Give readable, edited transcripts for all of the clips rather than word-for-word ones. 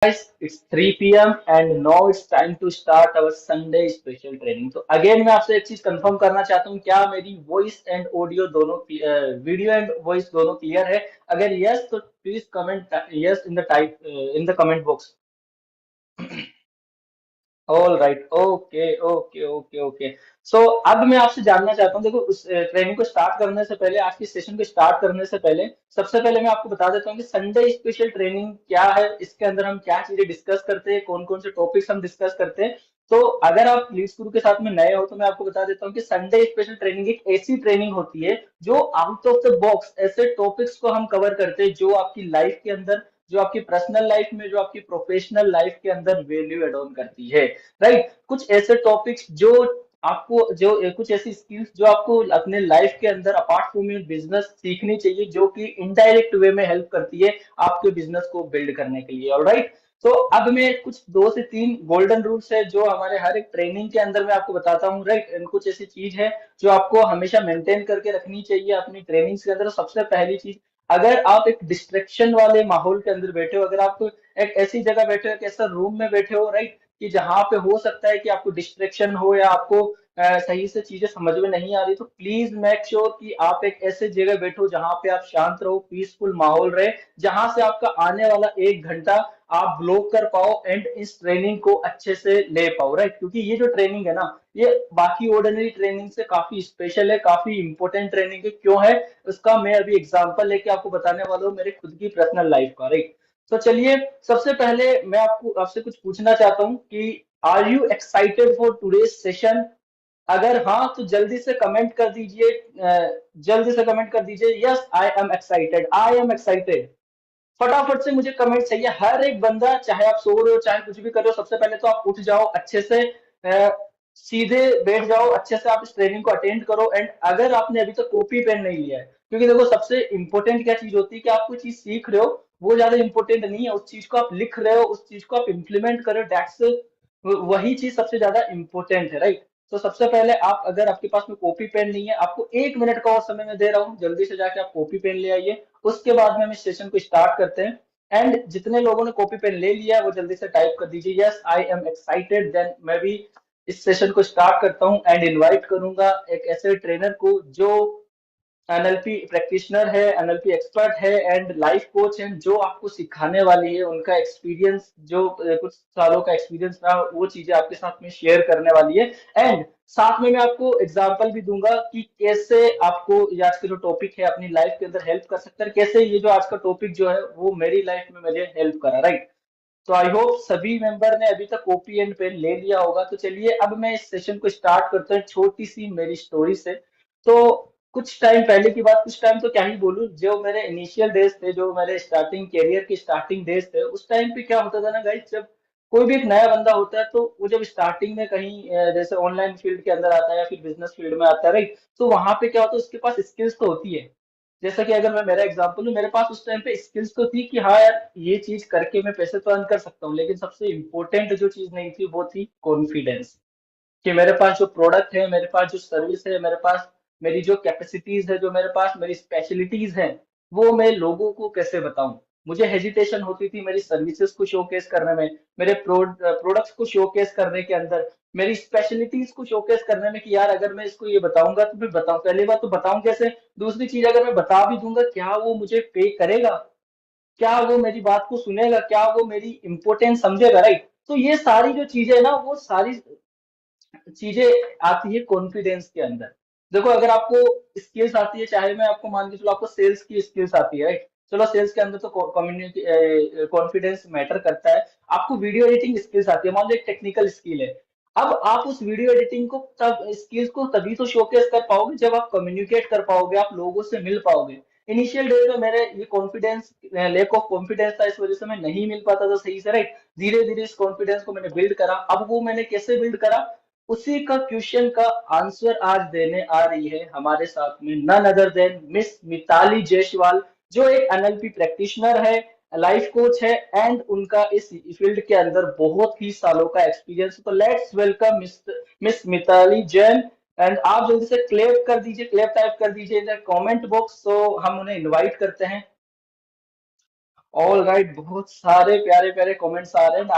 guys, it's 3 p.m. and now it's time to start our Sunday special training. तो again मैं आपसे एक चीज कंफर्म करना चाहता हूँ, क्या मेरी वॉइस एंड ऑडियो दोनों वीडियो एंड वॉइस दोनों क्लियर है? अगर यस तो please comment yes in the comment box. All right, okay okay okay okay. So अब मैं आपसे जानना चाहता हूँ, देखो उस ट्रेनिंग को स्टार्ट करने से पहले, आज की सेशन को स्टार्ट करने से पहले सबसे पहले मैं आपको बता देता हूँ कि संडे स्पेशल ट्रेनिंग क्या है, इसके अंदर हम क्या चीजें डिस्कस करते हैं, कौन कौन से टॉपिक्स हम डिस्कस करते हैं। तो अगर आप लीड्स गुरु के साथ में नए हो तो मैं आपको बता देता हूँ कि संडे स्पेशल ट्रेनिंग एक ऐसी ट्रेनिंग होती है जो आउट ऑफ द बॉक्स ऐसे टॉपिक्स को हम कवर करते हैं जो आपकी लाइफ के अंदर, जो आपकी पर्सनल लाइफ में, जो आपकी प्रोफेशनल लाइफ के अंदर वैल्यू एड ऑन करती है। राइट, कुछ ऐसे टॉपिक्स जो आपको, जो कुछ ऐसी स्किल्स जो आपको अपने लाइफ के अंदर अपार्ट फ्रॉम योर बिजनेस सीखनी चाहिए, जो कि इनडायरेक्ट वे में हेल्प करती है आपके बिजनेस को बिल्ड करने के लिए। ऑलराइट, तो अब मैं कुछ 2 से 3 गोल्डन रूल्स है जो हमारे हर एक ट्रेनिंग के अंदर मैं आपको बताता हूँ। राइट, कुछ ऐसी चीज है जो आपको हमेशा मेंटेन करके रखनी चाहिए अपनी ट्रेनिंग्स के अंदर। सबसे पहली चीज, अगर आप एक डिस्ट्रैक्शन वाले माहौल के अंदर बैठे हो, अगर आप एक ऐसी जगह बैठे हो, एक ऐसा रूम में बैठे हो, राइट, कि जहां पे हो सकता है कि आपको डिस्ट्रैक्शन हो या आपको सही से चीजें समझ में नहीं आ रही, तो प्लीज मेक श्योर कि आप एक ऐसे जगह बैठो जहां पे आप शांत रहो, पीसफुल माहौल रहे, जहां से आपका आने वाला 1 घंटा आप ब्लॉक कर पाओ एंड इस ट्रेनिंग को अच्छे से ले पाओ। राइट, क्योंकि ये जो ट्रेनिंग है ना, ये बाकी ऑर्डिनरी ट्रेनिंग से काफी स्पेशल है, काफी इंपॉर्टेंट ट्रेनिंग है। क्यों है उसका मैं अभी एग्जांपल लेके आपको बताने वाला हूँ, मेरे खुद की पर्सनल लाइफ का। राइट, तो चलिए सबसे पहले मैं आपको आपसे कुछ पूछना चाहता हूँ कि are you excited for today's session? अगर हाँ तो जल्दी से कमेंट कर दीजिए, जल्दी से कमेंट कर दीजिए yes I am excited, I am excited. फटाफट से मुझे कमेंट चाहिए हर एक बंदा, चाहे आप सो रहे हो चाहे कुछ भी कर रहे हो। सबसे पहले तो आप उठ जाओ अच्छे से, सीधे बैठ जाओ, अच्छे से आप इस ट्रेनिंग को अटेंड करो। एंड अगर आपने अभी तक कॉपी पेन नहीं लिया है, क्योंकि देखो सबसे इंपॉर्टेंट क्या चीज होती है कि आप कोई चीज सीख रहे हो, वो ज्यादा इंपॉर्टेंट नहीं है, उस चीज को आप लिख रहे हो, उस चीज को आप इम्प्लीमेंट कर रहे हो, दैट्स वही चीज सबसे ज्यादा इंपॉर्टेंट है। राइट, तो सबसे पहले आप, अगर आपके पास में कॉपी पेन नहीं है, आपको 1 मिनट का और समय मैं दे रहा हूँ, जल्दी से जाके आप कॉपी पेन ले आइए। उसके बाद में हम इस सेशन को स्टार्ट करते हैं। एंड जितने लोगों ने कॉपी पेन ले लिया है वो जल्दी से टाइप कर दीजिए yes I am excited. Then मैं भी इस सेशन को स्टार्ट करता हूँ एंड इनवाइट करूंगा एक ऐसे ट्रेनर को जो एनएलपी प्रैक्टिशनर है, एनएलपी एक्सपर्ट है एंड लाइफ कोच है, जो आपको सिखाने वाली है। उनका एक्सपीरियंस, जो कुछ सालों का एक्सपीरियंस रहा, वो चीजें आपके साथ में शेयर करने वाली है। एंड साथ में मैं आपको एग्जांपल भी दूंगा कि कैसे आपको ये आज का जो टॉपिक है अपनी लाइफ के अंदर हेल्प कर सकता है, कैसे ये जो आज का टॉपिक जो है वो मेरी लाइफ में मुझे हेल्प करा। राइट, तो आई होप सभी मेंबर ने अभी तक कॉपी एंड पेन ले लिया होगा। तो चलिए अब मैं इस सेशन को स्टार्ट करता हूँ छोटी सी मेरी स्टोरी से। तो कुछ टाइम पहले की बात, कुछ टाइम तो क्या ही बोलूं, जो मेरे इनिशियल डेज थे, जो मेरे स्टार्टिंग कैरियर के स्टार्टिंग डेज थे, उस टाइम पे क्या होता था ना गाइस, जब कोई भी एक नया बंदा होता है तो वो जब स्टार्टिंग में कहीं जैसे ऑनलाइन फील्ड के अंदर आता है या फिर बिजनेस फील्ड में आता है, राइट, तो वहां पे क्या होता है, उसके पास स्किल्स तो होती है। जैसा कि अगर मैं मेरा एग्जांपल लूं, मेरे पास उस टाइम पे स्किल्स तो थी कि हाँ यार ये चीज करके मैं पैसे तो अर्न कर सकता हूँ, लेकिन सबसे इंपॉर्टेंट जो चीज नहीं थी वो थी कॉन्फिडेंस। कि मेरे पास जो प्रोडक्ट है, मेरे पास जो सर्विस है, मेरे पास मेरी जो कैपेसिटीज है, जो मेरे पास मेरी स्पेशलिटीज हैं, वो मैं लोगों को कैसे बताऊं। मुझे हेजिटेशन होती थी मेरी सर्विसेज को शोकेस करने में, मेरे प्रोडक्ट्स को शोकेस करने के अंदर, मेरी स्पेशलिटीज को शोकेस करने में, कि यार अगर मैं इसको ये बताऊंगा तो मैं बताऊं, पहली बात तो बताऊं कैसे, दूसरी चीज अगर मैं बता भी दूंगा क्या वो मुझे पे करेगा, क्या वो मेरी बात को सुनेगा, क्या वो मेरी इंपोर्टेंस समझेगा। राइट, तो ये सारी जो चीजें है ना, वो सारी चीजें आती है कॉन्फिडेंस के अंदर। देखो अगर आपको स्किल्स आती है, चाहे मैं आपको मान के चलो आपको सेल्स की स्किल्स आती है, राइट, चलो सेल्स के अंदर तो कम्युनिटी कॉन्फिडेंस मैटर करता है। आपको वीडियो एडिटिंग स्किल्स आती है, मान लो एक टेक्निकल स्किल है, अब आप उस वीडियो एडिटिंग को तब स्किल्स को तभी तो शोकेस कर पाओगे जब आप कम्युनिकेट कर पाओगे, आप लोगों से मिल पाओगे। इनिशियल डेज में मेरे ये कॉन्फिडेंस, लैक ऑफ कॉन्फिडेंस था, इस वजह से मैं नहीं मिल पाता था सही से। राइट, धीरे धीरे इस कॉन्फिडेंस को मैंने बिल्ड करा। अब वो मैंने कैसे बिल्ड करा, उसी का क्वेश्चन का आंसर आज देने आ रही है हमारे साथ में none other than miss Mitali Jaiswal, जो एक एनएलपी प्रैक्टिशनर है, लाइफ कोच है एंड उनका इस फील्ड के अंदर बहुत ही सालों का एक्सपीरियंस है। तो let's welcome miss Mitali Jain. And आप जल्दी से क्लेप कर दीजिए, क्लेप टाइप कर दीजिए इन द कमेंट बॉक्स, तो हम उन्हें इनवाइट करते हैं। ऑल राइट, बहुत सारे प्यारे प्यारे कमेंट्स आ रहे हैं।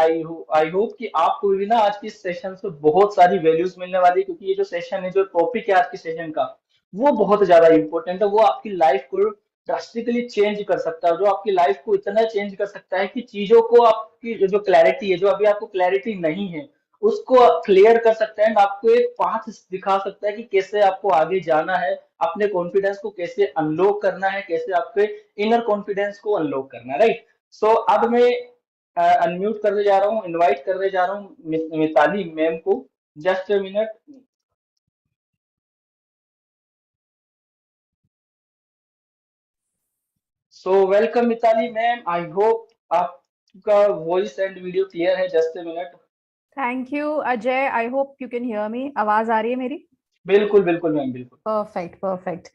आई होप कि आपको भी ना आज की सेशन से बहुत सारी वैल्यूज मिलने वाली है, क्योंकि ये जो सेशन है, जो टॉपिक है आज के सेशन का, वो बहुत ज्यादा इंपॉर्टेंट है। वो आपकी लाइफ को ड्रास्टिकली चेंज कर सकता है, जो आपकी लाइफ को इतना चेंज कर सकता है कि चीजों को, आपकी जो क्लैरिटी है, जो अभी आपको क्लैरिटी नहीं है, उसको क्लियर कर सकता है, आपको एक पाथ दिखा सकता है कि कैसे आपको आगे जाना है, अपने कॉन्फिडेंस को कैसे अनलॉक करना है, कैसे आपके इनर कॉन्फिडेंस को अनलॉक करना है, राइट। सो अब मैं अनम्यूट करने जा रहा हूँ, इनवाइट करने जा रहा हूँ मिताली मैम को। Just a minute. So welcome Mitali ma'am, I hope आपका वॉइस एंड वीडियो क्लियर है। Just a minute. Thank you Ajay, I hope you can hear me. आवाज आ रही है मेरी? बिल्कुल बिल्कुल मैम, बिल्कुल। Perfect perfect.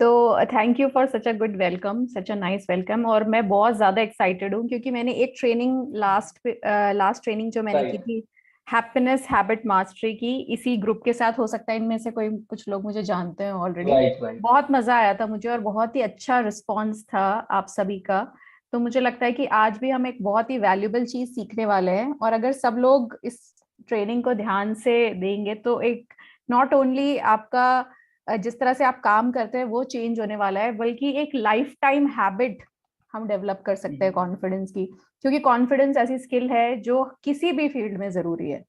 तो thank you for such a good welcome, such a nice welcome. और मैं बहुत ज्यादा एक्साइटेड हूँ क्योंकि मैंने एक ट्रेनिंग लास्ट ट्रेनिंग जो मैंने की राइट थी, हैप्पीनेस हैबिट मास्टरी की, इसी ग्रुप के साथ, हो सकता है इनमें से कोई कुछ लोग मुझे जानते हैं ऑलरेडी। Right right. बहुत मजा आया था मुझे और बहुत ही अच्छा रिस्पॉन्स था आप सभी का। तो मुझे लगता है कि आज भी हम एक बहुत ही वैल्यूबल चीज सीखने वाले हैं, और अगर सब लोग इस ट्रेनिंग को ध्यान से देंगे तो एक नॉट ओनली आपका जिस तरह से आप काम करते हैं वो चेंज होने वाला है, बल्कि एक लाइफ टाइम हैबिट हम डेवलप कर सकते हैं कॉन्फिडेंस की। क्योंकि कॉन्फिडेंस ऐसी स्किल है जो किसी भी फील्ड में जरूरी है,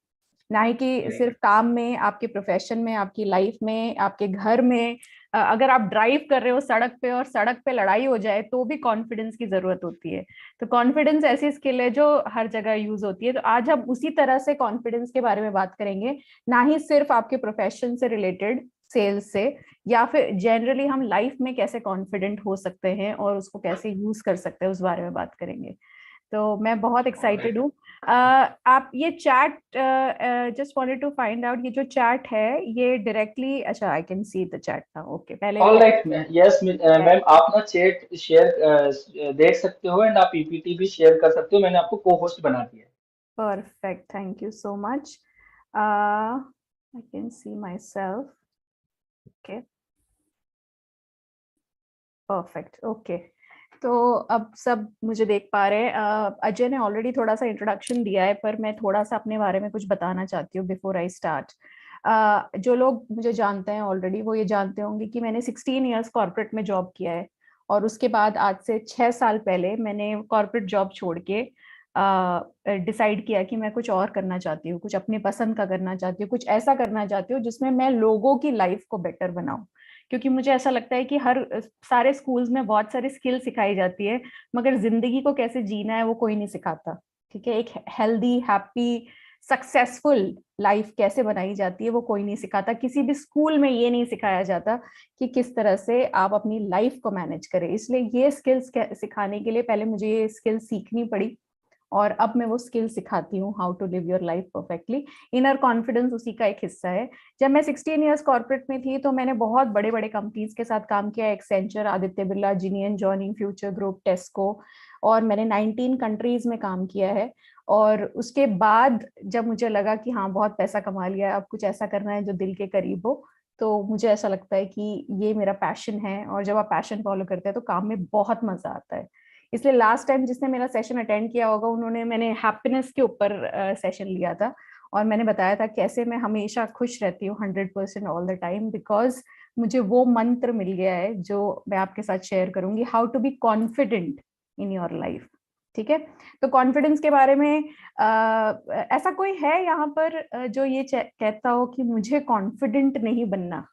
ना ही कि सिर्फ काम में, आपके प्रोफेशन में, आपकी लाइफ में, आपके घर में। अगर आप ड्राइव कर रहे हो सड़क पे और सड़क पे लड़ाई हो जाए तो भी कॉन्फिडेंस की जरूरत होती है। तो कॉन्फिडेंस ऐसी स्किल है जो हर जगह यूज होती है। तो आज हम उसी तरह से कॉन्फिडेंस के बारे में बात करेंगे, ना ही सिर्फ आपके प्रोफेशन से रिलेटेड, सेल्स से, या फिर जनरली हम लाइफ में कैसे कॉन्फिडेंट हो सकते हैं और उसको कैसे यूज कर सकते हैं, उस बारे में बात करेंगे। तो मैं बहुत एक्साइटेड हूँ। आप ये chat, just wanted to find out, ये जो चैट है ये डायरेक्टली, अच्छा I can see the chat ना, ओके पहले ऑल मैं राइट मैम, यस मैम, आप ना चैट शेयर देख सकते हो, एंड आप पीपीटी भी शेयर कर सकते हो। मैंने आपको को होस्ट बना दिया है। Perfect, thank you so much. I can C my self, okay perfect okay. तो अब सब मुझे देख पा रहे हैं। अजय ने ऑलरेडी थोड़ा सा इंट्रोडक्शन दिया है, पर मैं थोड़ा सा अपने बारे में कुछ बताना चाहती हूँ बिफोर आई स्टार्ट। जो लोग मुझे जानते हैं ऑलरेडी वो ये जानते होंगे कि मैंने 16 इयर्स कॉर्पोरेट में जॉब किया है, और उसके बाद आज से 6 साल पहले मैंने कॉर्पोरेट जॉब छोड़ के डिसाइड किया कि मैं कुछ और करना चाहती हूँ, कुछ अपनी पसंद का करना चाहती हूँ, कुछ ऐसा करना चाहती हूँ जिसमें मैं लोगों की लाइफ को बेटर बनाऊं। क्योंकि मुझे ऐसा लगता है कि हर सारे स्कूल्स में बहुत सारी स्किल सिखाई जाती है, मगर जिंदगी को कैसे जीना है वो कोई नहीं सिखाता। ठीक है, एक हेल्दी, हैप्पी, सक्सेसफुल लाइफ कैसे बनाई जाती है वो कोई नहीं सिखाता। किसी भी स्कूल में ये नहीं सिखाया जाता कि किस तरह से आप अपनी लाइफ को मैनेज करें। इसलिए ये स्किल्स सिखाने के लिए पहले मुझे ये स्किल सीखनी पड़ी, और अब मैं वो स्किल सिखाती हूँ, how to live your life perfectly. Inner confidence उसी का एक हिस्सा है। जब मैं 16 इयर्स कॉर्पोरेट में थी तो मैंने बहुत बड़े बड़े कंपनीज के साथ काम किया, Accenture, Aditya Birla, जीनियन joining, future group, टेस्को, और मैंने 19 कंट्रीज में काम किया है। और उसके बाद जब मुझे लगा कि हाँ बहुत पैसा कमा लिया है, अब कुछ ऐसा करना है जो दिल के करीब हो, तो मुझे ऐसा लगता है कि ये मेरा पैशन है, और जब आप पैशन फॉलो करते हैं तो काम में बहुत मजा आता है। इसलिए लास्ट टाइम जिसने मेरा सेशन अटेंड किया होगा, उन्होंने, मैंने हैप्पीनेस के ऊपर सेशन लिया था, और मैंने बताया था कैसे मैं हमेशा खुश रहती हूँ 100% ऑल द टाइम, बिकॉज मुझे वो मंत्र मिल गया है जो मैं आपके साथ शेयर करूंगी, how to be confident in your life. ठीक है, तो कॉन्फिडेंस के बारे में ऐसा कोई है यहाँ पर जो ये कहता हो कि मुझे कॉन्फिडेंट नहीं बनना?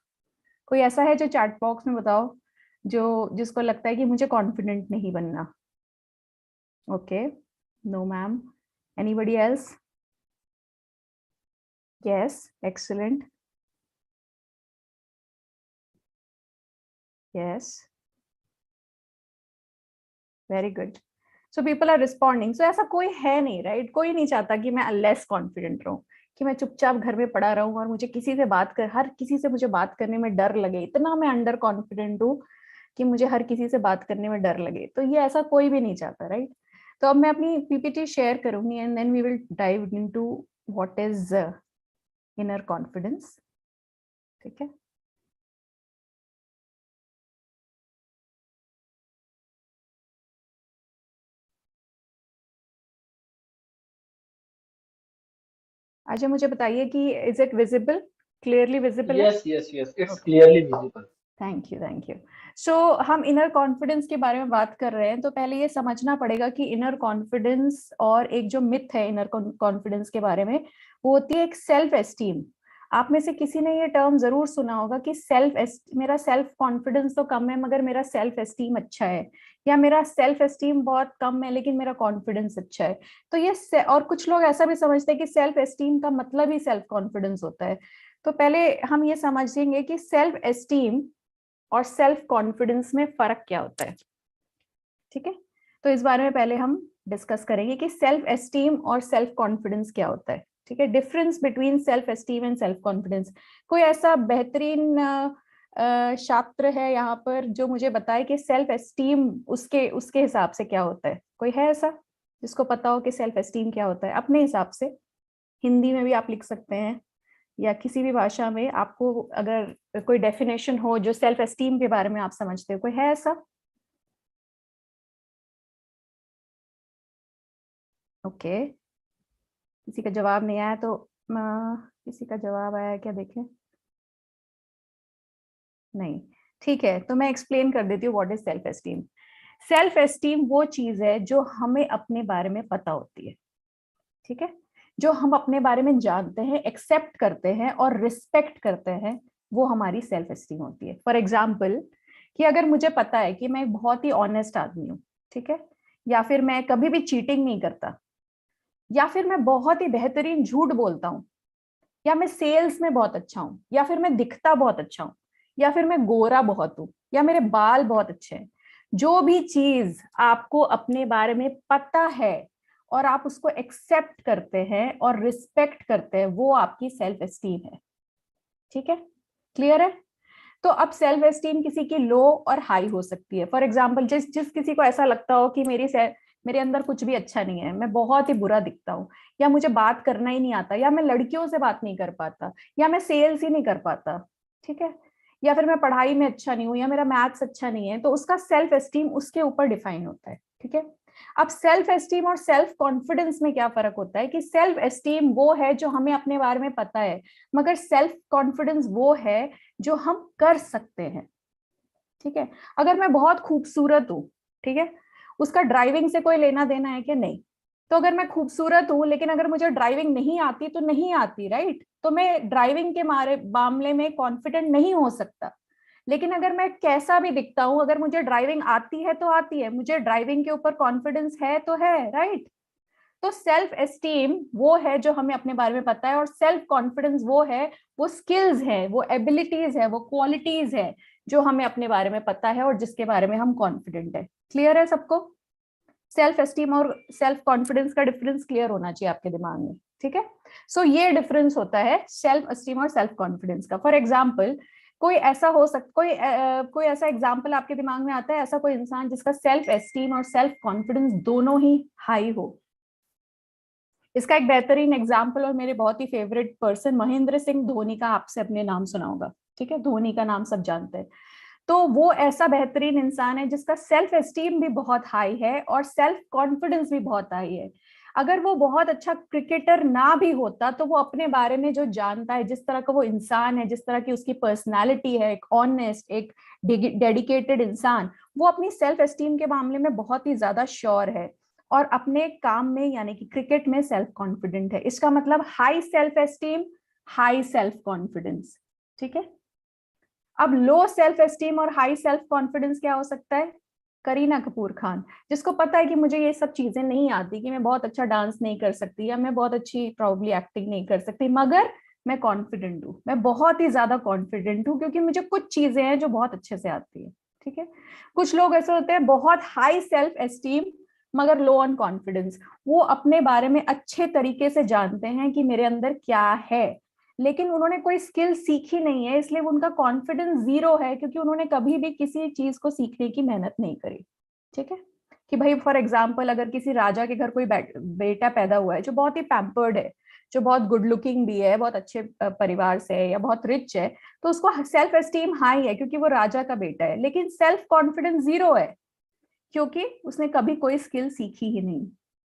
कोई ऐसा है जो चैट बॉक्स में बताओ, जो जिसको लगता है कि मुझे कॉन्फिडेंट नहीं बनना? Okay. No, ma'am. Anybody else? Yes. Excellent. Yes. Very good. So people are responding. So ऐसा कोई है नहीं, राइट? कोई नहीं चाहता कि मैं लेस कॉन्फिडेंट रहूं, कि मैं चुपचाप घर में पड़ा रहूं और मुझे किसी से बात कर, हर किसी से मुझे बात करने में डर लगे, इतना मैं अंडर कॉन्फिडेंट हूँ कि मुझे हर किसी से बात करने में डर लगे। तो ये ऐसा कोई भी नहीं चाहता, राइट? तो अब मैं अपनी पीपीटी शेयर करूंगी, and then we will dive into what is inner confidence. ठीक है, अच्छा, मुझे बताइए कि is it visible, clearly visible है? Yes yes yes, it's okay, clearly visible. Thank you, thank you. So हम इनर कॉन्फिडेंस के बारे में बात कर रहे हैं, तो पहले ये समझना पड़ेगा कि इनर कॉन्फिडेंस और एक जो मिथ है इनर कॉन्फिडेंस के बारे में, वो होती है एक सेल्फ एस्टीम। आप में से किसी ने ये टर्म जरूर सुना होगा कि मेरा सेल्फ कॉन्फिडेंस तो कम है मगर मेरा सेल्फ एस्टीम अच्छा है, या मेरा सेल्फ एस्टीम बहुत कम है लेकिन मेरा कॉन्फिडेंस अच्छा है। तो और कुछ लोग ऐसा भी समझते हैं कि सेल्फ एस्टीम का मतलब ही सेल्फ कॉन्फिडेंस होता है। तो पहले हम ये समझेंगे कि सेल्फ एस्टीम और सेल्फ कॉन्फिडेंस में फर्क क्या होता है। ठीक है, तो इस बारे में पहले हम डिस्कस करेंगे कि सेल्फ एस्टीम और सेल्फ कॉन्फिडेंस क्या होता है। ठीक है, difference between self esteem and self confidence. कोई ऐसा बेहतरीन छात्र है यहाँ पर जो मुझे बताए कि सेल्फ एस्टीम उसके उसके हिसाब से क्या होता है? कोई है ऐसा जिसको पता हो कि सेल्फ एस्टीम क्या होता है अपने हिसाब से? हिंदी में भी आप लिख सकते हैं या किसी भी भाषा में, आपको अगर कोई डेफिनेशन हो जो सेल्फ एस्टीम के बारे में आप समझते हो, कोई है ऐसा? ओके, किसी का जवाब नहीं आया तो किसी का जवाब आया क्या, देखें? नहीं, ठीक है, तो मैं एक्सप्लेन कर देती हूँ what is self esteem. Self esteem वो चीज है जो हमें अपने बारे में पता होती है। ठीक है, जो हम अपने बारे में जानते हैं, एक्सेप्ट करते हैं और रिस्पेक्ट करते हैं, वो हमारी सेल्फ एस्टीम होती है। फॉर एग्जाम्पल, कि अगर मुझे पता है कि मैं बहुत ही ऑनेस्ट आदमी हूँ, ठीक है, या फिर मैं कभी भी चीटिंग नहीं करता, या फिर मैं बहुत ही बेहतरीन झूठ बोलता हूँ, या मैं सेल्स में बहुत अच्छा हूँ, या फिर मैं दिखता बहुत अच्छा हूँ, या फिर मैं गोरा बहुत हूँ, या मेरे बाल बहुत अच्छे हैं, जो भी चीज आपको अपने बारे में पता है और आप उसको एक्सेप्ट करते हैं और रिस्पेक्ट करते हैं, वो आपकी सेल्फ एस्टीम है। ठीक है, क्लियर है? तो अब सेल्फ एस्टीम किसी की लो और हाई हो सकती है। फॉर एग्जाम्पल, जिस जिस किसी को ऐसा लगता हो कि मेरे अंदर कुछ भी अच्छा नहीं है, मैं बहुत ही बुरा दिखता हूँ, या मुझे बात करना ही नहीं आता, या मैं लड़कियों से बात नहीं कर पाता, या मैं सेल्स ही नहीं कर पाता, ठीक है, या फिर मैं पढ़ाई में अच्छा नहीं हूँ, या मेरा मैथ्स अच्छा नहीं है, तो उसका सेल्फ एस्टीम उसके ऊपर डिफाइन होता है। ठीक है, अब सेल्फ एस्टीम और सेल्फ कॉन्फिडेंस में क्या फर्क होता है कि सेल्फ एस्टीम वो है जो हमें अपने बारे में पता है, मगर सेल्फ कॉन्फिडेंस वो है जो हम कर सकते हैं। ठीक है, अगर मैं बहुत खूबसूरत हूँ, ठीक है, उसका ड्राइविंग से कोई लेना देना है कि नहीं? तो अगर मैं खूबसूरत हूँ लेकिन अगर मुझे ड्राइविंग नहीं आती तो नहीं आती, राइट? तो मैं ड्राइविंग के मामले में कॉन्फिडेंट नहीं हो सकता। लेकिन अगर मैं कैसा भी दिखता हूँ, अगर मुझे ड्राइविंग आती है तो आती है, मुझे ड्राइविंग के ऊपर कॉन्फिडेंस है तो है, राइट? तो सेल्फ एस्टीम वो है जो हमें अपने बारे में पता है, और सेल्फ कॉन्फिडेंस वो है, वो स्किल्स है, वो एबिलिटीज है, वो क्वालिटीज है जो हमें अपने बारे में पता है और जिसके बारे में हम कॉन्फिडेंट है। क्लियर है सबको? सेल्फ एस्टीम और सेल्फ कॉन्फिडेंस का डिफरेंस क्लियर होना चाहिए आपके दिमाग में। ठीक है, सो ये डिफरेंस होता है सेल्फ एस्टीम और सेल्फ कॉन्फिडेंस का। फॉर एग्जाम्पल, कोई ऐसा हो सकता कोई ऐसा एग्जाम्पल आपके दिमाग में आता है, ऐसा कोई इंसान जिसका सेल्फ एस्टीम और सेल्फ कॉन्फिडेंस दोनों ही हाई हो? इसका एक बेहतरीन एग्जाम्पल और मेरे बहुत ही फेवरेट पर्सन महेंद्र सिंह धोनी का आपसे अपने नाम सुना होगा। ठीक है, धोनी का नाम सब जानते हैं। तो वो ऐसा बेहतरीन इंसान है जिसका सेल्फ एस्टीम भी बहुत हाई है और सेल्फ कॉन्फिडेंस भी बहुत हाई है। अगर वो बहुत अच्छा क्रिकेटर ना भी होता तो वो अपने बारे में जो जानता है, जिस तरह का वो इंसान है, जिस तरह की उसकी पर्सनालिटी है, एक ऑनेस्ट, एक डेडिकेटेड इंसान, वो अपनी सेल्फ एस्टीम के मामले में बहुत ही ज्यादा श्योर है और अपने काम में यानी कि क्रिकेट में सेल्फ कॉन्फिडेंट है। इसका मतलब high self esteem, high self confidence. ठीक है, अब लो सेल्फ एस्टीम और हाई सेल्फ कॉन्फिडेंस क्या हो सकता है? करीना कपूर खान, जिसको पता है कि मुझे ये सब चीजें नहीं आती, कि मैं बहुत अच्छा डांस नहीं कर सकती या मैं बहुत अच्छी प्रॉब्ली एक्टिंग नहीं कर सकती, मगर मैं कॉन्फिडेंट हूँ, मैं बहुत ही ज्यादा कॉन्फिडेंट हूँ क्योंकि मुझे कुछ चीजें हैं जो बहुत अच्छे से आती है। ठीक है, कुछ लोग ऐसे होते हैं बहुत हाई सेल्फ एस्टीम मगर लो ऑन कॉन्फिडेंस, वो अपने बारे में अच्छे तरीके से जानते हैं कि मेरे अंदर क्या है, लेकिन उन्होंने कोई स्किल सीखी नहीं है, इसलिए उनका कॉन्फिडेंस जीरो है क्योंकि उन्होंने कभी भी किसी चीज को सीखने की मेहनत नहीं करी। ठीक है, कि भाई फॉर एग्जाम्पल अगर किसी राजा के घर कोई बेटा पैदा हुआ है जो बहुत ही पैम्पर्ड है, जो बहुत गुड लुकिंग भी है, बहुत अच्छे परिवार से है या बहुत रिच है, तो उसको सेल्फ एस्टीम हाई है क्योंकि वो राजा का बेटा है, लेकिन सेल्फ कॉन्फिडेंस जीरो है क्योंकि उसने कभी कोई स्किल सीखी ही नहीं।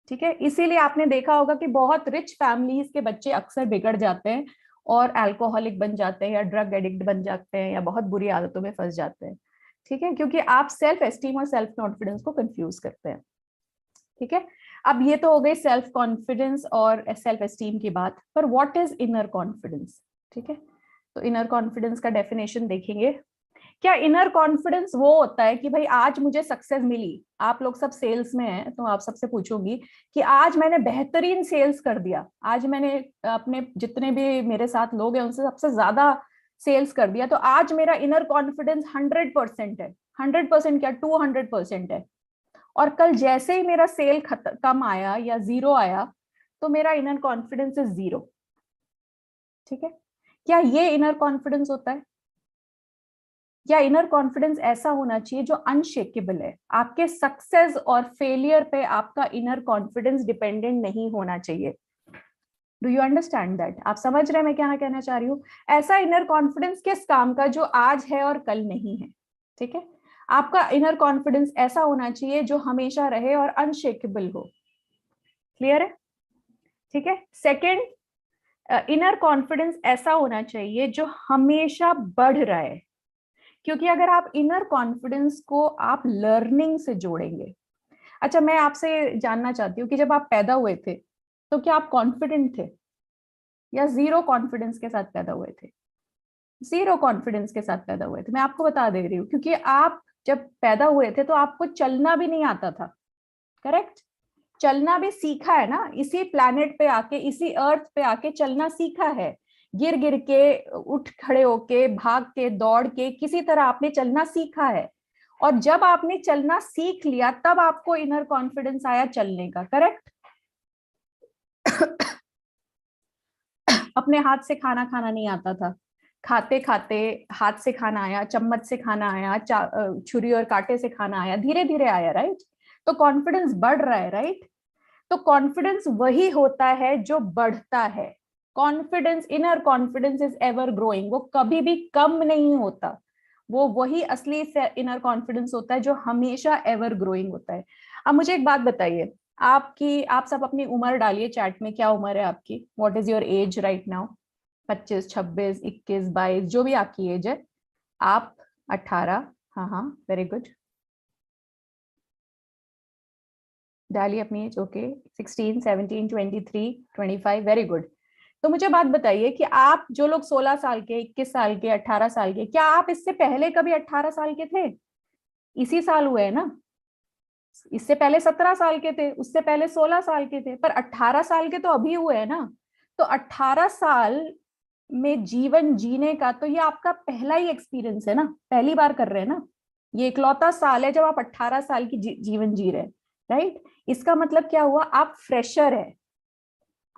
ठीक है, इसीलिए आपने देखा होगा कि बहुत रिच फैमिलीज के बच्चे अक्सर बिगड़ जाते हैं और अल्कोहलिक बन जाते हैं या ड्रग एडिक्ट बन जाते हैं या बहुत बुरी आदतों में फंस जाते हैं। ठीक है, क्योंकि आप सेल्फ एस्टीम और सेल्फ कॉन्फिडेंस को कंफ्यूज करते हैं। ठीक है, अब ये तो हो गई सेल्फ कॉन्फिडेंस और सेल्फ एस्टीम की बात, पर व्हाट इज इनर कॉन्फिडेंस? ठीक है, तो इनर कॉन्फिडेंस का डेफिनेशन देखेंगे। क्या इनर कॉन्फिडेंस वो होता है कि भाई आज मुझे सक्सेस मिली, आप लोग सब सेल्स में हैं तो आप सबसे पूछूंगी कि आज मैंने बेहतरीन सेल्स कर दिया, आज मैंने अपने जितने भी मेरे साथ लोग हैं उनसे सबसे ज्यादा सेल्स कर दिया, तो आज मेरा इनर कॉन्फिडेंस 100% है। 100% क्या, 200% है। और कल जैसे ही मेरा सेल कम आया या जीरो आया तो मेरा इनर कॉन्फिडेंस इज जीरो। ठीक है, क्या ये इनर कॉन्फिडेंस होता है? या इनर कॉन्फिडेंस ऐसा होना चाहिए जो अनशेकेबल है, आपके सक्सेस और फेलियर पे आपका इनर कॉन्फिडेंस डिपेंडेंट नहीं होना चाहिए। Do you understand that? आप समझ रहे हैं मैं क्या कहना चाह रही हूँ? ऐसा इनर कॉन्फिडेंस किस काम का जो आज है और कल नहीं है। ठीक है, आपका इनर कॉन्फिडेंस ऐसा होना चाहिए जो हमेशा रहे और अनशेकेबल हो। क्लियर है? ठीक है, सेकेंड, इनर कॉन्फिडेंस ऐसा होना चाहिए जो हमेशा बढ़ रहा है, क्योंकि अगर आप इनर कॉन्फिडेंस को आप लर्निंग से जोड़ेंगे। अच्छा, मैं आपसे जानना चाहती हूँ कि जब आप पैदा हुए थे तो क्या आप कॉन्फिडेंट थे या जीरो कॉन्फिडेंस के साथ पैदा हुए थे? जीरो कॉन्फिडेंस के साथ पैदा हुए थे। मैं आपको बता दे रही हूँ, क्योंकि आप जब पैदा हुए थे तो आपको चलना भी नहीं आता था। करेक्ट? चलना भी सीखा है ना, इसी प्लैनेट पे आके, इसी अर्थ पे आके चलना सीखा है। गिर गिर के, उठ खड़े होके, भाग के, दौड़ के, किसी तरह आपने चलना सीखा है। और जब आपने चलना सीख लिया तब आपको इनर कॉन्फिडेंस आया चलने का। करेक्ट? अपने हाथ से खाना खाना नहीं आता था, खाते खाते हाथ से खाना आया, चम्मच से खाना आया, छुरी और कांटे से खाना आया, धीरे धीरे आया। राइट? तो कॉन्फिडेंस बढ़ रहा है। राइट? तो कॉन्फिडेंस वही होता है जो बढ़ता है। Confidence, inner confidence is ever growing, वो कभी भी कम नहीं होता। वो वही असली इनर कॉन्फिडेंस होता है जो हमेशा एवर ग्रोइंग होता है। अब मुझे एक बात बताइए, आप सब अपनी उम्र डालिए चैट में, क्या उम्र है आपकी? What is your age right now? 25, 26, 21, 22, जो भी आपकी एज है। आप 18? हाँ हाँ, वेरी गुड, डालिए अपनी एज। Okay, 16, 17, 23, 25, very good. तो मुझे बात बताइए कि आप जो लोग 16 साल के, 21 साल के, 18 साल के, क्या आप इससे पहले कभी 18 साल के थे? इसी साल हुए है ना? इससे पहले 17 साल के थे, उससे पहले 16 साल के थे, पर 18 साल के तो अभी हुए है ना। तो 18 साल में जीवन जीने का तो ये आपका पहला ही एक्सपीरियंस है ना, पहली बार कर रहे हैं ना। ये इकलौता साल है जब आप 18 साल की जीवन जी रहे हैं। राइट? इसका मतलब क्या हुआ? आप फ्रेशर है।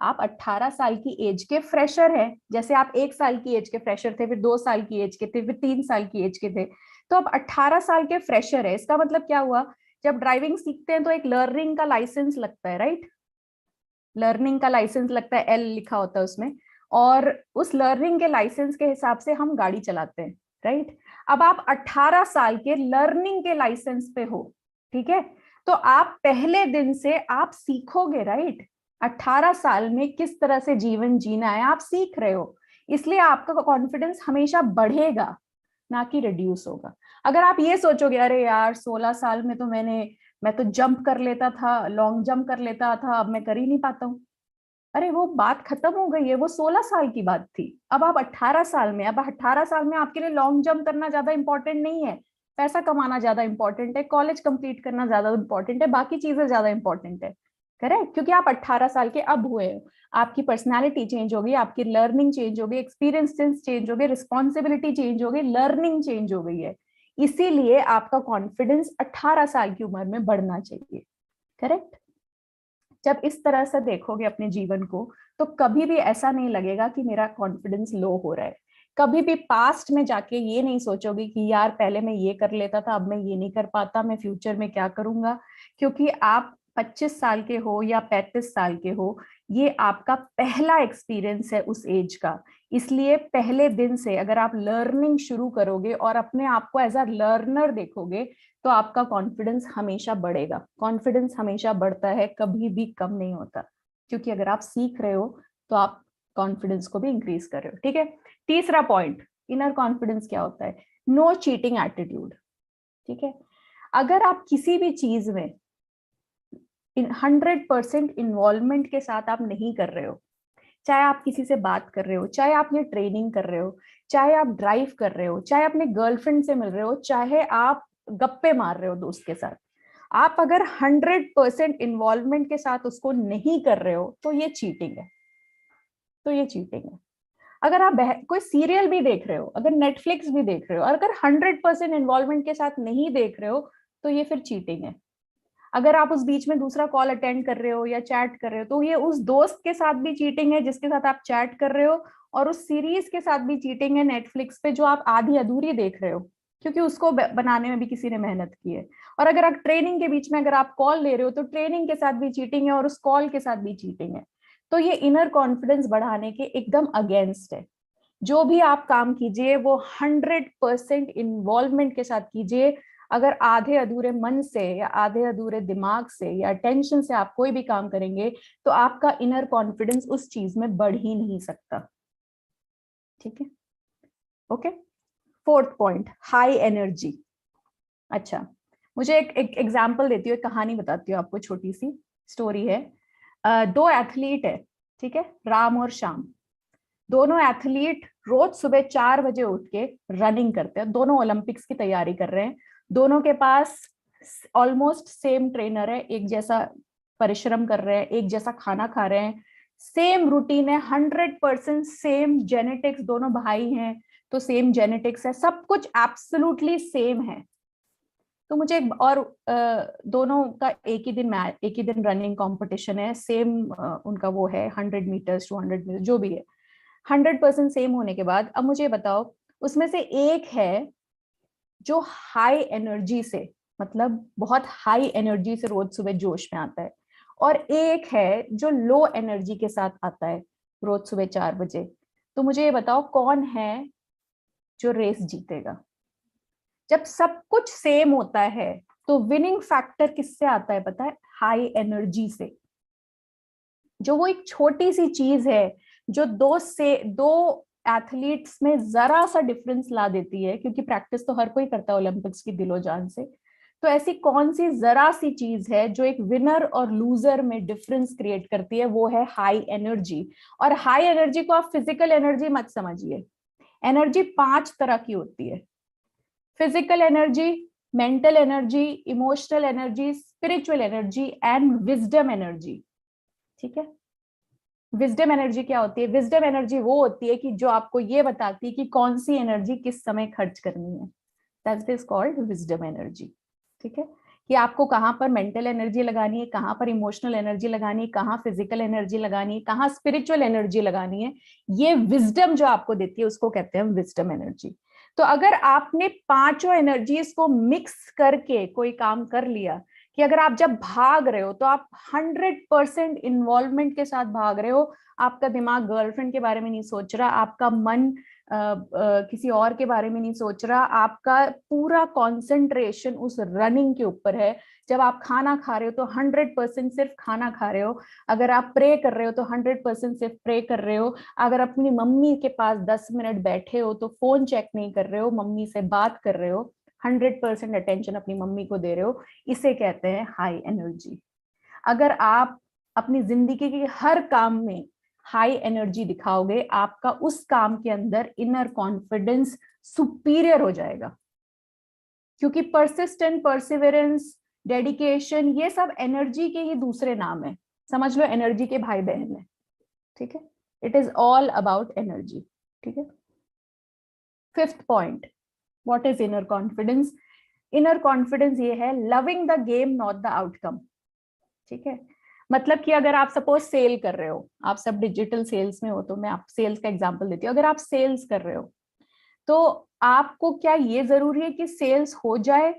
आप 18 साल की एज के फ्रेशर हैं। जैसे आप 1 साल की एज के फ्रेशर थे, फिर 2 साल की एज के थे, फिर 3 साल की एज के थे, तो अब 18 साल के फ्रेशर है। इसका मतलब क्या हुआ? जब ड्राइविंग सीखते हैं तो एक लर्निंग का लाइसेंस लगता है। राइट? लर्निंग का लाइसेंस लगता है, एल लिखा होता है उसमें, और उस लर्निंग के लाइसेंस के हिसाब से हम गाड़ी चलाते हैं। राइट? अब आप 18 साल के लर्निंग के लाइसेंस पे हो। ठीक है, तो आप पहले दिन से आप सीखोगे। राइट? 18 साल में किस तरह से जीवन जीना है आप सीख रहे हो, इसलिए आपका कॉन्फिडेंस हमेशा बढ़ेगा, ना कि रिड्यूस होगा। अगर आप ये सोचोगे अरे यार 16 साल में तो मैं तो जंप कर लेता था, लॉन्ग जंप कर लेता था, अब मैं कर ही नहीं पाता हूँ, अरे वो बात खत्म हो गई है, वो 16 साल की बात थी। अब आप 18 साल में, अब 18 साल में आपके लिए लॉन्ग जंप करना ज्यादा इंपॉर्टेंट नहीं है, पैसा कमाना ज्यादा इंपॉर्टेंट है, कॉलेज कंप्लीट करना ज्यादा इंपॉर्टेंट है, बाकी चीजें ज्यादा इंपॉर्टेंट है। करेक्ट? क्योंकि आप 18 साल के अब हुए हो, आपकी पर्सनैलिटी चेंज होगी, आपकी लर्निंग चेंज होगी, एक्सपीरियंस चेंज हो गए, रिस्पॉन्सिबिलिटी चेंज हो गई, लर्निंग चेंज हो गई है। इसीलिए आपका कॉन्फिडेंस 18 साल की उम्र में बढ़ना चाहिए। करेक्ट? जब इस तरह से देखोगे अपने जीवन को तो कभी भी ऐसा नहीं लगेगा कि मेरा कॉन्फिडेंस लो हो रहा है। कभी भी पास्ट में जाके ये नहीं सोचोगे कि यार पहले मैं ये कर लेता था, अब मैं ये नहीं कर पाता, मैं फ्यूचर में क्या करूंगा। क्योंकि आप 25 साल के हो या 35 साल के हो, ये आपका पहला एक्सपीरियंस है उस एज का, इसलिए पहले दिन से अगर आप लर्निंग शुरू करोगे और अपने आप को एज अ लर्नर देखोगे तो आपका कॉन्फिडेंस हमेशा बढ़ेगा। कॉन्फिडेंस हमेशा बढ़ता है, कभी भी कम नहीं होता, क्योंकि अगर आप सीख रहे हो तो आप कॉन्फिडेंस को भी इंक्रीज कर रहे हो। ठीक है, तीसरा पॉइंट, इनर कॉन्फिडेंस क्या होता है? No cheating attitude. ठीक है, अगर आप किसी भी चीज में 100% इन्वॉल्वमेंट के साथ आप नहीं कर रहे हो, चाहे आप किसी से बात कर रहे हो, चाहे आप ये ट्रेनिंग कर रहे हो, चाहे आप ड्राइव कर रहे हो, चाहे अपने गर्लफ्रेंड से मिल रहे हो, चाहे आप गप्पे मार रहे हो दोस्त के साथ, आप अगर 100% इन्वॉल्वमेंट के साथ उसको नहीं कर रहे हो तो ये चीटिंग है। तो ये चीटिंग है। अगर आप कोई सीरियल भी देख रहे हो, अगर नेटफ्लिक्स भी देख रहे हो, और अगर 100% इन्वॉल्वमेंट के साथ नहीं देख रहे हो तो ये फिर चीटिंग है। अगर आप उस बीच में दूसरा कॉल अटेंड कर रहे हो या चैट कर रहे हो तो ये उस दोस्त के साथ भी चीटिंग है जिसके साथ आप चैट कर रहे हो, और उस सीरीज के साथ भी चीटिंग है नेटफ्लिक्स पे जो आप आधी अधूरी देख रहे हो, क्योंकि उसको बनाने में भी किसी ने मेहनत की है। और अगर आप ट्रेनिंग के बीच में अगर आप कॉल ले रहे हो तो ट्रेनिंग के साथ भी चीटिंग है और उस कॉल के साथ भी चीटिंग है। तो ये इनर कॉन्फिडेंस बढ़ाने के एकदम अगेंस्ट है। जो भी आप काम कीजिए वो 100% इन्वॉल्वमेंट के साथ कीजिए। अगर आधे अधूरे मन से या आधे अधूरे दिमाग से या टेंशन से आप कोई भी काम करेंगे तो आपका इनर कॉन्फिडेंस उस चीज में बढ़ ही नहीं सकता। ठीक है, okay. Fourth point, high energy. अच्छा, मुझे एक एग्जांपल देती हूँ, एक कहानी बताती हूँ आपको, छोटी सी स्टोरी है। दो एथलीट है, ठीक है, राम और श्याम। दोनों एथलीट रोज सुबह 4 बजे उठ के रनिंग करते हैं, दोनों ओलंपिक्स की तैयारी कर रहे हैं। दोनों के पास ऑलमोस्ट सेम ट्रेनर है, एक जैसा परिश्रम कर रहे हैं, एक जैसा खाना खा रहे हैं, सेम रूटीन है, 100% सेम जेनेटिक्स, दोनों भाई हैं तो सेम जेनेटिक्स है, सब कुछ एब्सोल्युटली सेम है। तो मुझे और दोनों का एक ही दिन रनिंग कंपटीशन है, सेम उनका वो है 100 मीटर्स 200 मीटर जो भी है, 100% सेम होने के बाद अब मुझे बताओ, उसमें से एक है जो हाई एनर्जी से, मतलब बहुत हाई एनर्जी से रोज सुबह जोश में आता है, और एक है जो लो एनर्जी के साथ आता है रोज सुबह 4 बजे। तो मुझे ये बताओ कौन है जो रेस जीतेगा? जब सब कुछ सेम होता है तो विनिंग फैक्टर किससे आता है पता है? हाई एनर्जी से। जो वो एक छोटी सी चीज है जो दो एथलीट्स में जरा सा डिफरेंस ला देती है, क्योंकि प्रैक्टिस तो हर कोई करता है ओलंपिक्स की दिलो जान से। तो ऐसी कौन सी जरा सी चीज है जो एक विनर और लूजर में डिफरेंस क्रिएट करती है? वो है हाई एनर्जी। और हाई एनर्जी को आप फिजिकल एनर्जी मत समझिए। एनर्जी 5 तरह की होती है: physical energy, mental energy, emotional energy, spiritual energy and wisdom energy. ठीक है, विजडम एनर्जी क्या होती है? विजडम एनर्जी वो होती है कि जो आपको ये बताती है कि कौन सी एनर्जी किस समय खर्च करनी है। That is called wisdom energy. ठीक है, कि आपको कहाँ पर मेंटल एनर्जी लगानी है, कहाँ पर इमोशनल एनर्जी लगानी है, कहाँ फिजिकल एनर्जी लगानी है, कहाँ स्पिरिचुअल एनर्जी लगानी है, ये विजडम जो आपको देती है उसको कहते हैं विजडम एनर्जी। तो अगर आपने पांचों एनर्जीज को मिक्स करके कोई काम कर लिया, कि अगर आप जब भाग रहे हो तो आप 100% इन्वॉल्वमेंट के साथ भाग रहे हो, आपका दिमाग गर्लफ्रेंड के बारे में नहीं सोच रहा, आपका मन किसी और के बारे में नहीं सोच रहा, आपका पूरा कंसंट्रेशन उस रनिंग के ऊपर है। जब आप खाना खा रहे हो तो 100% सिर्फ खाना खा रहे हो, अगर आप प्रे कर रहे हो तो 100% सिर्फ प्रे कर रहे हो, अगर अपनी मम्मी के पास 10 मिनट बैठे हो तो फोन चेक नहीं कर रहे हो, मम्मी से बात कर रहे हो, 100% अटेंशन अपनी मम्मी को दे रहे हो, इसे कहते हैं हाई एनर्जी। अगर आप अपनी जिंदगी के हर काम में हाई एनर्जी दिखाओगे, आपका उस काम के अंदर इनर कॉन्फिडेंस सुपीरियर हो जाएगा, क्योंकि परसिस्टेंट, परसिवरेंस, डेडिकेशन, ये सब एनर्जी के ही दूसरे नाम है। समझ लो एनर्जी के भाई बहन है। ठीक है, it is all about energy. ठीक है, fifth point, what is inner confidence? Inner confidence ये है loving the game not the outcome. ठीक है, मतलब कि अगर आप सपोज सेल कर रहे हो, आप सब डिजिटल सेल्स में हो, तो मैं आप सेल्स का एग्जांपल देती हूँ। अगर आप सेल्स कर रहे हो तो आपको क्या ये जरूरी है कि सेल्स हो जाए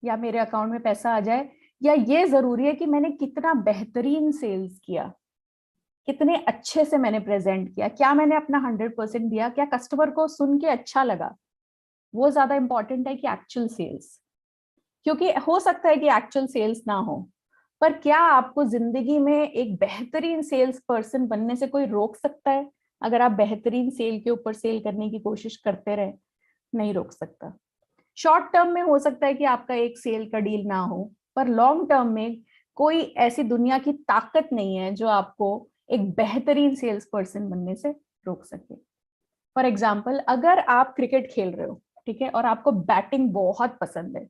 या मेरे अकाउंट में पैसा आ जाए, या ये जरूरी है कि मैंने कितना बेहतरीन सेल्स किया? कितने अच्छे से मैंने प्रेजेंट किया, क्या मैंने अपना 100% दिया, क्या कस्टमर को सुन के अच्छा लगा, वो ज्यादा इंपॉर्टेंट है कि एक्चुअल सेल्स। क्योंकि हो सकता है कि एक्चुअल सेल्स ना हो, पर क्या आपको जिंदगी में एक बेहतरीन सेल्स पर्सन बनने से कोई रोक सकता है? अगर आप बेहतरीन सेल के ऊपर सेल करने की कोशिश करते रहे, नहीं रोक सकता। शॉर्ट टर्म में हो सकता है कि आपका एक सेल का डील ना हो, पर लॉन्ग टर्म में कोई ऐसी दुनिया की ताकत नहीं है जो आपको एक बेहतरीन सेल्स पर्सन बनने से रोक सके। फॉर एग्जाम्पल, अगर आप क्रिकेट खेल रहे हो, ठीक है, और आपको बैटिंग बहुत पसंद है,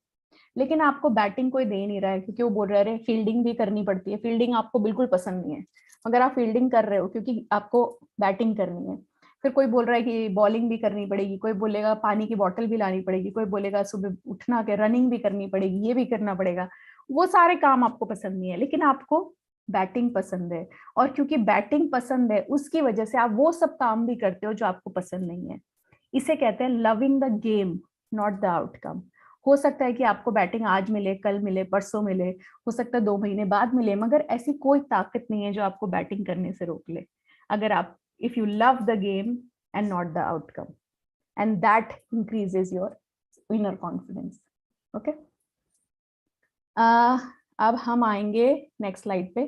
लेकिन आपको बैटिंग कोई दे नहीं रहा है क्योंकि वो बोल रहे हैं फील्डिंग भी करनी पड़ती है, फील्डिंग आपको बिल्कुल पसंद नहीं है, अगर आप फील्डिंग कर रहे हो क्योंकि आपको बैटिंग करनी है, फिर कोई बोल रहा है कि बॉलिंग भी करनी पड़ेगी, कोई बोलेगा पानी की बोतल भी लानी पड़ेगी, कोई बोलेगा सुबह उठना के रनिंग भी करनी पड़ेगी, ये भी करना पड़ेगा, वो सारे काम आपको पसंद नहीं है, लेकिन आपको बैटिंग पसंद है, और क्योंकि बैटिंग पसंद है उसकी वजह से आप वो सब काम भी करते हो जो आपको पसंद नहीं है। इसे कहते हैं loving the game, not the outcome. हो सकता है कि आपको बैटिंग आज मिले, कल मिले, परसों मिले, हो सकता है 2 महीने बाद मिले, मगर ऐसी कोई ताकत नहीं है जो आपको बैटिंग करने से रोक ले, अगर आप, if you love the game and not the outcome, and that increases your inner confidence. Okay, अब हम आएंगे नेक्स्ट स्लाइड पे।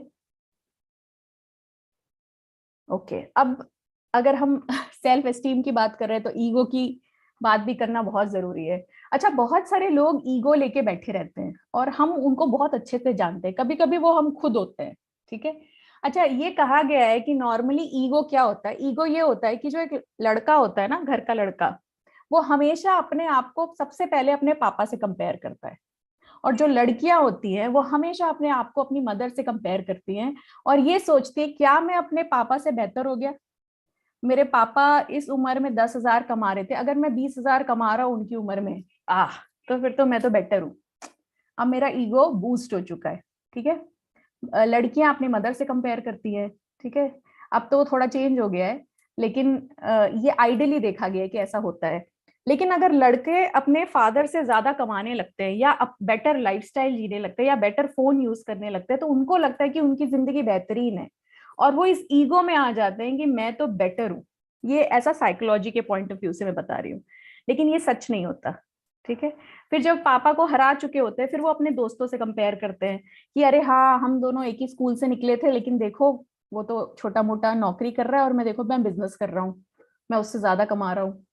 ओके, अब अगर हम सेल्फ एस्टीम की बात कर रहे हैं तो ईगो की बात भी करना बहुत जरूरी है। अच्छा, बहुत सारे लोग ईगो लेके बैठे रहते हैं और हम उनको बहुत अच्छे से जानते हैं, कभी कभी वो हम खुद होते हैं, ठीक है। अच्छा, ये कहा गया है कि नॉर्मली ईगो क्या होता है, ईगो ये होता है कि जो एक लड़का होता है ना, घर का लड़का, वो हमेशा अपने आप को सबसे पहले अपने पापा से कंपेयर करता है, और जो लड़कियां होती हैं वो हमेशा अपने आप को अपनी मदर से कंपेयर करती हैं, और ये सोचती है क्या मैं अपने पापा से बेहतर हो गया, मेरे पापा इस उम्र में 10,000 कमा रहे थे, अगर मैं 20,000 कमा रहा हूँ उनकी उम्र में, तो फिर तो मैं तो बेटर हूँ। अब मेरा ईगो बूस्ट हो चुका है, ठीक है। लड़कियां अपनी मदर से कंपेयर करती है, ठीक है। अब तो थोड़ा चेंज हो गया है, लेकिन ये आइडियली देखा गया है कि ऐसा होता है। लेकिन अगर लड़के अपने फादर से ज्यादा कमाने लगते हैं, या बेटर लाइफस्टाइल जीने लगते हैं, या बेटर फोन यूज करने लगते हैं, तो उनको लगता है कि उनकी जिंदगी बेहतरीन है, और वो इस ईगो में आ जाते हैं कि मैं तो बेटर हूँ। ये ऐसा साइकोलॉजी के पॉइंट ऑफ व्यू से मैं बता रही हूँ, लेकिन ये सच नहीं होता, ठीक है। फिर जब पापा को हरा चुके होते हैं, फिर वो अपने दोस्तों से कंपेयर करते हैं कि अरे हाँ, हम दोनों एक ही स्कूल से निकले थे, लेकिन देखो वो तो छोटा मोटा नौकरी कर रहा है और मैं देखो मैं बिजनेस कर रहा हूँ, मैं उससे ज्यादा कमा रहा हूँ।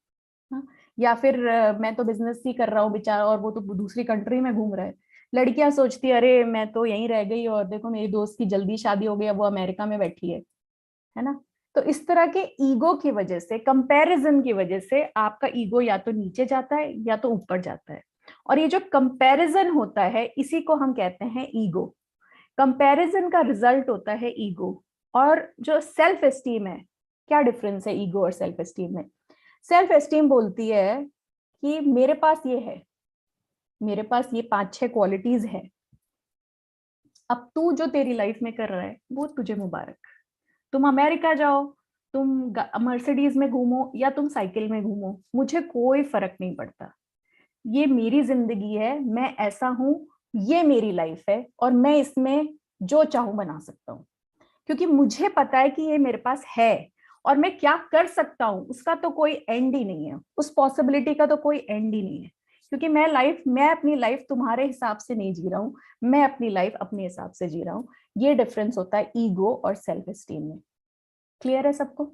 हाँ? या फिर मैं तो बिजनेस ही कर रहा हूँ बेचारा, और वो तो दूसरी कंट्री में घूम रहा है। लड़कियां सोचती है अरे मैं तो यहीं रह गई, और देखो मेरी दोस्त की जल्दी शादी हो गई, अब वो अमेरिका में बैठी है ना। तो इस तरह के ईगो की वजह से, कंपैरिजन की वजह से आपका ईगो या तो नीचे जाता है या तो ऊपर जाता है, और ये जो कंपैरिजन होता है इसी को हम कहते हैं ईगो। कंपैरिजन का रिजल्ट होता है ईगो। और जो सेल्फ एस्टीम है, क्या डिफरेंस है ईगो और सेल्फ एस्टीम में? सेल्फ एस्टीम बोलती है कि मेरे पास ये है, मेरे पास ये 5-6 क्वालिटीज है, अब तू जो तेरी लाइफ में कर रहा है वो तुझे मुबारक। तुम अमेरिका जाओ, तुम मर्सिडीज में घूमो या तुम साइकिल में घूमो, मुझे कोई फर्क नहीं पड़ता। ये मेरी जिंदगी है, मैं ऐसा हूं, ये मेरी लाइफ है, और मैं इसमें जो चाहूं बना सकता हूँ, क्योंकि मुझे पता है कि ये मेरे पास है, और मैं क्या कर सकता हूँ उसका तो कोई एंड ही नहीं है, उस पॉसिबिलिटी का तो कोई एंड ही नहीं है। क्योंकि मैं अपनी लाइफ तुम्हारे हिसाब से नहीं जी रहा हूँ, मैं अपनी लाइफ अपने हिसाब से जी रहा हूँ। ये डिफरेंस होता है ईगो और सेल्फ एस्टीम में। क्लियर है सबको?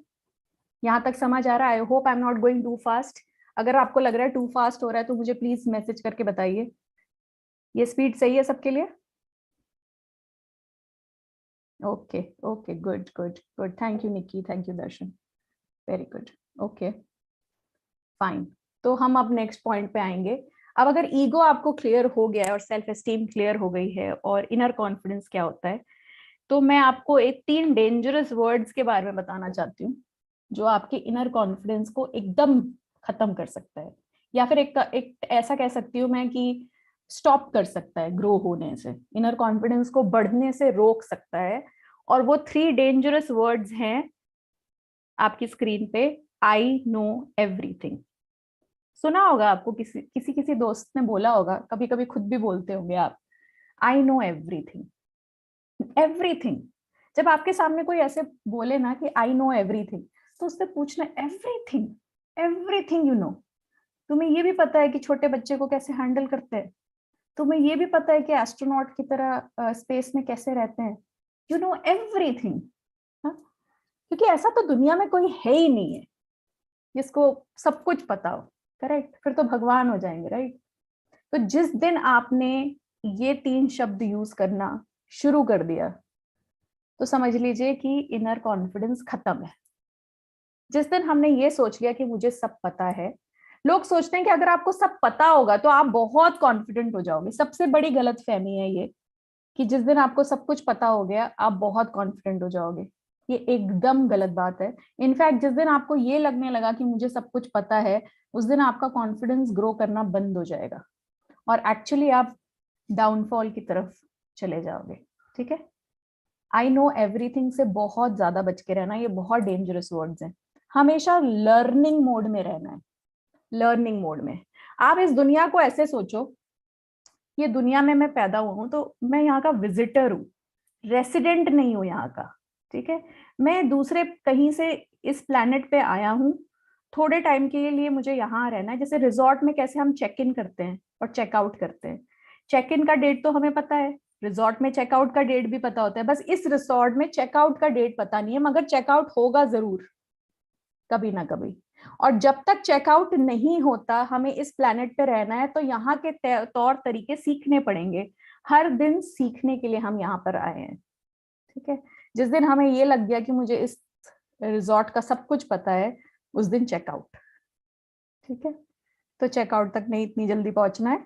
यहाँ तक समझ आ रहा है? I hope I am not going too fast. अगर आपको लग रहा है टू फास्ट हो रहा है तो मुझे प्लीज मैसेज करके बताइए। ये स्पीड सही है सबके लिए? Okay, okay, good good good, thank you Nikki, thank you Darshan, very good. Okay, fine. तो हम अब नेक्स्ट पॉइंट पे आएंगे। अब अगर ईगो आपको क्लियर हो गया है और सेल्फ एस्टीम क्लियर हो गई है और इनर कॉन्फिडेंस क्या होता है, तो मैं आपको एक 3 डेंजरस वर्ड्स के बारे में बताना चाहती हूँ जो आपके इनर कॉन्फिडेंस को एकदम खत्म कर सकता है, या फिर एक ऐसा कह सकती हूँ मैं कि स्टॉप कर सकता है ग्रो होने से, इनर कॉन्फिडेंस को बढ़ने से रोक सकता है। और वो 3 डेंजरस वर्ड्स हैं आपकी स्क्रीन पे। I know everything. सुना होगा आपको, किसी किसी किसी दोस्त ने बोला होगा, कभी कभी खुद भी बोलते होंगे आप, आई नो एवरीथिंग। एवरीथिंग, जब आपके सामने कोई ऐसे बोले ना कि आई नो एवरीथिंग, तो उससे पूछना एवरीथिंग, एवरीथिंग यू नो, तुम्हें ये भी पता है कि छोटे बच्चे को कैसे हैंडल करते हैं, तुम्हें ये भी पता है कि एस्ट्रोनॉट की तरह स्पेस में कैसे रहते हैं, यू नो एवरीथिंग। क्योंकि ऐसा तो दुनिया में कोई है ही नहीं है जिसको सब कुछ पता हो, करेक्ट? फिर तो भगवान हो जाएंगे, राइट? तो जिस दिन आपने ये 3 शब्द यूज करना शुरू कर दिया, तो समझ लीजिए कि इनर कॉन्फिडेंस खत्म है। जिस दिन हमने ये सोच लिया कि मुझे सब पता है, लोग सोचते हैं कि अगर आपको सब पता होगा तो आप बहुत कॉन्फिडेंट हो जाओगे। सबसे बड़ी गलतफहमी है ये कि जिस दिन आपको सब कुछ पता हो गया आप बहुत कॉन्फिडेंट हो जाओगे। ये एकदम गलत बात है। इनफैक्ट जिस दिन आपको ये लगने लगा कि मुझे सब कुछ पता है, उस दिन आपका कॉन्फिडेंस ग्रो करना बंद हो जाएगा और एक्चुअली आप डाउनफॉल की तरफ चले जाओगे। ठीक है? आई नो एवरीथिंग से बहुत ज्यादा बच के रहना, ये बहुत डेंजरस वर्ड्स हैं। हमेशा लर्निंग मोड में रहना है, लर्निंग मोड में। आप इस दुनिया को ऐसे सोचो, ये दुनिया में मैं पैदा हुआ हूं तो मैं यहाँ का विजिटर हूँ, रेसिडेंट नहीं हूँ यहाँ का। ठीक है? मैं दूसरे कहीं से इस प्लेनेट पे आया हूँ, थोड़े टाइम के लिए मुझे यहाँ रहना है। जैसे रिजॉर्ट में कैसे हम चेक इन करते हैं और चेकआउट करते हैं, चेक इन का डेट तो हमें पता है, रिजॉर्ट में चेकआउट का डेट भी पता होता है। बस इस रिसोर्ट में चेकआउट का डेट पता नहीं है, मगर चेकआउट होगा जरूर कभी ना कभी। और जब तक चेकआउट नहीं होता हमें इस प्लेनेट पे रहना है, तो यहाँ के तौर तरीके सीखने पड़ेंगे। हर दिन सीखने के लिए हम यहाँ पर आए हैं। ठीक है? जिस दिन हमें ये लग गया कि मुझे इस रिजॉर्ट का सब कुछ पता है, उस दिन चेकआउट। ठीक है? तो चेकआउट तक नहीं इतनी जल्दी पहुंचना है।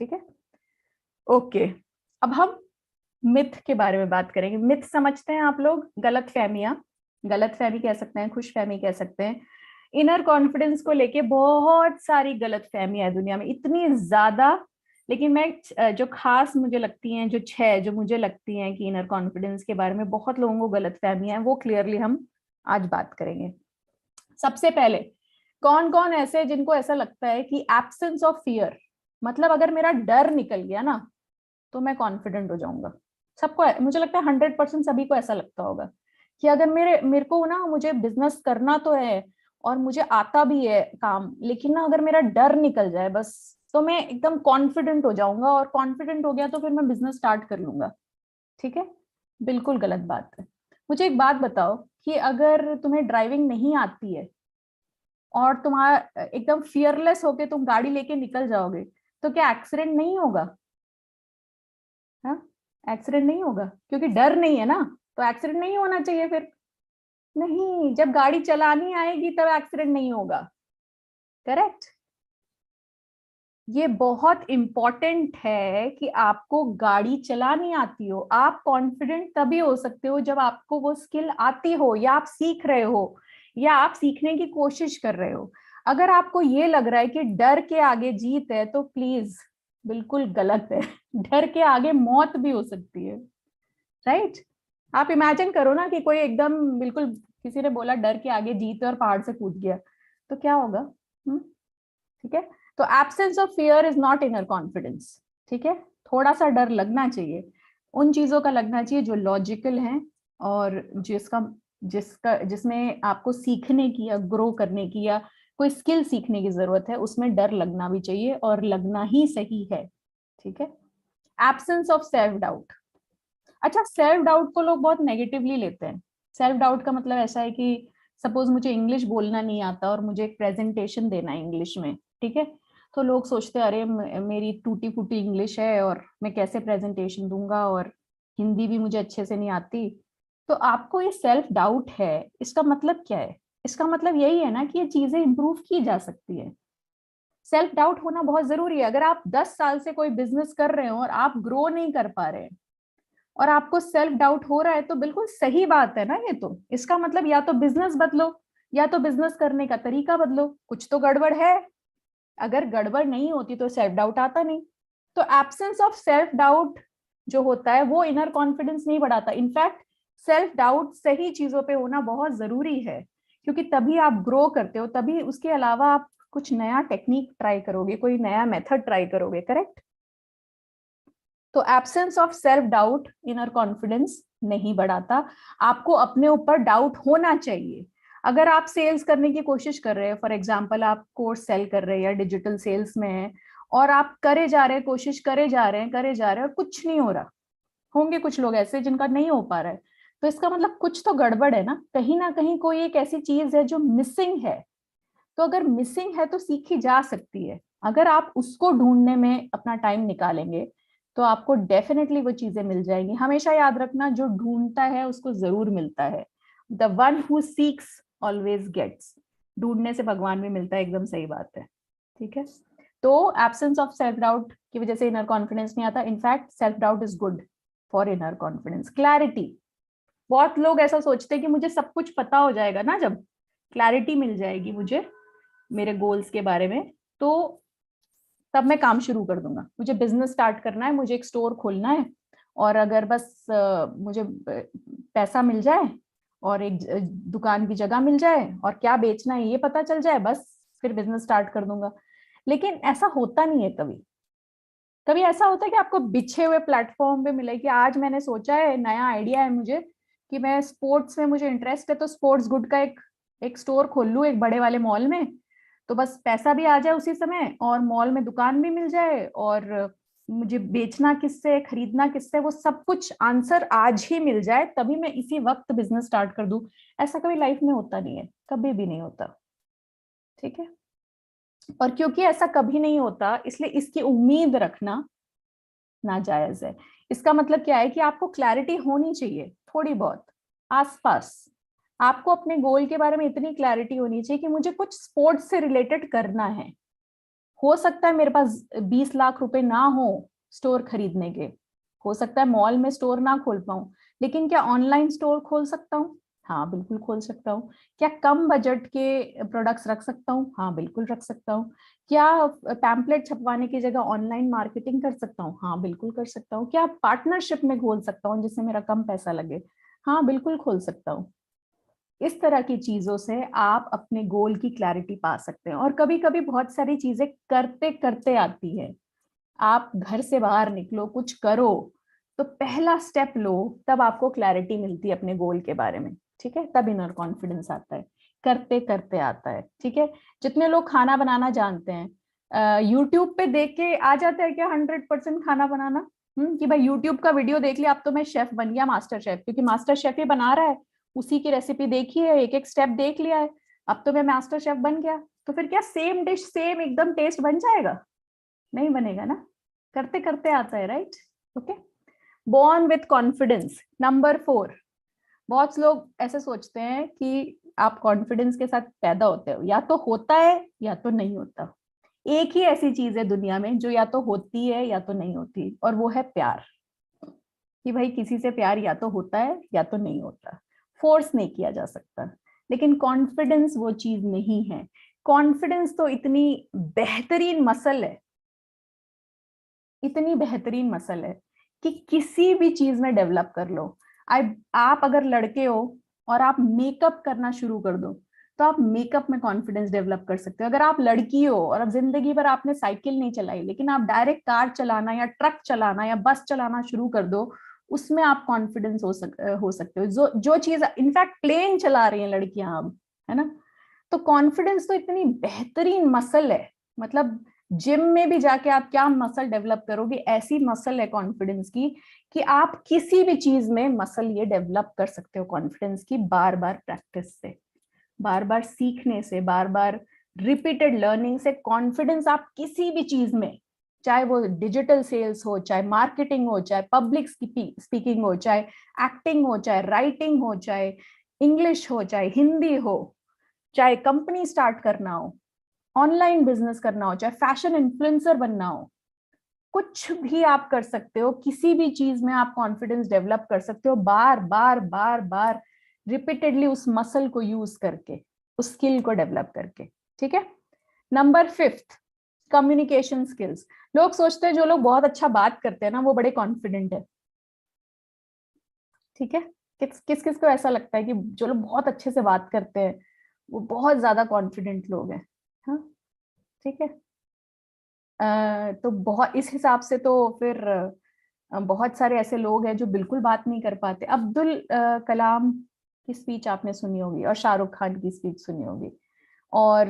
ठीक है? ओके, अब हम मिथ के बारे में बात करेंगे। मिथ समझते हैं आप लोग? गलत फहमियां, गलत फहमी कह सकते हैं, खुश फहमी कह सकते हैं। इनर कॉन्फिडेंस को लेके बहुत सारी गलत फहमियां है दुनिया में, इतनी ज्यादा। लेकिन मैं जो खास मुझे लगती हैं, जो 6 जो मुझे लगती हैं कि इनर कॉन्फिडेंस के बारे में बहुत लोगों को गलत फहमियां हैं, वो क्लियरली हम आज बात करेंगे। सबसे पहले, कौन कौन ऐसे हैं जिनको ऐसा लगता है कि एब्सेंस ऑफ फियर, मतलब अगर मेरा डर निकल गया ना तो मैं कॉन्फिडेंट हो जाऊंगा। सबको, मुझे लगता है 100% सभी को ऐसा लगता होगा कि अगर मेरे मेरे को ना, मुझे बिजनेस करना तो है और मुझे आता भी है काम, लेकिन ना अगर मेरा डर निकल जाए बस, तो मैं एकदम कॉन्फिडेंट हो जाऊंगा, और कॉन्फिडेंट हो गया तो फिर मैं बिजनेस स्टार्ट कर लूंगा। ठीक है? बिल्कुल गलत बात है। मुझे एक बात बताओ कि अगर तुम्हें ड्राइविंग नहीं आती है और तुम्हारा एकदम फियरलेस होके तुम गाड़ी लेके निकल जाओगे, तो क्या एक्सीडेंट नहीं होगा? हाँ, एक्सीडेंट नहीं होगा क्योंकि डर नहीं है ना, तो एक्सीडेंट नहीं होना चाहिए फिर। नहीं, जब गाड़ी चलानी आएगी तब एक्सीडेंट नहीं होगा। करेक्ट? ये बहुत इंपॉर्टेंट है कि आपको गाड़ी चलानी आती हो। आप कॉन्फिडेंट तभी हो सकते हो जब आपको वो स्किल आती हो, या आप सीख रहे हो, या आप सीखने की कोशिश कर रहे हो। अगर आपको ये लग रहा है कि डर के आगे जीत है, तो प्लीज बिल्कुल गलत है। डर के आगे मौत भी हो सकती है, राइट? आप इमेजिन करो ना कि कोई एकदम बिल्कुल, किसी ने बोला डर के आगे जीत है और पहाड़ से कूद गया, तो क्या होगा? ठीक है? तो absence of fear is not inner confidence. ठीक है? थोड़ा सा डर लगना चाहिए, उन चीजों का लगना चाहिए जो लॉजिकल हैं और जिसका जिसका जिसमें आपको सीखने की या ग्रो करने की या कोई स्किल सीखने की जरूरत है, उसमें डर लगना भी चाहिए और लगना ही सही है। ठीक है? Absence of self doubt. अच्छा, सेल्फ डाउट को लोग बहुत नेगेटिवली लेते हैं। सेल्फ डाउट का मतलब ऐसा है कि सपोज मुझे इंग्लिश बोलना नहीं आता और मुझे एक प्रेजेंटेशन देना है इंग्लिश में। ठीक है? तो लोग सोचते हैं अरे मेरी टूटी फूटी इंग्लिश है और मैं कैसे प्रेजेंटेशन दूंगा, और हिंदी भी मुझे अच्छे से नहीं आती। तो आपको ये सेल्फ डाउट है, इसका मतलब क्या है? इसका मतलब यही है ना कि ये चीजें इंप्रूव की जा सकती है। सेल्फ डाउट होना बहुत जरूरी है। अगर आप 10 साल से कोई बिजनेस कर रहे हो और आप ग्रो नहीं कर पा रहे हैं और आपको सेल्फ डाउट हो रहा है, तो बिल्कुल सही बात है ना ये तो। इसका मतलब या तो बिजनेस बदलो, या तो बिजनेस करने का तरीका बदलो, कुछ तो गड़बड़ है। अगर गड़बड़ नहीं होती तो सेल्फ डाउट आता नहीं। तो एब्सेंस ऑफ सेल्फ डाउट जो होता है वो इनर कॉन्फिडेंस नहीं बढ़ाता। इनफैक्ट सेल्फ डाउट सही चीजों पे होना बहुत जरूरी है, क्योंकि तभी आप ग्रो करते हो, तभी उसके अलावा आप कुछ नया टेक्निक ट्राई करोगे, कोई नया मेथड ट्राई करोगे। करेक्ट? तो absence of self doubt inner confidence नहीं बढ़ाता, आपको अपने ऊपर डाउट होना चाहिए। अगर आप सेल्स करने की कोशिश कर रहे हैं, फॉर एग्जांपल आप कोर्स सेल कर रहे हैं या डिजिटल सेल्स में हैं, और आप करे जा रहे हैं, कोशिश करे जा रहे हैं, करे जा रहे हैं, और कुछ नहीं हो रहा, होंगे कुछ लोग ऐसे जिनका नहीं हो पा रहा है, तो इसका मतलब कुछ तो गड़बड़ है ना कहीं कोई एक ऐसी चीज है जो मिसिंग है। तो अगर मिसिंग है तो सीखी जा सकती है, अगर आप उसको ढूंढने में अपना टाइम निकालेंगे तो आपको डेफिनेटली वो चीजें मिल जाएंगी। हमेशा याद रखना, जो ढूंढता है उसको जरूर मिलता है। The one who seeks always gets. ढूंढने से भगवान भी मिलता है, एकदम सही बात है। ठीक है, तो एब्सेंस ऑफ सेल्फ डाउट की वजह से इनर कॉन्फिडेंस नहीं आता। In fact self doubt is good for inner confidence. Clarity, बहुत लोग ऐसा सोचते हैं कि मुझे सब कुछ पता हो जाएगा ना, जब क्लैरिटी मिल जाएगी मुझे मेरे गोल्स के बारे में, तो तब मैं काम शुरू कर दूंगा। मुझे बिजनेस स्टार्ट करना है, मुझे एक स्टोर खोलना है, और अगर बस मुझे पैसा मिल जाए और एक दुकान की जगह मिल जाए और क्या बेचना है ये पता चल जाए, बस फिर बिजनेस स्टार्ट कर दूंगा। लेकिन ऐसा होता नहीं है। कभी कभी ऐसा होता है कि आपको बिछे हुए प्लेटफॉर्म पे मिले कि आज मैंने सोचा है, नया आइडिया है मुझे कि मैं स्पोर्ट्स में मुझे इंटरेस्ट है, तो स्पोर्ट्स गुड का एक स्टोर खोल लूं एक बड़े वाले मॉल में। तो बस पैसा भी आ जाए उसी समय, और मॉल में दुकान भी मिल जाए, और मुझे बेचना किससे, खरीदना किससे, वो सब कुछ आंसर आज ही मिल जाए, तभी मैं इसी वक्त बिजनेस स्टार्ट कर दूं। ऐसा कभी लाइफ में होता नहीं है, कभी भी नहीं होता। ठीक है, और क्योंकि ऐसा कभी नहीं होता, इसलिए इसकी उम्मीद रखना नाजायज है। इसका मतलब क्या है कि आपको क्लैरिटी होनी चाहिए थोड़ी बहुत आसपास। आपको अपने गोल के बारे में इतनी क्लैरिटी होनी चाहिए कि मुझे कुछ स्पोर्ट्स से रिलेटेड करना है। हो सकता है मेरे पास 20 लाख रुपए ना हो स्टोर खरीदने के, हो सकता है मॉल में स्टोर ना खोल पाऊं, लेकिन क्या ऑनलाइन स्टोर खोल सकता हूँ? हाँ बिल्कुल खोल सकता हूँ। क्या कम बजट के प्रोडक्ट्स रख सकता हूँ? हाँ बिल्कुल रख सकता हूँ। क्या पैम्पलेट छपवाने की जगह ऑनलाइन मार्केटिंग कर सकता हूँ? हाँ बिल्कुल कर सकता हूँ। क्या पार्टनरशिप में खोल सकता हूँ जिससे मेरा कम पैसा लगे? हाँ बिल्कुल खोल सकता हूँ। इस तरह की चीजों से आप अपने गोल की क्लैरिटी पा सकते हैं। और कभी कभी बहुत सारी चीजें करते करते आती है। आप घर से बाहर निकलो, कुछ करो, तो पहला स्टेप लो, तब आपको क्लैरिटी मिलती है अपने गोल के बारे में। ठीक है, तब इनर कॉन्फिडेंस आता है, करते करते आता है। ठीक है, जितने लोग खाना बनाना जानते हैं, यूट्यूब पे देख के आ जाता है क्या 100% खाना बनाना? कि भाई यूट्यूब का वीडियो देख लिया, अब तो मैं शेफ बन गया, मास्टर शेफ, क्योंकि मास्टर शेफ ही बना रहा है, उसी की रेसिपी देखी है, एक एक स्टेप देख लिया है, अब तो मैं मास्टर शेफ बन गया। तो फिर क्या सेम डिश सेम एकदम टेस्ट बन जाएगा? नहीं बनेगा ना, करते करते आता है। Right, okay. Born with confidence, number 4। बहुत लोग ऐसे सोचते हैं कि आप कॉन्फिडेंस के साथ पैदा होते हो, या तो होता है या तो नहीं होता। एक ही ऐसी चीज है दुनिया में जो या तो होती है या तो नहीं होती, और वो है प्यार। कि भाई किसी से प्यार या तो होता है या तो नहीं होता, फोर्स नहीं किया जा सकता। लेकिन कॉन्फिडेंस वो चीज नहीं है। कॉन्फिडेंस तो इतनी बेहतरीन मसल है, इतनी बेहतरीन मसल है कि किसी भी चीज में डेवलप कर लो। आप अगर लड़के हो और आप मेकअप करना शुरू कर दो, तो आप मेकअप में कॉन्फिडेंस डेवलप कर सकते हो। अगर आप लड़की हो और अब जिंदगी भर आपने साइकिल नहीं चलाई, लेकिन आप डायरेक्ट कार चलाना या ट्रक चलाना या बस चलाना शुरू कर दो, उसमें आप कॉन्फिडेंस हो सकते हो। जो जो चीज, इनफैक्ट प्लेन चला रही हैं लड़कियां अब, है ना? तो कॉन्फिडेंस तो इतनी बेहतरीन मसल है, मतलब जिम में भी जाके आप क्या मसल डेवलप करोगे, ऐसी मसल है कॉन्फिडेंस की कि आप किसी भी चीज में मसल ये डेवलप कर सकते हो कॉन्फिडेंस की, बार बार प्रैक्टिस से, बार बार सीखने से, बार बार रिपीटेड लर्निंग से। कॉन्फिडेंस आप किसी भी चीज में, चाहे वो डिजिटल सेल्स हो, चाहे मार्केटिंग हो, चाहे पब्लिक स्पीकिंग हो, चाहे एक्टिंग हो, चाहे राइटिंग हो, चाहे इंग्लिश हो, चाहे हिंदी हो, चाहे कंपनी स्टार्ट करना हो, ऑनलाइन बिजनेस करना हो, चाहे फैशन इन्फ्लुएंसर बनना हो, कुछ भी आप कर सकते हो। किसी भी चीज में आप कॉन्फिडेंस डेवलप कर सकते हो, बार बार बार बार रिपीटेडली, उस मसल को यूज करके, उस स्किल को डेवलप करके। ठीक है, नंबर 5, कम्युनिकेशन स्किल्स। लोग सोचते हैं जो लोग बहुत अच्छा बात करते हैं ना, वो बड़े कॉन्फिडेंट है। ठीक है, किस किस किस को ऐसा लगता है कि जो लोग बहुत अच्छे से बात करते हैं वो बहुत ज्यादा कॉन्फिडेंट लोग हैं? हाँ, ठीक है। तो बहुत इस हिसाब से तो फिर बहुत सारे ऐसे लोग हैं जो बिल्कुल बात नहीं कर पाते। अब्दुल कलाम की स्पीच आपने सुनी होगी, और शाहरुख खान की स्पीच सुनी होगी, और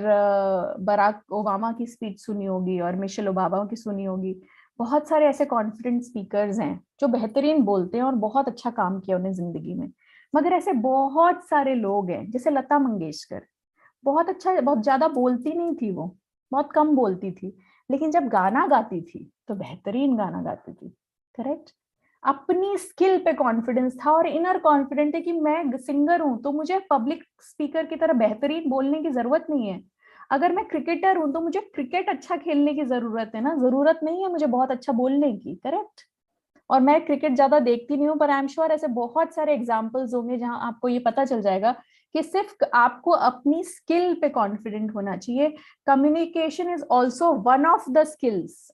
बराक ओबामा की स्पीच सुनी होगी, और मिशेल ओबामा की सुनी होगी। बहुत सारे ऐसे कॉन्फिडेंट स्पीकर्स हैं जो बेहतरीन बोलते हैं और बहुत अच्छा काम किया उन्हें जिंदगी में। मगर ऐसे बहुत सारे लोग हैं, जैसे लता मंगेशकर, बहुत अच्छा, बहुत ज्यादा बोलती नहीं थी वो, बहुत कम बोलती थी, लेकिन जब गाना गाती थी तो बेहतरीन गाना गाती थी। करेक्ट। अपनी स्किल पे कॉन्फिडेंस था, और इनर कॉन्फिडेंट है कि मैं सिंगर हूं तो मुझे पब्लिक स्पीकर की तरह बेहतरीन बोलने की जरूरत नहीं है। अगर मैं क्रिकेटर हूं तो मुझे क्रिकेट अच्छा खेलने की जरूरत है ना, जरूरत नहीं है मुझे बहुत अच्छा बोलने की। करेक्ट। और मैं क्रिकेट ज्यादा देखती नहीं हूँ, पर आई एम श्योर ऐसे बहुत सारे एग्जाम्पल्स होंगे जहां आपको ये पता चल जाएगा कि सिर्फ आपको अपनी स्किल पे कॉन्फिडेंट होना चाहिए। Communication is also one of the skills.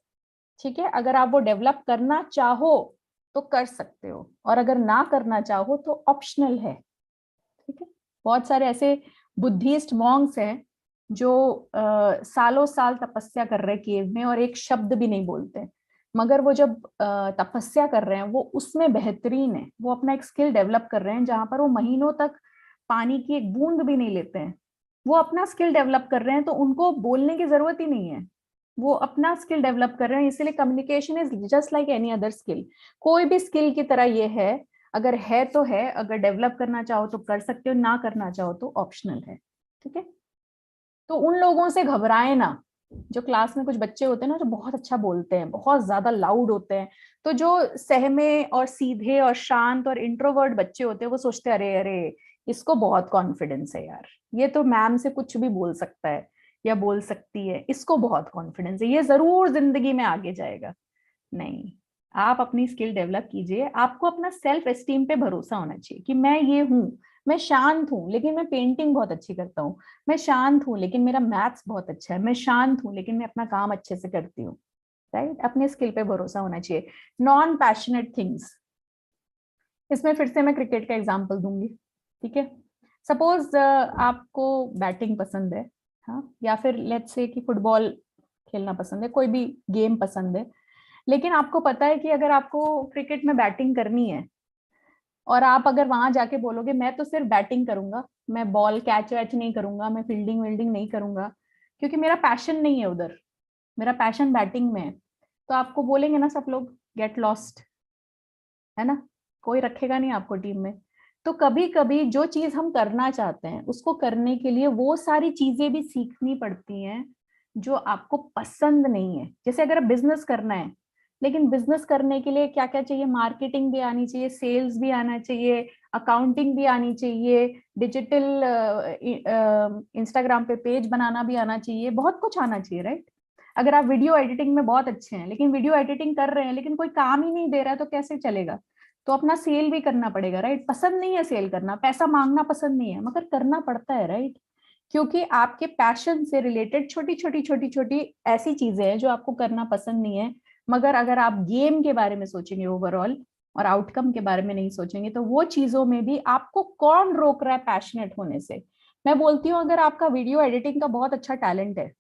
ठीक है, अगर आप वो डेवलप करना चाहो तो कर सकते हो, और अगर ना करना चाहो तो ऑप्शनल है। ठीक है। बहुत सारे ऐसे बुद्धिस्ट मॉन्क्स हैं जो सालों साल तपस्या कर रहे केव में और एक शब्द भी नहीं बोलते, मगर वो जब तपस्या कर रहे हैं वो उसमें बेहतरीन है। वो अपना एक स्किल डेवलप कर रहे हैं जहां पर वो महीनों तक पानी की एक बूंद भी नहीं लेते हैं। वो अपना स्किल डेवलप कर रहे हैं, तो उनको बोलने की जरूरत ही नहीं है। वो अपना स्किल डेवलप कर रहे हैं, इसीलिए communication is just like any other skill. कोई भी स्किल की तरह ये है, अगर है तो है, अगर डेवलप करना चाहो तो कर सकते हो, ना करना चाहो तो ऑप्शनल है। ठीक है। तो उन लोगों से घबराए ना, जो क्लास में कुछ बच्चे होते हैं ना जो बहुत अच्छा बोलते हैं, बहुत ज्यादा लाउड होते हैं, तो जो सहमे और सीधे और शांत और इंट्रोवर्ट बच्चे होते हैं वो सोचते हैं अरे अरे, इसको बहुत कॉन्फिडेंस है यार, ये तो मैम से कुछ भी बोल सकता है या बोल सकती है, इसको बहुत कॉन्फिडेंस है, ये जरूर जिंदगी में आगे जाएगा। नहीं, आप अपनी स्किल डेवलप कीजिए। आपको अपना सेल्फ एस्टीम पे भरोसा होना चाहिए कि मैं ये हूँ, मैं शांत हूँ लेकिन मैं पेंटिंग बहुत अच्छी करता हूँ, मैं शांत हूँ लेकिन मेरा मैथ्स बहुत अच्छा है, मैं शांत हूँ लेकिन मैं अपना काम अच्छे से करती हूँ। राइट। अपने स्किल पे भरोसा होना चाहिए। नॉन पैशनेट थिंग्स, इसमें फिर से मैं क्रिकेट का एग्जांपल दूंगी। ठीक है। सपोज आपको बैटिंग पसंद है, हाँ, या फिर लेट्स से कि फुटबॉल खेलना पसंद है, कोई भी गेम पसंद है, लेकिन आपको पता है कि अगर आपको क्रिकेट में बैटिंग करनी है, और आप अगर वहां जाके बोलोगे मैं तो सिर्फ बैटिंग करूंगा, मैं बॉल कैच वैच नहीं करूंगा, मैं फील्डिंग विल्डिंग नहीं करूंगा, क्योंकि मेरा पैशन नहीं है उधर, मेरा पैशन बैटिंग में है, तो आपको बोलेंगे ना सब लोग गेट लॉस्ट, है ना, कोई रखेगा नहीं आपको टीम में। तो कभी कभी जो चीज हम करना चाहते हैं उसको करने के लिए वो सारी चीजें भी सीखनी पड़ती हैं जो आपको पसंद नहीं है। जैसे अगर बिजनेस करना है, लेकिन बिजनेस करने के लिए क्या क्या चाहिए, मार्केटिंग भी आनी चाहिए, सेल्स भी आना चाहिए, अकाउंटिंग भी आनी चाहिए, डिजिटल इंस्टाग्राम पे पेज बनाना भी आना चाहिए, बहुत कुछ आना चाहिए। राइट। अगर आप वीडियो एडिटिंग में बहुत अच्छे हैं लेकिन वीडियो एडिटिंग कर रहे हैं लेकिन कोई काम ही नहीं दे रहा है तो कैसे चलेगा। तो अपना सेल भी करना पड़ेगा। राइट। पसंद नहीं है सेल करना, पैसा मांगना पसंद नहीं है, मगर करना पड़ता है। राइट। क्योंकि आपके पैशन से रिलेटेड छोटी छोटी छोटी छोटी ऐसी चीजें हैं जो आपको करना पसंद नहीं है, मगर अगर आप गेम के बारे में सोचेंगे ओवरऑल और आउटकम के बारे में नहीं सोचेंगे तो वो चीजों में भी आपको कौन रोक रहा है पैशनेट होने से। मैं बोलती हूँ अगर आपका वीडियो एडिटिंग का बहुत अच्छा टैलेंट है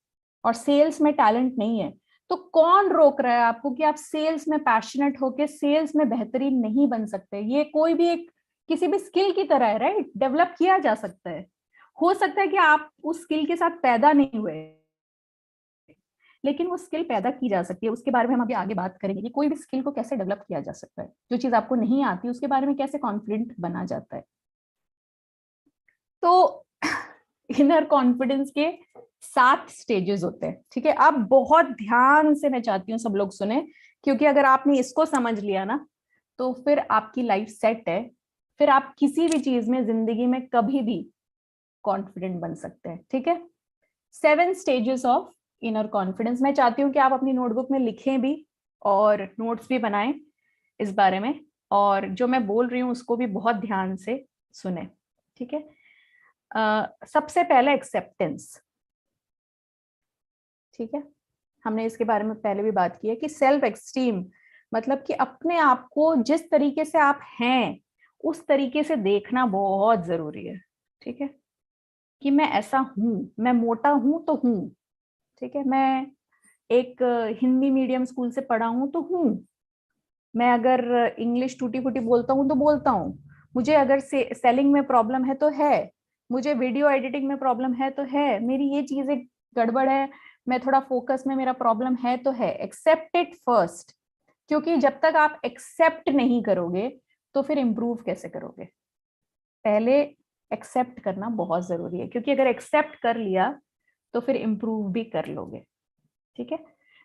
और सेल्स में टैलेंट नहीं है, तो कौन रोक रहा है आपको कि आप सेल्स में पैशनेट होके सेल्स में बेहतरीन नहीं बन सकते। ये कोई भी एक किसी भी स्किल की तरह है। राइट। डेवलप किया जा सकता है। हो सकता है कि आप उस स्किल के साथ पैदा नहीं हुए, लेकिन वो स्किल पैदा की जा सकती है। उसके बारे में हम अभी आगे बात करेंगे कि कोई भी स्किल को कैसे डेवलप किया जा सकता है, जो चीज आपको नहीं आती उसके बारे में कैसे कॉन्फिडेंट बना जाता है। तो इनर कॉन्फिडेंस के 7 स्टेजेस होते हैं। ठीक है। अब बहुत ध्यान से मैं चाहती हूँ सब लोग सुने, क्योंकि अगर आपने इसको समझ लिया ना तो फिर आपकी लाइफ सेट है। फिर आप किसी भी चीज में जिंदगी में कभी भी कॉन्फिडेंट बन सकते हैं। ठीक है। 7 स्टेजेस ऑफ इनर कॉन्फिडेंस। मैं चाहती हूँ कि आप अपनी नोटबुक में लिखें भी और नोट्स भी बनाएं इस बारे में, और जो मैं बोल रही हूँ उसको भी बहुत ध्यान से सुने। ठीक है। सबसे पहले एक्सेप्टेंस। ठीक है। हमने इसके बारे में पहले भी बात की है कि सेल्फ एक्सटीम मतलब कि अपने आप को जिस तरीके से आप हैं उस तरीके से देखना बहुत जरूरी है। ठीक है। कि मैं ऐसा हूं, मैं मोटा हूं तो हूं, ठीक है, मैं एक हिंदी मीडियम स्कूल से पढ़ा हूं तो हूं, मैं अगर इंग्लिश टूटी फूटी बोलता हूँ तो बोलता हूँ, मुझे अगर सेलिंग में प्रॉब्लम है तो है, मुझे वीडियो एडिटिंग में प्रॉब्लम है तो है, मेरी ये चीजें गड़बड़ है, मैं थोड़ा फोकस में मेरा प्रॉब्लम है तो है। एक्सेप्ट इट फर्स्ट, क्योंकि जब तक आप एक्सेप्ट नहीं करोगे तो फिर इम्प्रूव कैसे करोगे। पहले एक्सेप्ट करना बहुत जरूरी है, क्योंकि अगर एक्सेप्ट कर लिया तो फिर इम्प्रूव भी कर लोगे। ठीक है,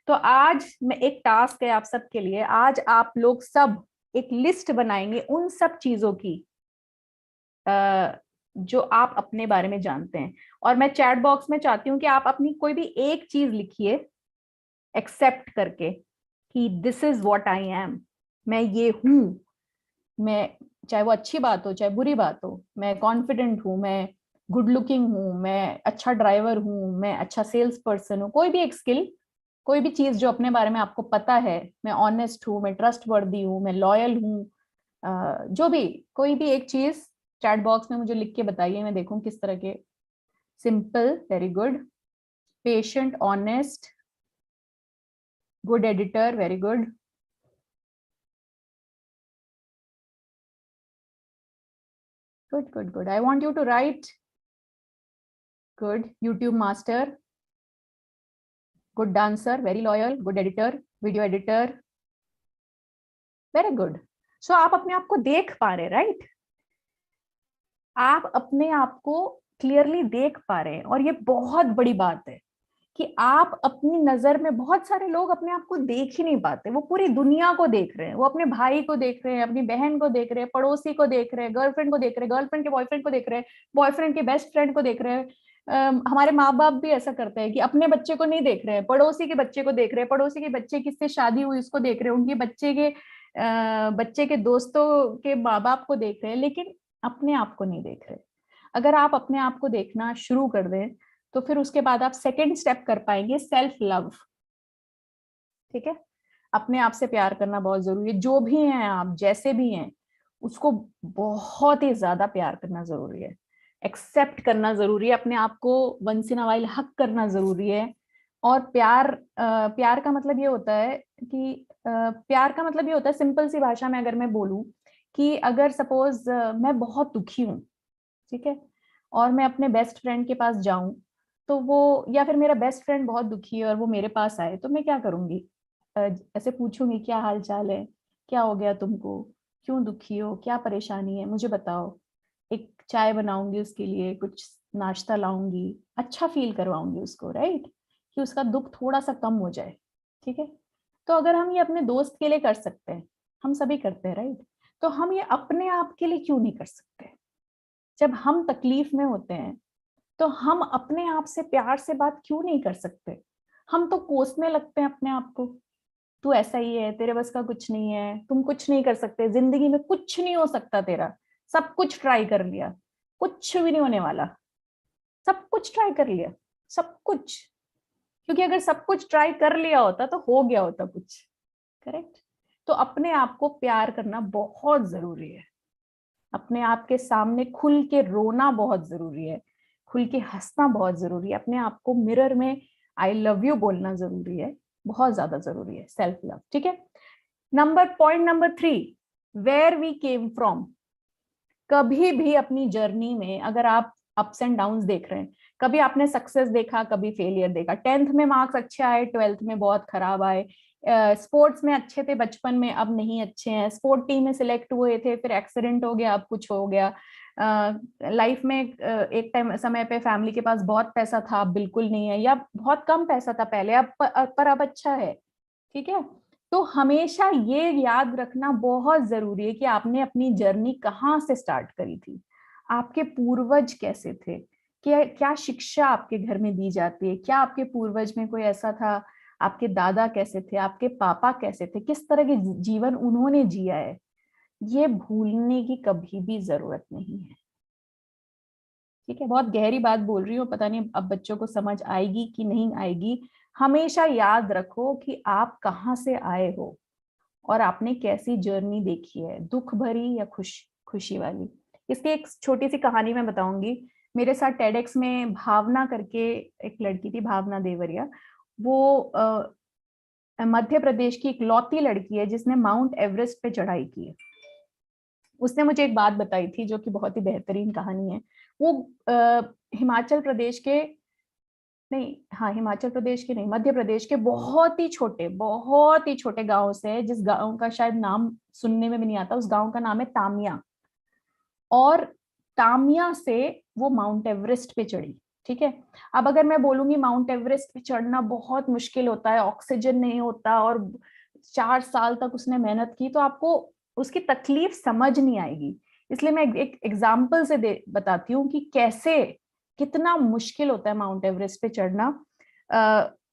तो आज मैं एक टास्क है आप सबके लिए, आज आप लोग सब एक लिस्ट बनाएंगे उन सब चीजों की जो आप अपने बारे में जानते हैं, और मैं चैट बॉक्स में चाहती हूँ कि आप अपनी कोई भी एक चीज लिखिए एक्सेप्ट करके कि this is what I am, मैं ये हूं, मैं, चाहे वो अच्छी बात हो चाहे बुरी बात हो, मैं कॉन्फिडेंट हूँ, मैं गुड लुकिंग हूँ, मैं अच्छा ड्राइवर हूँ, मैं अच्छा सेल्स पर्सन हूँ, कोई भी एक स्किल, कोई भी चीज जो अपने बारे में आपको पता है, मैं ऑनेस्ट हूँ, मैं ट्रस्ट वर्दी हूँ, मैं लॉयल हूँ, जो भी, कोई भी एक चीज चैट बॉक्स में मुझे लिख के बताइए, मैं देखूं किस तरह के। Simple, very good. Patient, honest, good editor, very good. Good, good, good. I want you to write. Good. YouTube master. Good dancer. Very loyal. Good editor. Video editor. Very good. So आप अपने आप को देख पा रहे, right? आप अपने आप को क्लियरली देख पा रहे हैं, और ये बहुत बड़ी बात है कि आप अपनी नजर में, बहुत सारे लोग अपने आप को देख ही नहीं पाते, वो पूरी दुनिया को देख रहे हैं, वो अपने भाई को देख रहे हैं, अपनी बहन को देख रहे हैं, पड़ोसी को देख रहे हैं, गर्लफ्रेंड को देख रहे हैं, गर्लफ्रेंड के बॉयफ्रेंड को देख रहे हैं, बॉयफ्रेंड के बेस्ट फ्रेंड को देख रहे हैं। हमारे माँ बाप भी ऐसा करते हैं कि अपने बच्चे को नहीं देख रहे हैं, पड़ोसी के बच्चे को देख रहे हैं, पड़ोसी के बच्चे किससे शादी हुई उसको देख रहे हैं, उनके बच्चे के दोस्तों के माँ बाप को देख रहे हैं, लेकिन अपने आप को नहीं देख रहे। अगर आप अपने आप को देखना शुरू कर दें तो फिर उसके बाद आप सेकेंड स्टेप कर पाएंगे, सेल्फ लव। ठीक है, अपने आप से प्यार करना बहुत जरूरी है। जो भी हैं आप, जैसे भी हैं, उसको बहुत ही ज्यादा प्यार करना जरूरी है, एक्सेप्ट करना जरूरी है, अपने आप को वंस इन अ वाइल हक करना जरूरी है। और प्यार का मतलब ये होता है कि प्यार का मतलब ये होता है, सिंपल सी भाषा में अगर मैं बोलूं, कि अगर सपोज मैं बहुत दुखी हूं, ठीक है, और मैं अपने बेस्ट फ्रेंड के पास जाऊं, तो वो, या फिर मेरा बेस्ट फ्रेंड बहुत दुखी है और वो मेरे पास आए, तो मैं क्या करूंगी? ऐसे पूछूंगी, क्या हाल चाल है, क्या हो गया तुमको, क्यों दुखी हो, क्या परेशानी है, मुझे बताओ। एक चाय बनाऊंगी उसके लिए, कुछ नाश्ता लाऊंगी, अच्छा फील करवाऊंगी उसको, राइट, कि उसका दुख थोड़ा सा कम हो जाए। ठीक है, तो अगर हम ये अपने दोस्त के लिए कर सकते हैं, हम सभी करते हैं, राइट, तो हम ये अपने आप के लिए क्यों नहीं कर सकते? जब हम तकलीफ में होते हैं तो हम अपने आप से प्यार से बात क्यों नहीं कर सकते? हम तो कोसने लगते हैं अपने आप को, तू ऐसा ही है, तेरे बस का कुछ नहीं है, तुम कुछ नहीं कर सकते, जिंदगी में कुछ नहीं हो सकता तेरा, सब कुछ ट्राई कर लिया, कुछ भी नहीं होने वाला, सब कुछ ट्राई कर लिया, सब कुछ, क्योंकि अगर सब कुछ ट्राई कर लिया होता तो हो गया होता कुछ, करेक्ट? तो अपने आप को प्यार करना बहुत जरूरी है, अपने आप के सामने खुल के रोना बहुत जरूरी है, खुल के हंसना बहुत जरूरी है, अपने आप को मिरर में आई लव यू बोलना जरूरी है, बहुत ज्यादा जरूरी है सेल्फ लव। ठीक है, point number 3, where we came from. कभी भी अपनी जर्नी में अगर आप अप्स एंड डाउन्स देख रहे हैं, कभी आपने सक्सेस देखा, कभी फेलियर देखा, 10th में मार्क्स अच्छे आए, 12th में बहुत खराब आए, स्पोर्ट्स में अच्छे थे बचपन में, अब नहीं अच्छे हैं, स्पोर्ट टीम में सिलेक्ट हुए थे, फिर एक्सीडेंट हो गया, अब कुछ हो गया, लाइफ में एक टाइम समय पे फैमिली के पास बहुत पैसा था, अब बिल्कुल नहीं है, या बहुत कम पैसा था पहले, अब पर अब अच्छा है। ठीक है, तो हमेशा ये याद रखना बहुत जरूरी है कि आपने अपनी जर्नी कहाँ से स्टार्ट करी थी, आपके पूर्वज कैसे थे, क्या क्या शिक्षा आपके घर में दी जाती है, क्या आपके पूर्वज में कोई ऐसा था, आपके दादा कैसे थे, आपके पापा कैसे थे, किस तरह के जीवन उन्होंने जिया है, ये भूलने की कभी भी जरूरत नहीं है। ठीक है, बहुत गहरी बात बोल रही हूँ, पता नहीं अब बच्चों को समझ आएगी कि नहीं आएगी। हमेशा याद रखो कि आप कहाँ से आए हो और आपने कैसी जर्नी देखी है, दुख भरी या खुशी वाली। इसकी एक छोटी सी कहानी मैं बताऊंगी। मेरे साथ टेडेक्स में भावना करके एक लड़की थी, भावना देवरिया, वो मध्य प्रदेश की इकलौती लड़की है जिसने माउंट एवरेस्ट पे चढ़ाई की है। उसने मुझे एक बात बताई थी जो कि बहुत ही बेहतरीन कहानी है। वो हिमाचल प्रदेश के नहीं, हाँ हिमाचल प्रदेश के नहीं, मध्य प्रदेश के बहुत ही छोटे गांव से है, जिस गांव का शायद नाम सुनने में भी नहीं आता। उस गांव का नाम है तामिया, और तामिया से वो माउंट एवरेस्ट पे चढ़ी। ठीक है, अब अगर मैं बोलूंगी माउंट एवरेस्ट पे चढ़ना बहुत मुश्किल होता है, ऑक्सीजन नहीं होता, और 4 साल तक उसने मेहनत की, तो आपको उसकी तकलीफ समझ नहीं आएगी। इसलिए मैं एक एग्जाम्पल से बताती हूँ कि कैसे, कितना मुश्किल होता है माउंट एवरेस्ट पे चढ़ना।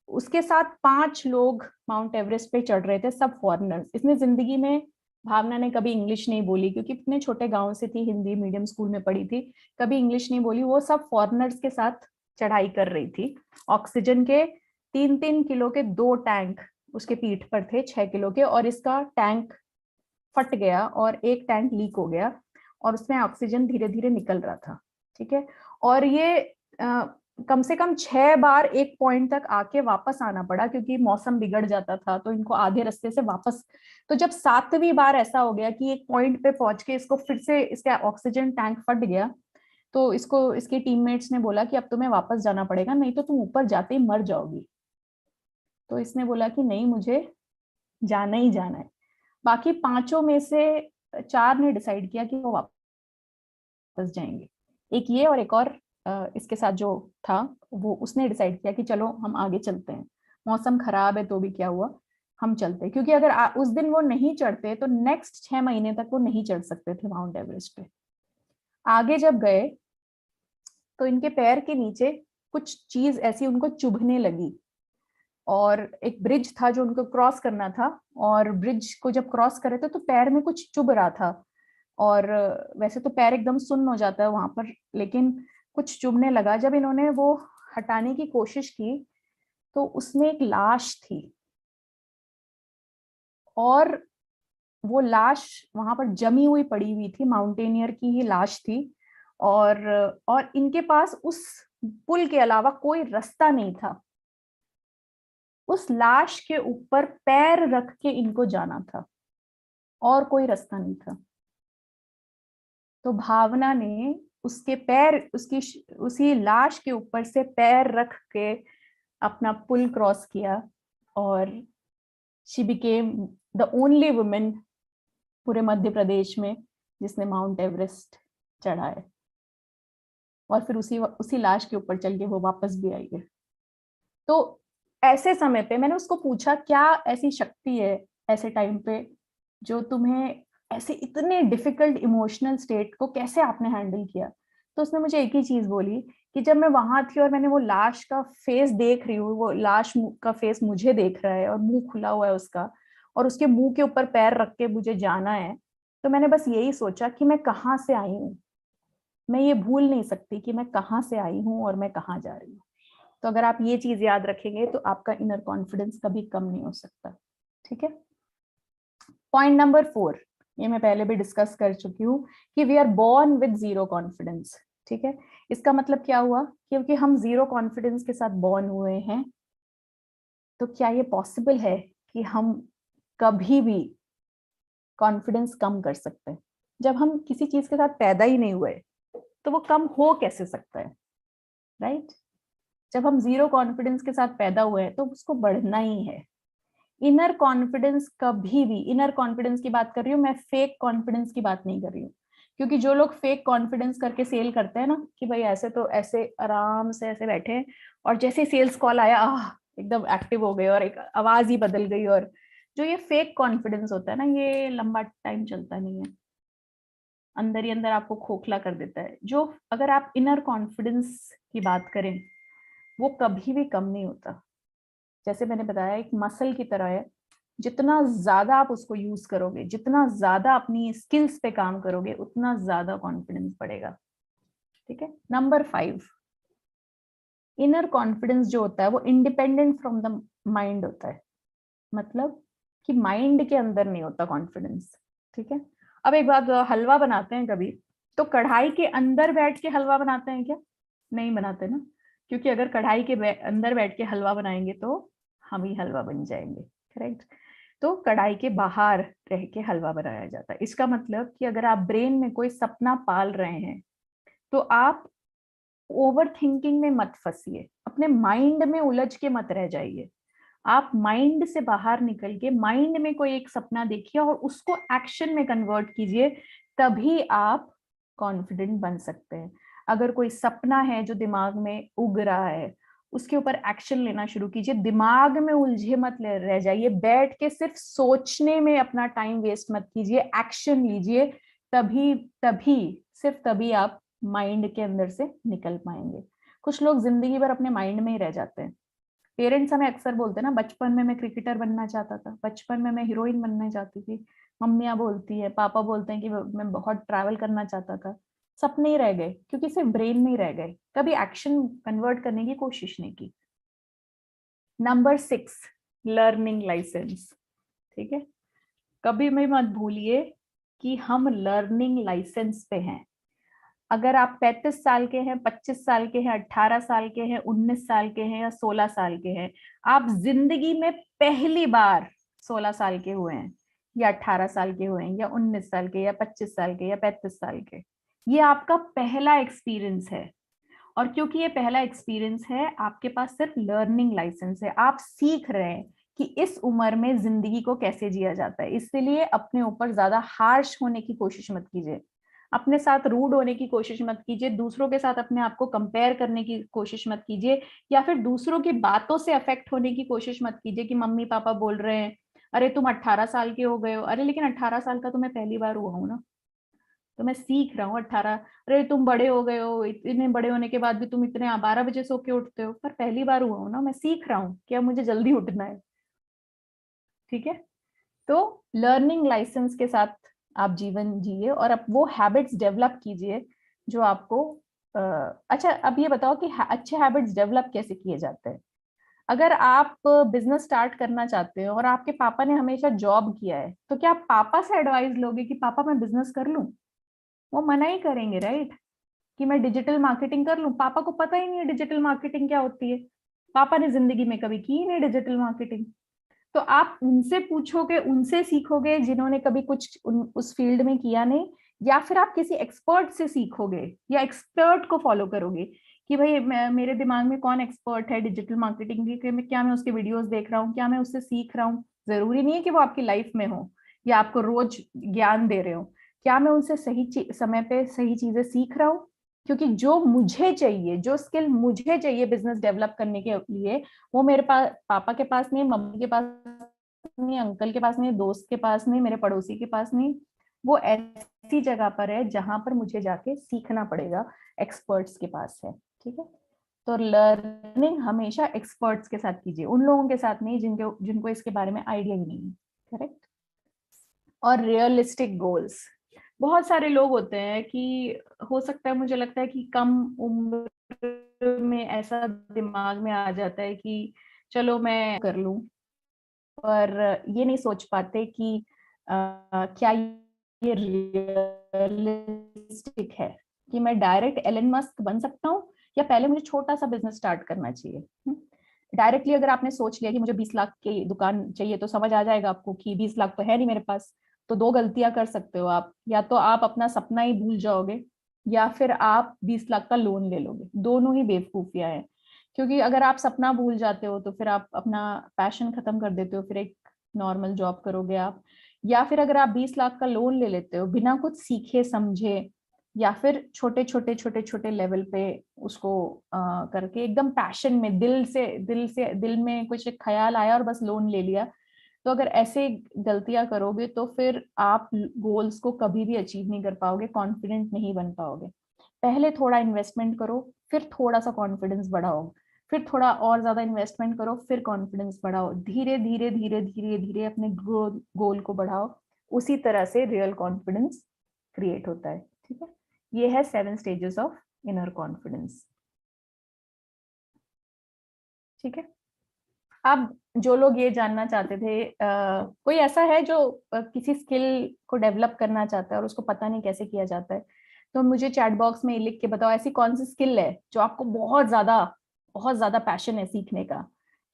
उसके साथ 5 लोग माउंट एवरेस्ट पे चढ़ रहे थे, सब फॉरेनर्स। इसने जिंदगी में, भावना ने कभी इंग्लिश नहीं बोली, क्योंकि इतने छोटे गांव से थी, हिंदी मीडियम स्कूल में पढ़ी थी, कभी इंग्लिश नहीं बोली। वो सब फॉरेनर्स के साथ चढ़ाई कर रही थी। ऑक्सीजन के 3-3 किलो के 2 टैंक उसके पीठ पर थे, 6 किलो के, और इसका टैंक फट गया और एक टैंक लीक हो गया, और उसमें ऑक्सीजन धीरे धीरे निकल रहा था। ठीक है, और ये कम से कम 6 बार एक पॉइंट तक आके वापस आना पड़ा, क्योंकि मौसम बिगड़ जाता था, तो इनको आधे रास्ते से वापस। तो जब 7वीं बार ऐसा हो गया कि एक पॉइंट पे पहुंच के इसको फिर से, इसका ऑक्सीजन टैंक फट गया, तो इसको, इसके टीममेट्स ने बोला कि अब तुम्हें वापस जाना पड़ेगा, नहीं तो तुम ऊपर जाते ही मर जाओगी। तो इसने बोला कि नहीं, मुझे जाना ही जाना है। बाकी 5 में से 4 ने डिसाइड किया कि वो वापस जाएंगे। एक ये, और एक और इसके साथ जो था, वो उसने डिसाइड किया कि चलो हम आगे चलते हैं, मौसम खराब है तो भी क्या हुआ, हम चलते हैं। क्योंकि अगर उस दिन वो नहीं चढ़ते तो नेक्स्ट 6 महीने तक वो नहीं चढ़ सकते थे माउंट एवरेस्ट पे। आगे जब गए तो इनके पैर के नीचे कुछ चीज ऐसी उनको चुभने लगी, और एक ब्रिज था जो उनको क्रॉस करना था, और ब्रिज को जब क्रॉस करे थे तो पैर में कुछ चुभ रहा था। और वैसे तो पैर एकदम सुन्न हो जाता है वहां पर, लेकिन कुछ चुभने लगा। जब इन्होंने वो हटाने की कोशिश की तो उसमें एक लाश थी, और वो लाश वहां पर जमी हुई पड़ी हुई थी, माउंटेनियर की ही लाश थी। और इनके पास उस पुल के अलावा कोई रास्ता नहीं था। उस लाश के ऊपर पैर रख के इनको जाना था, और कोई रास्ता नहीं था। तो भावना ने उसके पैर, उसकी उसी लाश के ऊपर से पैर रख के अपना पुल क्रॉस किया, और she became the only women पूरे मध्य प्रदेश में जिसने माउंट एवरेस्ट चढ़ा है। और फिर उसी लाश के ऊपर चल के वो वापस भी आई है। तो ऐसे समय पे मैंने उसको पूछा, क्या ऐसी शक्ति है ऐसे टाइम पे जो तुम्हें ऐसे इतने डिफिकल्ट इमोशनल स्टेट को कैसे आपने हैंडल किया? तो उसने मुझे एक ही चीज बोली कि जब मैं वहां थी और मैंने वो लाश का फेस देख रही हूँ, वो लाश का फेस मुझे देख रहा है और मुंह खुला हुआ है उसका, और उसके मुंह के ऊपर पैर रख के मुझे जाना है, तो मैंने बस यही सोचा कि मैं कहाँ से आई हूँ। मैं ये भूल नहीं सकती कि मैं कहाँ से आई हूँ और मैं कहाँ जा रही हूँ। तो अगर आप ये चीज याद रखेंगे तो आपका इनर कॉन्फिडेंस कभी कम नहीं हो सकता। ठीक है, पॉइंट नंबर 4, ये मैं पहले भी डिस्कस कर चुकी हूँ कि we are born with zero confidence. ठीक है, इसका मतलब क्या हुआ? क्योंकि हम जीरो कॉन्फिडेंस के साथ बॉर्न हुए हैं, तो क्या ये पॉसिबल है कि हम कभी भी कॉन्फिडेंस कम कर सकते हैं? जब हम किसी चीज के साथ पैदा ही नहीं हुए तो वो कम हो कैसे सकता है, राइट? जब हम जीरो कॉन्फिडेंस के साथ पैदा हुए हैं तो उसको बढ़ना ही है। इनर कॉन्फिडेंस कभी भी, इनर कॉन्फिडेंस की बात कर रही हूँ मैं, फेक कॉन्फिडेंस की बात नहीं कर रही हूँ। क्योंकि जो लोग फेक कॉन्फिडेंस करके सेल करते हैं ना, कि भाई ऐसे तो ऐसे आराम से ऐसे बैठे हैं, और जैसे सेल्स कॉल आया एकदम एक्टिव हो गए और एक आवाज ही बदल गई, और जो ये फेक कॉन्फिडेंस होता है ना, ये लंबा टाइम चलता नहीं है, अंदर ही अंदर आपको खोखला कर देता है। जो, अगर आप इनर कॉन्फिडेंस की बात करें, वो कभी भी कम नहीं होता। जैसे मैंने बताया, एक मसल की तरह है, जितना ज्यादा आप उसको यूज करोगे, जितना ज्यादा अपनी स्किल्स पे काम करोगे, उतना ज्यादा कॉन्फिडेंस बढ़ेगा। ठीक है, नंबर 5, इनर कॉन्फिडेंस जो होता है वो इंडिपेंडेंट फ्रॉम द माइंड होता है। मतलब कि माइंड के अंदर नहीं होता कॉन्फिडेंस। ठीक है, अब एक बात, हलवा बनाते हैं कभी, तो कढ़ाई के अंदर बैठ के हलवा बनाते हैं क्या? नहीं बनाते ना, क्योंकि अगर कढ़ाई के अंदर बैठ के हलवा बनाएंगे तो हम ही हलवा बन जाएंगे। करेक्ट। तो कढ़ाई के बाहर रह के हलवा बनाया जाता है। इसका मतलब कि अगर आप ब्रेन में कोई सपना पाल रहे हैं तो आप ओवर थिंकिंग में मत फंसिए, अपने माइंड में उलझ के मत रह जाइए। आप माइंड से बाहर निकल के माइंड में कोई एक सपना देखिए और उसको एक्शन में कन्वर्ट कीजिए, तभी आप कॉन्फिडेंट बन सकते हैं। अगर कोई सपना है जो दिमाग में उग रहा है, उसके ऊपर एक्शन लेना शुरू कीजिए। दिमाग में उलझे मत रह जाइए, बैठ के सिर्फ सोचने में अपना टाइम वेस्ट मत कीजिए, एक्शन लीजिए। तभी तभी सिर्फ तभी आप माइंड के अंदर से निकल पाएंगे। कुछ लोग जिंदगी भर अपने माइंड में ही रह जाते हैं। पेरेंट्स हमें अक्सर बोलते हैं ना, बचपन में मैं क्रिकेटर बनना चाहता था, बचपन में मैं हीरोइन बनना चाहती थी। मम्मियाँ बोलती है, पापा बोलते हैं कि मैं बहुत ट्रैवल करना चाहता था। सपने ही रह गए क्योंकि सिर्फ ब्रेन में ही रह गए, कभी एक्शन कन्वर्ट करने की कोशिश नहीं की। Number 6, learning licence. ठीक है, कभी भी मत भूलिए कि हम लर्निंग लाइसेंस पे हैं। अगर आप 35 साल के हैं, 25 साल के हैं, 18 साल के हैं, 19 साल के हैं या 16 साल के हैं, आप जिंदगी में पहली बार 16 साल के हुए हैं या 18 साल के हुए हैं या 19 साल के या 25 साल के या 35 साल के, ये आपका पहला एक्सपीरियंस है। और क्योंकि ये पहला एक्सपीरियंस है, आपके पास सिर्फ लर्निंग लाइसेंस है। आप सीख रहे हैं कि इस उम्र में जिंदगी को कैसे जिया जाता है। इसलिए अपने ऊपर ज्यादा हार्श होने की कोशिश मत कीजिए, अपने साथ रूड होने की कोशिश मत कीजिए, दूसरों के साथ अपने आप को कंपेयर करने की कोशिश मत कीजिए, या फिर दूसरों की बातों से अफेक्ट होने की कोशिश मत कीजिए कि मम्मी पापा बोल रहे हैं अरे तुम 18 साल के हो गए हो, अरे लेकिन 18 साल का तो मैं पहली बार हुआ हूं ना, तो मैं सीख रहा हूँ 18। अरे तुम बड़े हो गए हो, इतने बड़े होने के बाद भी तुम इतने 12 बजे सो के उठते हो, पर पहली बार हुआ हूं ना, मैं सीख रहा हूँ कि अब मुझे जल्दी उठना है। ठीक है, तो लर्निंग लाइसेंस के साथ आप जीवन जिए और अब वो हैबिट्स डेवलप कीजिए जो आपको अच्छा, अब ये बताओ कि अच्छे हैबिट्स डेवलप कैसे किए जाते हैं। अगर आप बिजनेस स्टार्ट करना चाहते हो और आपके पापा ने हमेशा जॉब किया है, तो क्या आप पापा से एडवाइस लोगे कि पापा मैं बिजनेस कर लूं? वो मना ही करेंगे, राइट? कि मैं डिजिटल मार्केटिंग कर लूं। पापा को पता ही नहीं है डिजिटल मार्केटिंग क्या होती है, पापा ने जिंदगी में कभी की ही नहीं डिजिटल मार्केटिंग। तो आप उनसे पूछोगे, उनसे सीखोगे जिन्होंने कभी कुछ उस फील्ड में किया नहीं, या फिर आप किसी एक्सपर्ट से सीखोगे या एक्सपर्ट को फॉलो करोगे कि भाई मेरे दिमाग में कौन एक्सपर्ट है डिजिटल मार्केटिंग की, क्या मैं उसके वीडियोस देख रहा हूँ, क्या मैं उससे सीख रहा हूँ। जरूरी नहीं है कि वो आपकी लाइफ में हो या आपको रोज ज्ञान दे रहे हो, क्या मैं उनसे सही समय पे सही चीजें सीख रहा हूँ। क्योंकि जो मुझे चाहिए, जो स्किल मुझे चाहिए बिजनेस डेवलप करने के लिए, वो मेरे पास, पापा के पास नहीं, मम्मी के पास नहीं, अंकल के पास नहीं, दोस्त के पास नहीं, मेरे पड़ोसी के पास नहीं। वो ऐसी जगह पर है जहां पर मुझे जाके सीखना पड़ेगा, एक्सपर्ट्स के पास है। ठीक है, तो लर्निंग हमेशा एक्सपर्ट्स के साथ कीजिए, उन लोगों के साथ नहीं जिनको इसके बारे में आइडिया ही नहीं है। करेक्ट। और रियलिस्टिक गोल्स, बहुत सारे लोग होते हैं कि हो सकता है, मुझे लगता है कि कम उम्र में ऐसा दिमाग में आ जाता है कि चलो मैं कर लूं, पर ये नहीं सोच पाते कि क्या ये रियलिस्टिक है कि मैं डायरेक्ट एलन मस्क बन सकता हूँ, या पहले मुझे छोटा सा बिजनेस स्टार्ट करना चाहिए। डायरेक्टली अगर आपने सोच लिया कि मुझे 20 लाख की दुकान चाहिए, तो समझ आ जाएगा आपको कि 20 लाख तो है नहीं मेरे पास। तो दो गलतियां कर सकते हो आप, या तो आप अपना सपना ही भूल जाओगे, या फिर आप 20 लाख का लोन ले लोगे। दोनों ही बेवकूफियां हैं, क्योंकि अगर आप सपना भूल जाते हो तो फिर आप अपना पैशन खत्म कर देते हो, फिर एक नॉर्मल जॉब करोगे आप। या फिर अगर आप 20 लाख का लोन ले लेते हो बिना कुछ सीखे समझे, या फिर छोटे छोटे छोटे छोटे लेवल पे उसको करके एकदम पैशन में, दिल में कुछ एक ख्याल आया और बस लोन ले लिया, तो अगर ऐसे गलतियां करोगे तो फिर आप गोल्स को कभी भी अचीव नहीं कर पाओगे, कॉन्फिडेंट नहीं बन पाओगे। पहले थोड़ा इन्वेस्टमेंट करो, फिर थोड़ा सा कॉन्फिडेंस बढ़ाओ, फिर थोड़ा और ज्यादा इन्वेस्टमेंट करो, फिर कॉन्फिडेंस बढ़ाओ, धीरे धीरे धीरे धीरे धीरे अपने गोल को बढ़ाओ। उसी तरह से रियल कॉन्फिडेंस क्रिएट होता है। ठीक है, ये है 7 स्टेजेस ऑफ इनर कॉन्फिडेंस। ठीक है, अब जो लोग ये जानना चाहते थे, कोई ऐसा है जो किसी स्किल को डेवलप करना चाहता है और उसको पता नहीं कैसे किया जाता है, तो मुझे चैट बॉक्स में लिख के बताओ ऐसी कौन सी स्किल है जो आपको बहुत ज्यादा पैशन है सीखने का,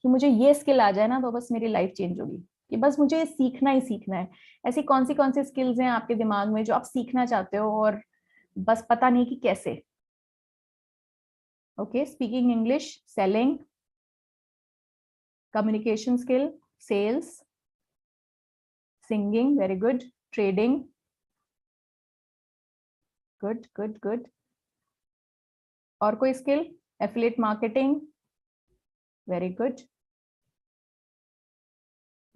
कि मुझे ये स्किल आ जाए ना तो बस मेरी लाइफ चेंज होगी, कि बस मुझे ये सीखना ही सीखना है। ऐसी कौन सी स्किल्स हैं आपके दिमाग में जो आप सीखना चाहते हो और बस पता नहीं कि कैसे? Okay, speaking English, selling, communication skill, sales, singing, very good, trading, good good good. और कोई skill? Affiliate marketing, very good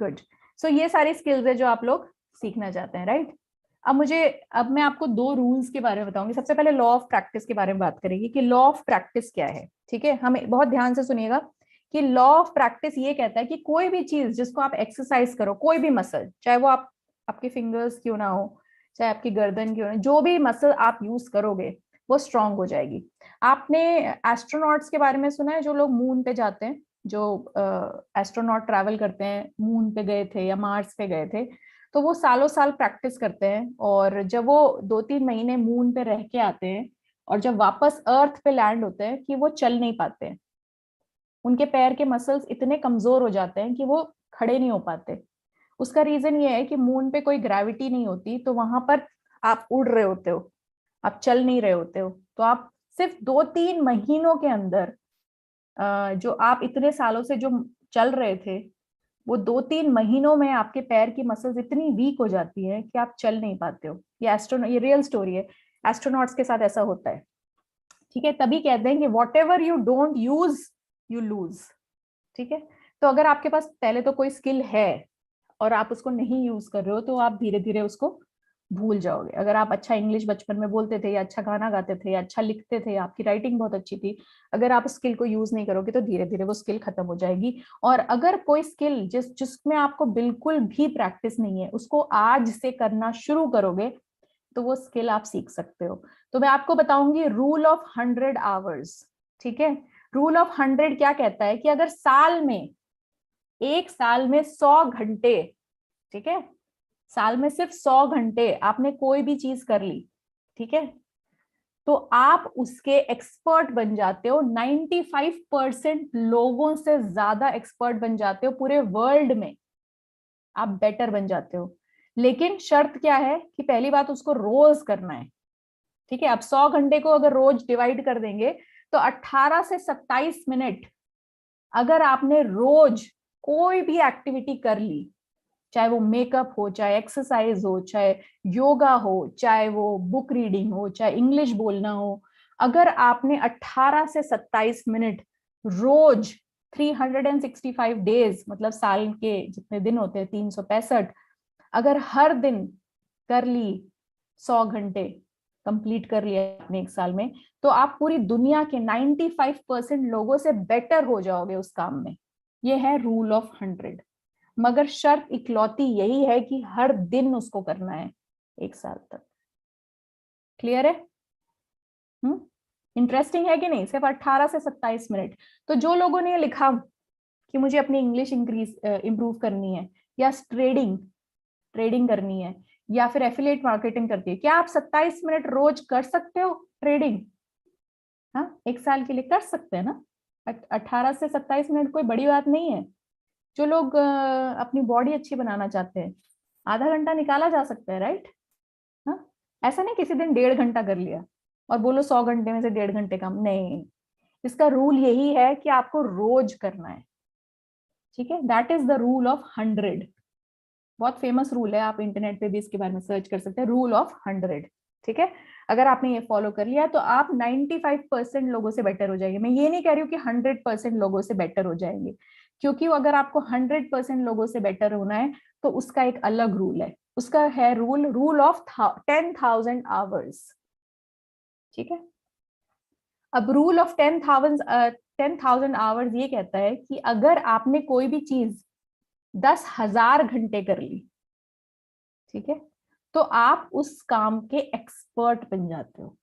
good. So ये सारी स्किल्स है जो आप लोग सीखना चाहते हैं, राइट? अब मैं आपको दो रूल्स के बारे में बताऊंगी। सबसे पहले लॉ ऑफ प्रैक्टिस के बारे में बात करेंगे कि लॉ ऑफ प्रैक्टिस क्या है। ठीक है, हमें बहुत ध्यान से सुनिएगा कि लॉ ऑफ प्रैक्टिस ये कहता है कि कोई भी चीज जिसको आप एक्सरसाइज करो, कोई भी मसल, चाहे वो आपके फिंगर्स क्यों ना हो, चाहे आपकी गर्दन क्यों ना, जो भी मसल आप यूज करोगे वो स्ट्रांग हो जाएगी। आपने एस्ट्रोनॉट्स के बारे में सुना है, जो लोग मून पे जाते हैं, जो एस्ट्रोनॉट ट्रैवल करते हैं, मून पे गए थे या मार्स पे गए थे, तो वो सालों साल प्रैक्टिस करते हैं, और जब वो 2-3 महीने मून पे रह के आते हैं और जब वापस अर्थ पे लैंड होते हैं कि वो चल नहीं पाते हैं, उनके पैर के मसल्स इतने कमजोर हो जाते हैं कि वो खड़े नहीं हो पाते। उसका रीजन ये है कि मून पे कोई ग्रेविटी नहीं होती, तो वहां पर आप उड़ रहे होते हो, आप चल नहीं रहे होते हो, तो आप सिर्फ 2-3 महीनों के अंदर जो आप इतने सालों से जो चल रहे थे, वो 2-3 महीनों में आपके पैर की मसल्स इतनी वीक हो जाती है कि आप चल नहीं पाते हो। ये रियल स्टोरी है, एस्ट्रोनॉट्स के साथ ऐसा होता है। ठीक है, तभी कहते हैं कि what ever you don't use you lose. ठीक है, तो अगर आपके पास पहले तो कोई स्किल है और आप उसको नहीं यूज कर रहे हो, तो आप धीरे धीरे उसको भूल जाओगे। अगर आप अच्छा इंग्लिश बचपन में बोलते थे, या अच्छा गाना गाते थे, या अच्छा लिखते थे, आपकी राइटिंग बहुत अच्छी थी, अगर आप स्किल को यूज नहीं करोगे तो धीरे धीरे वो स्किल खत्म हो जाएगी। और अगर कोई स्किल जिसमें आपको बिल्कुल भी प्रैक्टिस नहीं है, उसको आज से करना शुरू करोगे तो वो स्किल आप सीख सकते हो। तो मैं आपको बताऊंगी रूल ऑफ 100 आवर्स। ठीक है, रूल ऑफ 100 क्या कहता है कि अगर एक साल में 100 घंटे, ठीक है, साल में सिर्फ 100 घंटे आपने कोई भी चीज कर ली, ठीक है, तो आप उसके एक्सपर्ट बन जाते हो। 95% लोगों से ज्यादा एक्सपर्ट बन जाते हो पूरे वर्ल्ड में, आप बेटर बन जाते हो। लेकिन शर्त क्या है कि पहली बात उसको रोज करना है। ठीक है, अब 100 घंटे को अगर रोज डिवाइड कर देंगे तो 18 से 27 मिनट अगर आपने रोज कोई भी एक्टिविटी कर ली, चाहे वो मेकअप हो, चाहे एक्सरसाइज हो, चाहे योगा हो, चाहे वो बुक रीडिंग हो, चाहे इंग्लिश बोलना हो, अगर आपने 18 से 27 मिनट रोज 365 डेज, मतलब साल के जितने दिन होते हैं 365, अगर हर दिन कर ली, 100 घंटे कंप्लीट कर लिया आपने एक साल में, तो आप पूरी दुनिया के 95% लोगों से बेटर हो जाओगे उस काम में। ये है रूल ऑफ 100। मगर शर्त इकलौती यही है कि हर दिन उसको करना है एक साल तक। क्लियर है? इंटरेस्टिंग है कि नहीं? सिर्फ 18 से 27 मिनट। तो जो लोगों ने लिखा कि मुझे अपनी इंग्लिश इंप्रूव करनी है, या ट्रेडिंग ट्रेडिंग करनी है, या फिर एफिलिएट मार्केटिंग करती है, क्या आप 27 मिनट रोज कर सकते हो ट्रेडिंग? हाँ, एक साल के लिए कर सकते हैं ना। 18 से 27 मिनट कोई बड़ी बात नहीं है। जो लोग अपनी बॉडी अच्छी बनाना चाहते हैं, आधा घंटा निकाला जा सकता है, राइट? हाँ, ऐसा नहीं किसी दिन 1.5 घंटा कर लिया और बोलो 100 घंटे में से 1.5 घंटे कम नहीं। इसका रूल यही है कि आपको रोज करना है। ठीक है, that is the rule of 100। बहुत फेमस रूल है, आप इंटरनेट पे भी इसके बारे में सर्च कर सकते हैं, रूल ऑफ 100। ठीक है, अगर आपने ये फॉलो कर लिया तो आप 95% लोगों से बेटर हो जाएंगे। मैं ये नहीं कह रही हूँ कि 100% लोगों से बेटर हो जाएंगे, क्योंकि अगर आपको 100% लोगों से बेटर होना है तो उसका एक अलग रूल है। उसका है रूल ऑफ 10,000 आवर्स। ठीक है, अब रूल ऑफ 10,000 आवर्स ये कहता है कि अगर आपने कोई भी चीज 10,000 घंटे कर ली, ठीक है, तो आप उस काम के एक्सपर्ट बन जाते हो।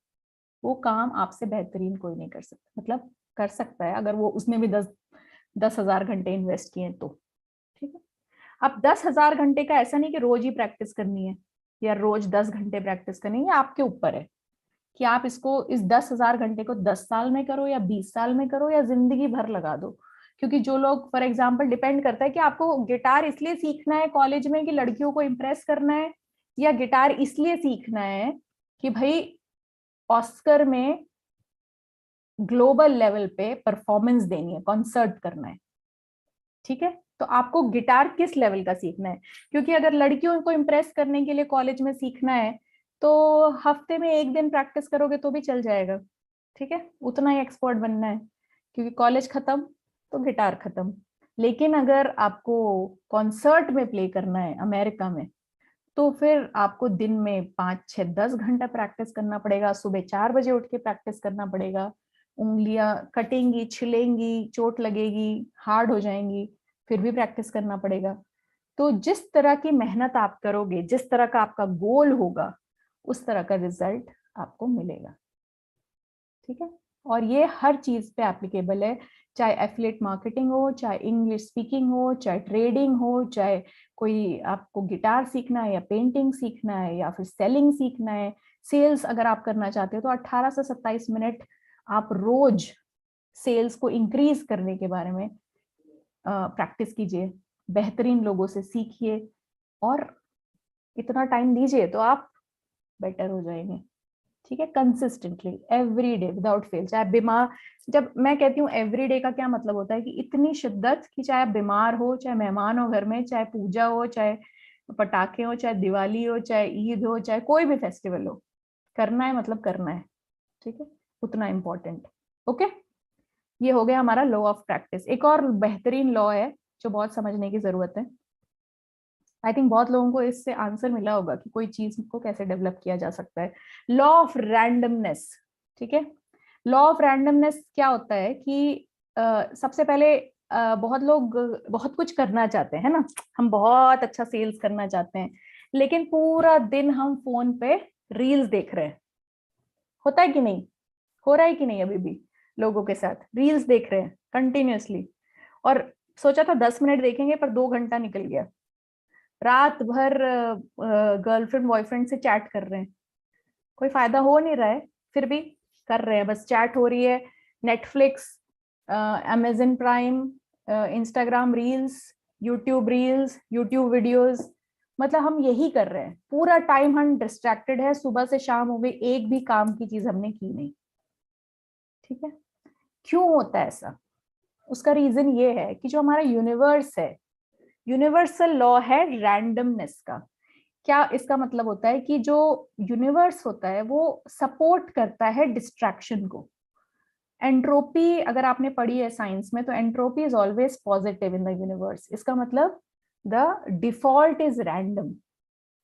वो काम आपसे बेहतरीन कोई नहीं कर सकता, मतलब कर सकता है अगर वो उसने भी 10,000 घंटे इन्वेस्ट किए तो। ठीक है, अब 10,000 घंटे का ऐसा नहीं कि रोज ही प्रैक्टिस करनी है या रोज 10 घंटे प्रैक्टिस करनी है, आपके ऊपर है कि आप इस 10,000 घंटे को 10 साल में करो या 20 साल में करो या जिंदगी भर लगा दो। क्योंकि जो लोग फॉर एग्जांपल डिपेंड करता है कि आपको गिटार इसलिए सीखना है कॉलेज में कि लड़कियों को इम्प्रेस करना है, या गिटार इसलिए सीखना है कि भाई ऑस्कर में ग्लोबल लेवल पे परफॉर्मेंस देनी है, कॉन्सर्ट करना है। ठीक है, तो आपको गिटार किस लेवल का सीखना है, क्योंकि अगर लड़कियों को इम्प्रेस करने के लिए कॉलेज में सीखना है तो हफ्ते में एक दिन प्रैक्टिस करोगे तो भी चल जाएगा। ठीक है, उतना ही एक्सपर्ट बनना है, क्योंकि कॉलेज खत्म तो गिटार खत्म। लेकिन अगर आपको कॉन्सर्ट में प्ले करना है अमेरिका में, तो फिर आपको दिन में 5 6 10 घंटा प्रैक्टिस करना पड़ेगा, सुबह 4 बजे उठ के प्रैक्टिस करना पड़ेगा, उंगलियां कटेंगी, छिलेंगी, चोट लगेगी, हार्ड हो जाएंगी, फिर भी प्रैक्टिस करना पड़ेगा। तो जिस तरह की मेहनत आप करोगे, जिस तरह का आपका गोल होगा, उस तरह का रिजल्ट आपको मिलेगा। ठीक है, और ये हर चीज पे एप्लीकेबल है, चाहे एफिलिएट मार्केटिंग हो, चाहे इंग्लिश स्पीकिंग हो, चाहे ट्रेडिंग हो, चाहे कोई आपको गिटार सीखना है या पेंटिंग सीखना है या फिर सेलिंग सीखना है, सेल्स अगर आप करना चाहते हो तो 18 से 27 मिनट आप रोज सेल्स को इंक्रीज करने के बारे में प्रैक्टिस कीजिए, बेहतरीन लोगों से सीखिए और इतना टाइम दीजिए तो आप बेटर हो जाएंगे। ठीक है, consistently every day without fail, चाहे बीमार, जब मैं कहती हूँ एवरी डे का क्या मतलब होता है कि इतनी शिद्दत कि चाहे आप बीमार हो, चाहे मेहमान हो घर में, चाहे पूजा हो, चाहे पटाखे हो, चाहे दिवाली हो, चाहे ईद हो, चाहे कोई भी फेस्टिवल हो, करना है मतलब करना है। ठीक है, उतना इम्पोर्टेंट। ओके, ये हो गया हमारा लॉ ऑफ प्रैक्टिस। एक और बेहतरीन लॉ है जो बहुत समझने की जरूरत है। आई थिंक बहुत लोगों को इससे आंसर मिला होगा कि कोई चीज को कैसे डेवलप किया जा सकता है। Law of randomness. ठीक है, लॉ ऑफ रैंडमनेस क्या होता है कि सबसे पहले बहुत लोग बहुत कुछ करना चाहते हैं ना, हम बहुत अच्छा सेल्स करना चाहते हैं, लेकिन पूरा दिन हम फोन पे रील्स देख रहे हैं। होता है कि नहीं, हो रहा है कि नहीं, अभी भी लोगों के साथ रील्स देख रहे हैं कंटिन्यूअसली, और सोचा था 10 मिनट देखेंगे पर 2 घंटा निकल गया। रात भर गर्लफ्रेंड बॉयफ्रेंड से चैट कर रहे हैं, कोई फायदा हो नहीं रहा है, फिर भी कर रहे हैं, बस चैट हो रही है। Netflix, Amazon prime, Instagram reels, YouTube videos, मतलब हम यही कर रहे हैं पूरा टाइम, हम डिस्ट्रैक्टेड है, सुबह से शाम हो गई, एक भी काम की चीज हमने की नहीं। ठीक है, क्यों होता है ऐसा? उसका रीजन ये है कि जो हमारा यूनिवर्स है, यूनिवर्सल लॉ है रैंडमनेस का। क्या इसका मतलब होता है कि जो यूनिवर्स होता है वो सपोर्ट करता है डिस्ट्रैक्शन को। एंट्रोपी अगर आपने पढ़ी है साइंस में, तो entropy is always positive in the universe. इसका मतलब द डिफॉल्ट इज रैंडम।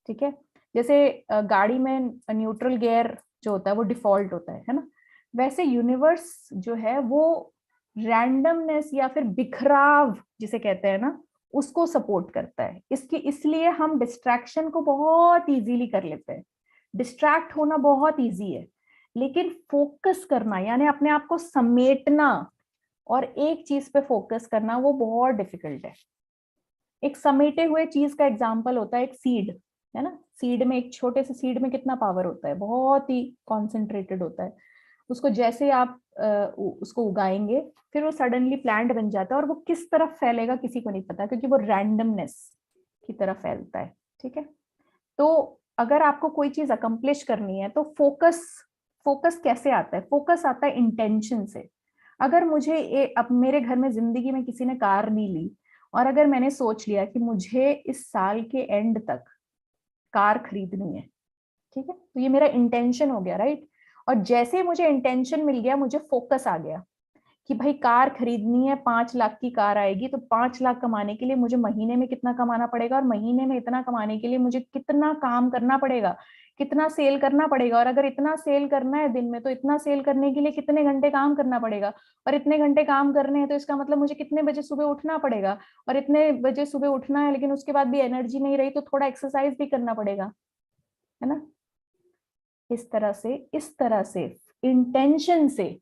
ठीक है, जैसे गाड़ी में न्यूट्रल गियर जो होता है वो डिफॉल्ट होता है ना, वैसे यूनिवर्स जो है वो रैंडमनेस या फिर बिखराव जिसे कहते हैं ना, उसको सपोर्ट करता है। इसकी इसलिए हम डिस्ट्रैक्शन को बहुत इजीली कर लेते हैं, डिस्ट्रैक्ट होना बहुत इजी है, लेकिन फोकस करना यानी अपने आप को समेटना और एक चीज पे फोकस करना वो बहुत डिफिकल्ट है। एक समेटे हुए चीज का एग्जाम्पल होता है एक सीड, है ना, सीड में, एक छोटे से सीड में कितना पावर होता है, बहुत ही कॉन्सेंट्रेटेड होता है। उसको जैसे आप उसको उगाएंगे, फिर वो सडनली प्लांट बन जाता है, और वो किस तरफ फैलेगा किसी को नहीं पता, क्योंकि वो रैंडमनेस की तरफ फैलता है। ठीक है, तो अगर आपको कोई चीज अकम्प्लिश करनी है तो फोकस, फोकस कैसे आता है? फोकस आता है इंटेंशन से। अगर मुझे अब मेरे घर में जिंदगी में किसी ने कार नहीं ली, और अगर मैंने सोच लिया कि मुझे इस साल के एंड तक कार खरीदनी है, ठीक है, तो ये मेरा इंटेंशन हो गया, राइट। और जैसे मुझे इंटेंशन मिल गया, मुझे फोकस आ गया कि भाई कार खरीदनी है, 5 लाख की कार आएगी, तो 5 लाख कमाने के लिए मुझे महीने में कितना कमाना पड़ेगा, और महीने में इतना कमाने के लिए मुझे कितना काम करना पड़ेगा, कितना सेल करना पड़ेगा, और अगर इतना सेल करना है दिन में तो इतना सेल करने के लिए कितने घंटे काम करना पड़ेगा, और इतने घंटे काम करने हैं तो इसका मतलब मुझे कितने बजे सुबह उठना पड़ेगा, और इतने बजे सुबह उठना है लेकिन उसके बाद भी एनर्जी नहीं रही तो थोड़ा एक्सरसाइज भी करना पड़ेगा, है ना। इस तरह से इंटेंशन से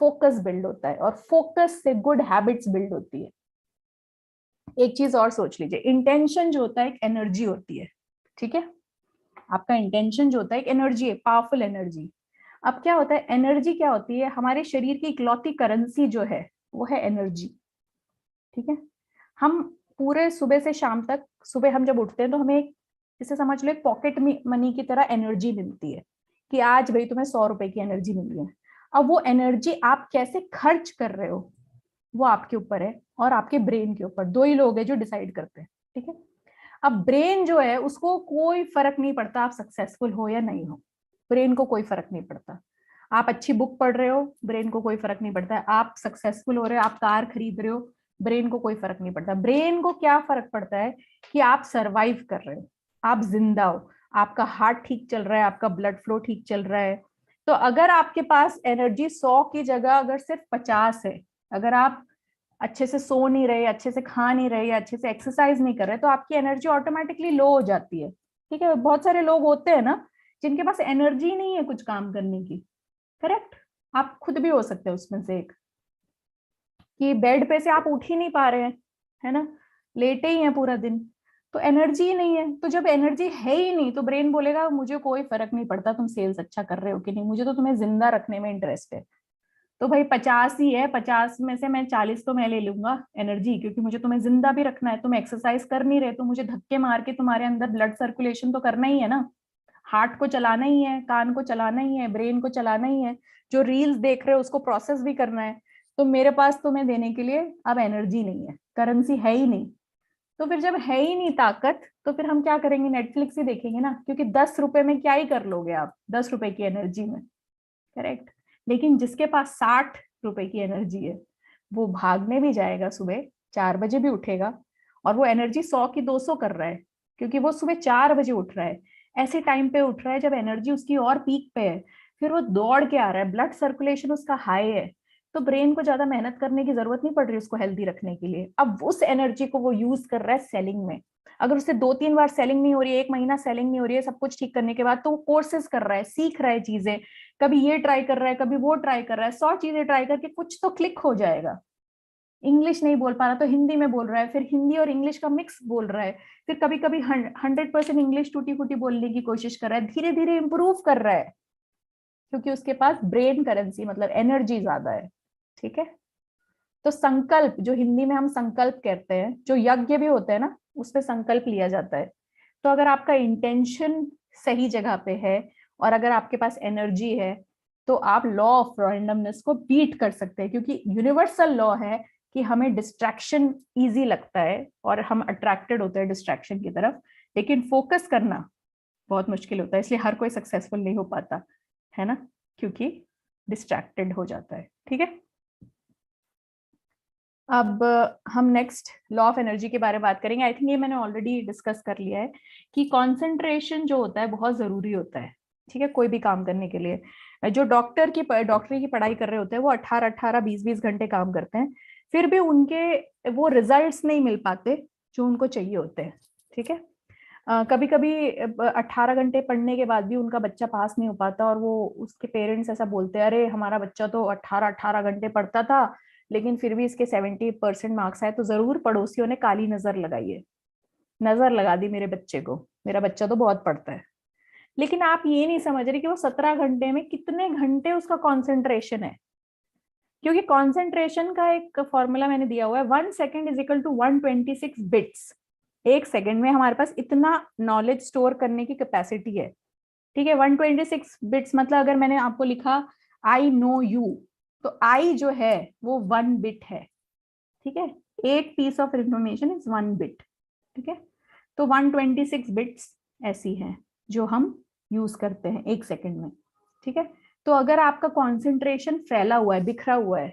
फोकस बिल्ड होता है, और फोकस से गुड हैबिट्स बिल्ड होती है। एक चीज और सोच लीजिए, इंटेंशन जो होता है एक एनर्जी होती है। ठीक है, आपका इंटेंशन जो होता है एक एनर्जी है, पावरफुल एनर्जी। अब क्या होता है, एनर्जी क्या होती है? हमारे शरीर की इकलौती करेंसी जो है वो है एनर्जी। ठीक है। हम पूरे सुबह से शाम तक, सुबह हम जब उठते हैं तो हमें इसे समझ लो एक पॉकेट मनी की तरह एनर्जी मिलती है कि आज भाई तुम्हें 100 रुपए की एनर्जी मिली है। अब वो एनर्जी आप कैसे खर्च कर रहे हो वो आपके ऊपर है और आपके ब्रेन के ऊपर। दो ही लोग हैं जो डिसाइड करते हैं, ठीक है। अब ब्रेन जो है उसको कोई फर्क नहीं पड़ता आप सक्सेसफुल हो या नहीं हो, ब्रेन को कोई फर्क नहीं पड़ता। आप अच्छी बुक पढ़ रहे हो, ब्रेन को कोई फर्क नहीं पड़ता है। आप सक्सेसफुल हो रहे हो, आप कार खरीद रहे हो, ब्रेन को कोई फर्क नहीं पड़ता। ब्रेन को क्या फर्क पड़ता है कि आप सरवाइव कर रहे हो, आप जिंदा हो, आपका हार्ट ठीक चल रहा है, आपका ब्लड फ्लो ठीक चल रहा है। तो अगर आपके पास एनर्जी 100 की जगह अगर सिर्फ 50 है, अगर आप अच्छे से सो नहीं रहे, अच्छे से खा नहीं रहे या अच्छे से एक्सरसाइज नहीं कर रहे, तो आपकी एनर्जी ऑटोमेटिकली लो हो जाती है। ठीक है, बहुत सारे लोग होते हैं ना जिनके पास एनर्जी नहीं है कुछ काम करने की। करेक्ट, आप खुद भी हो सकते हैं उसमें से एक, कि बेड पे से आप उठ ही नहीं पा रहे हैं, है ना, लेटे ही हैं पूरा दिन, तो एनर्जी ही नहीं है। तो जब एनर्जी है ही नहीं तो ब्रेन बोलेगा मुझे कोई फर्क नहीं पड़ता तुम सेल्स अच्छा कर रहे हो कि नहीं, मुझे तो तुम्हें जिंदा रखने में इंटरेस्ट है। तो भाई 50 ही है, 50 में से मैं 40 तो मैं ले लूंगा एनर्जी, क्योंकि मुझे तुम्हें जिंदा भी रखना है। तुम एक्सरसाइज कर नहीं रहे तो मुझे धक्के मार के तुम्हारे अंदर ब्लड सर्कुलेशन तो करना ही है ना, हार्ट को चलाना ही है, कान को चलाना ही है, ब्रेन को चलाना ही है, जो रील्स देख रहे हो उसको प्रोसेस भी करना है। तो मेरे पास तुम्हें देने के लिए अब एनर्जी नहीं है, करेंसी है ही नहीं। तो फिर जब है ही नहीं ताकत, तो फिर हम क्या करेंगे, नेटफ्लिक्स ही देखेंगे ना, क्योंकि 10 रुपए में क्या ही कर लोगे आप 10 रुपए की एनर्जी में। करेक्ट। लेकिन जिसके पास 60 रुपए की एनर्जी है वो भागने भी जाएगा, सुबह 4 बजे भी उठेगा, और वो एनर्जी 100 की 200 कर रहा है, क्योंकि वो सुबह 4 बजे उठ रहा है, ऐसे टाइम पे उठ रहा है जब एनर्जी उसकी और पीक पे है। फिर वो दौड़ के आ रहा है, ब्लड सर्कुलेशन उसका हाई है, तो ब्रेन को ज्यादा मेहनत करने की जरूरत नहीं पड़ रही उसको हेल्दी रखने के लिए। अब उस एनर्जी को वो यूज कर रहा है सेलिंग में। अगर उससे 2-3 बार सेलिंग नहीं हो रही है, 1 महीना सेलिंग नहीं हो रही है, सब कुछ ठीक करने के बाद, तो वो कोर्सेज कर रहा है, सीख रहा है चीजें, कभी ये ट्राई कर रहा है, कभी वो ट्राई कर रहा है, 100 चीजें ट्राई करके कुछ तो क्लिक हो जाएगा। इंग्लिश नहीं बोल पा रहा तो हिंदी में बोल रहा है, फिर हिंदी और इंग्लिश का मिक्स बोल रहा है, फिर कभी कभी 100% इंग्लिश टूटी फूटी बोलने की कोशिश कर रहा है, धीरे धीरे इंप्रूव कर रहा है, क्योंकि उसके पास ब्रेन करेंसी मतलब एनर्जी ज्यादा है। ठीक है। तो संकल्प, जो हिंदी में हम संकल्प कहते हैं, जो यज्ञ भी होते हैं ना, उसमें संकल्प लिया जाता है। तो अगर आपका इंटेंशन सही जगह पे है और अगर आपके पास एनर्जी है, तो आप लॉ ऑफ रैंडमनेस को बीट कर सकते हैं, क्योंकि यूनिवर्सल लॉ है कि हमें डिस्ट्रैक्शन इजी लगता है और हम अट्रैक्टेड होते हैं डिस्ट्रैक्शन की तरफ, लेकिन फोकस करना बहुत मुश्किल होता है, इसलिए हर कोई सक्सेसफुल नहीं हो पाता है ना, क्योंकि डिस्ट्रैक्टेड हो जाता है। ठीक है। अब हम नेक्स्ट लॉ ऑफ एनर्जी के बारे में बात करेंगे। आई थिंक ये मैंने ऑलरेडी डिस्कस कर लिया है कि कंसंट्रेशन जो होता है बहुत जरूरी होता है, ठीक है, कोई भी काम करने के लिए। जो डॉक्टरी की पढ़ाई कर रहे होते हैं वो 18-18 20-20 घंटे काम करते हैं, फिर भी उनके वो रिजल्ट्स नहीं मिल पाते जो उनको चाहिए होते हैं। ठीक है। कभी कभी 18 घंटे पढ़ने के बाद भी उनका बच्चा पास नहीं हो पाता, और वो उसके पेरेंट्स ऐसा बोलते हैं, अरे हमारा बच्चा तो 18-18 घंटे पढ़ता था लेकिन फिर भी इसके 70% मार्क्स आए। तो जरूर पड़ोसियों ने काली नजर लगाई है, नजर लगा दी मेरे बच्चे को, मेरा बच्चा तो बहुत पढ़ता है। लेकिन आप ये नहीं समझ रहे कि वो 17 घंटे में कितने घंटे उसका कॉन्सेंट्रेशन है, क्योंकि कॉन्सेंट्रेशन का एक फॉर्मूला मैंने दिया हुआ है, 1 second is equal to 126 bits. 1 second में हमारे पास इतना नॉलेज स्टोर करने की कैपेसिटी है। ठीक है, 126 बिट्स मतलब अगर मैंने आपको लिखा आई नो यू, तो आई जो है वो 1 बिट है। ठीक है, एक piece of information is 1 bit. ठीक है, तो 126 बिट्स ऐसी हैं जो हम यूज करते हैं 1 सेकेंड में। ठीक है, तो अगर आपका कॉन्सेंट्रेशन फैला हुआ है, बिखरा हुआ है,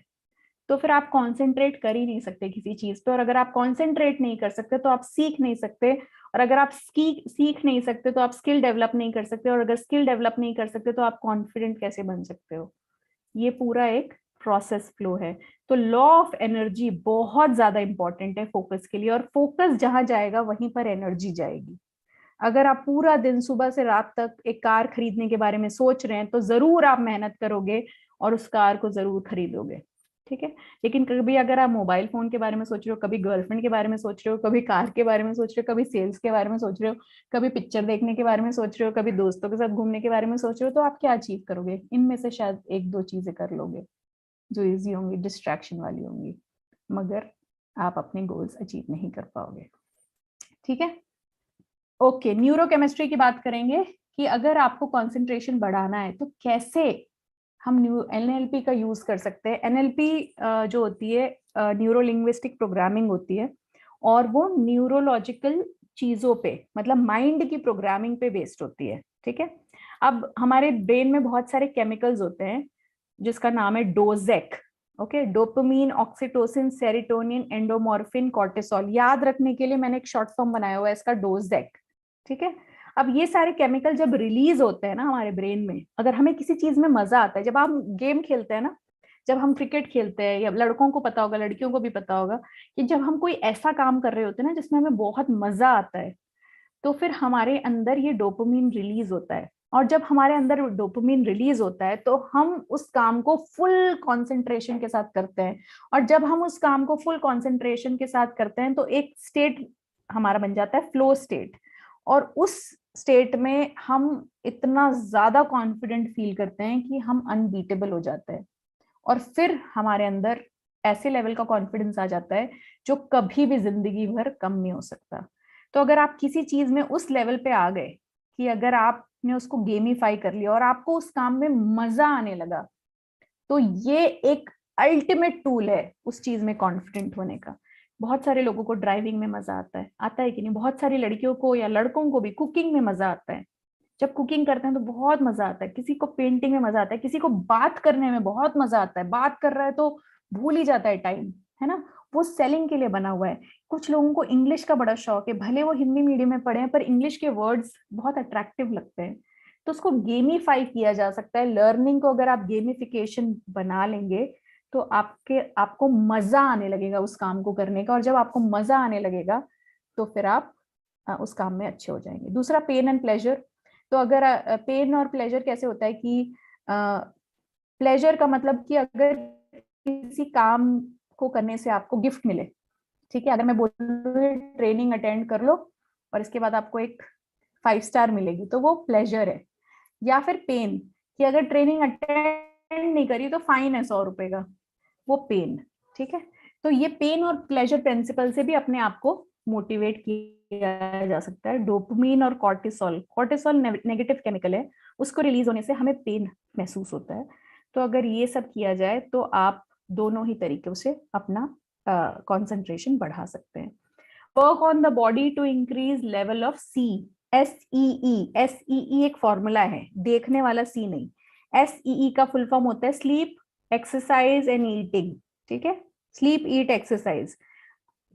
तो फिर आप कंसंट्रेट कर ही नहीं सकते किसी चीज पे, और अगर आप कंसंट्रेट नहीं कर सकते तो आप सीख नहीं सकते, और अगर आप सीख नहीं सकते तो आप स्किल डेवलप नहीं कर सकते, और अगर स्किल डेवलप नहीं कर सकते तो आप कॉन्फिडेंट कैसे बन सकते हो। ये पूरा एक प्रोसेस फ्लो है। तो लॉ ऑफ एनर्जी बहुत ज्यादा इंपॉर्टेंट है फोकस के लिए, और फोकस जहां जाएगा वहीं पर एनर्जी जाएगी। अगर आप पूरा दिन सुबह से रात तक एक कार खरीदने के बारे में सोच रहे हैं तो जरूर आप मेहनत करोगे और उस कार को जरूर खरीदोगे। ठीक है। लेकिन कभी अगर आप मोबाइल फोन के बारे में सोच रहे हो, कभी गर्लफ्रेंड के बारे में सोच रहे हो, कभी कार के बारे में सोच रहे हो, कभी सेल्स के बारे में सोच रहे हो, कभी पिक्चर देखने के बारे में सोच रहे हो, कभी दोस्तों के साथ घूमने के बारे में सोच रहे हो, तो आप क्या अचीव करोगे? इनमें से शायद 1-2 चीजें कर लोगे जो इजी होंगी, डिस्ट्रैक्शन वाली होंगी, मगर आप अपने गोल्स अचीव नहीं कर पाओगे। ठीक है, ओके। न्यूरोकेमिस्ट्री की बात करेंगे कि अगर आपको कंसंट्रेशन बढ़ाना है तो कैसे हम एनएलपी का यूज कर सकते हैं। एनएलपी जो होती है न्यूरो लिंग्विस्टिक प्रोग्रामिंग होती है, और वो न्यूरोलॉजिकल चीजों पे, मतलब माइंड की प्रोग्रामिंग पे बेस्ड होती है। ठीक है, अब हमारे ब्रेन में बहुत सारे केमिकल्स होते हैं जिसका नाम है डोजेक। Okay, dopamine, oxytocin, serotonin, endomorphin, cortisol. याद रखने के लिए मैंने एक शॉर्ट फॉर्म बनाया हुआ है इसका, डोजेक। ठीक है, अब ये सारे केमिकल जब रिलीज होते हैं ना हमारे ब्रेन में, अगर हमें किसी चीज में मजा आता है, जब आप गेम खेलते हैं ना, जब हम क्रिकेट खेलते हैं, या लड़कों को पता होगा, लड़कियों को भी पता होगा, कि जब हम कोई ऐसा काम कर रहे होते हैं ना जिसमें हमें बहुत मजा आता है, तो फिर हमारे अंदर ये डोपामीन रिलीज होता है। और जब हमारे अंदर डोपामीन रिलीज होता है तो हम उस काम को फुल कंसंट्रेशन के साथ करते हैं। और जब हम उस काम को फुल कंसंट्रेशन के साथ करते हैं तो एक स्टेट हमारा बन जाता है फ्लो स्टेट, और उस स्टेट में हम इतना ज्यादा कॉन्फिडेंट फील करते हैं कि हम अनबीटेबल हो जाते हैं। और फिर हमारे अंदर ऐसे लेवल का कॉन्फिडेंस आ जाता है जो कभी भी जिंदगी भर कम नहीं हो सकता। तो अगर आप किसी चीज में उस लेवल पे आ गए कि अगर आपने उसको गेमिफाई कर लिया और आपको उस काम में मजा आने लगा, तो ये एक अल्टीमेट टूल है उस चीज में कॉन्फिडेंट होने का। बहुत सारे लोगों को ड्राइविंग में मजा आता है कि नहीं? बहुत सारी लड़कियों को या लड़कों को भी कुकिंग में मजा आता है। जब कुकिंग करते हैं तो बहुत मजा आता है, किसी को पेंटिंग में मजा आता है, किसी को बात करने में बहुत मजा आता है, बात कर रहा है तो भूल ही जाता है टाइम, है ना? वो सेलिंग के लिए बना हुआ है। कुछ लोगों को इंग्लिश का बड़ा शौक है, भले वो हिंदी मीडियम में पढ़े हैं पर इंग्लिश के वर्ड्स बहुत अट्रैक्टिव लगते हैं, तो उसको गेमिफाई किया जा सकता है। लर्निंग को अगर आप गेमिफिकेशन बना लेंगे तो आपको मजा आने लगेगा उस काम को करने का, और जब आपको मजा आने लगेगा तो फिर आप उस काम में अच्छे हो जाएंगे। दूसरा, पेन एंड प्लेजर। तो अगर पेन और प्लेजर कैसे होता है कि प्लेजर का मतलब कि अगर किसी काम को करने से आपको गिफ्ट मिले, ठीक है, अगर मैं बोलूँ ट्रेनिंग अटेंड कर लो और इसके बाद आपको एक 5 स्टार मिलेगी, तो वो प्लेजर है। या फिर पेन, कि अगर ट्रेनिंग अटेंड नहीं करी तो फाइन है 100 रुपए का, वो पेन। ठीक है, तो ये पेन और प्लेजर प्रिंसिपल से भी अपने आप को मोटिवेट किया जा सकता है। डोपामीन और कॉर्टिसोल, कॉर्टिसोल नेगेटिव केमिकल है, उसको रिलीज होने से हमें पेन महसूस होता है। तो अगर ये सब किया जाए तो आप दोनों ही तरीकों से अपना कंसंट्रेशन बढ़ा सकते हैं। Work on the body to increase level of SEE, SEE। SEE एक फॉर्मूला है, देखने वाला सी नहीं। SEE का फुल फॉर्म होता है स्लीप, एक्सरसाइज एंड ईटिंग। ठीक है, स्लीप, ईट, एक्सरसाइज।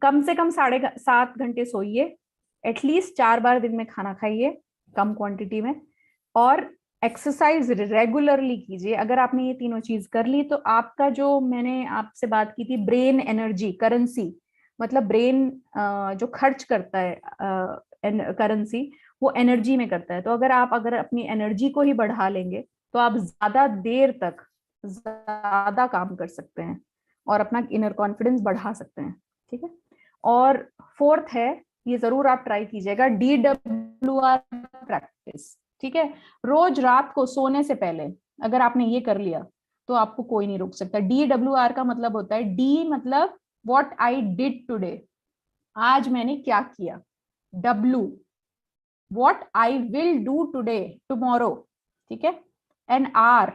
कम से कम 7.5 घंटे सोइए, एटलीस्ट 4 बार दिन में खाना खाइए कम क्वांटिटी में, और एक्सरसाइज रेगुलरली कीजिए। अगर आपने ये तीनों चीज कर ली तो आपका, जो मैंने आपसे बात की थी, ब्रेन एनर्जी करेंसी, मतलब ब्रेन जो खर्च करता है करेंसी, वो एनर्जी में करता है। तो अगर अपनी एनर्जी को ही बढ़ा लेंगे तो आप ज्यादा देर तक ज्यादा काम कर सकते हैं और अपना इनर कॉन्फिडेंस बढ़ा सकते हैं। ठीक है, और फोर्थ है, ये जरूर आप ट्राई कीजिएगा, DWR प्रैक्टिस। ठीक है, रोज रात को सोने से पहले अगर आपने ये कर लिया तो आपको कोई नहीं रोक सकता। DWR का मतलब होता है, डी मतलब व्हाट आई डिड टुडे, आज मैंने क्या किया। W, what I will do today, tomorrow. ठीक है, and R,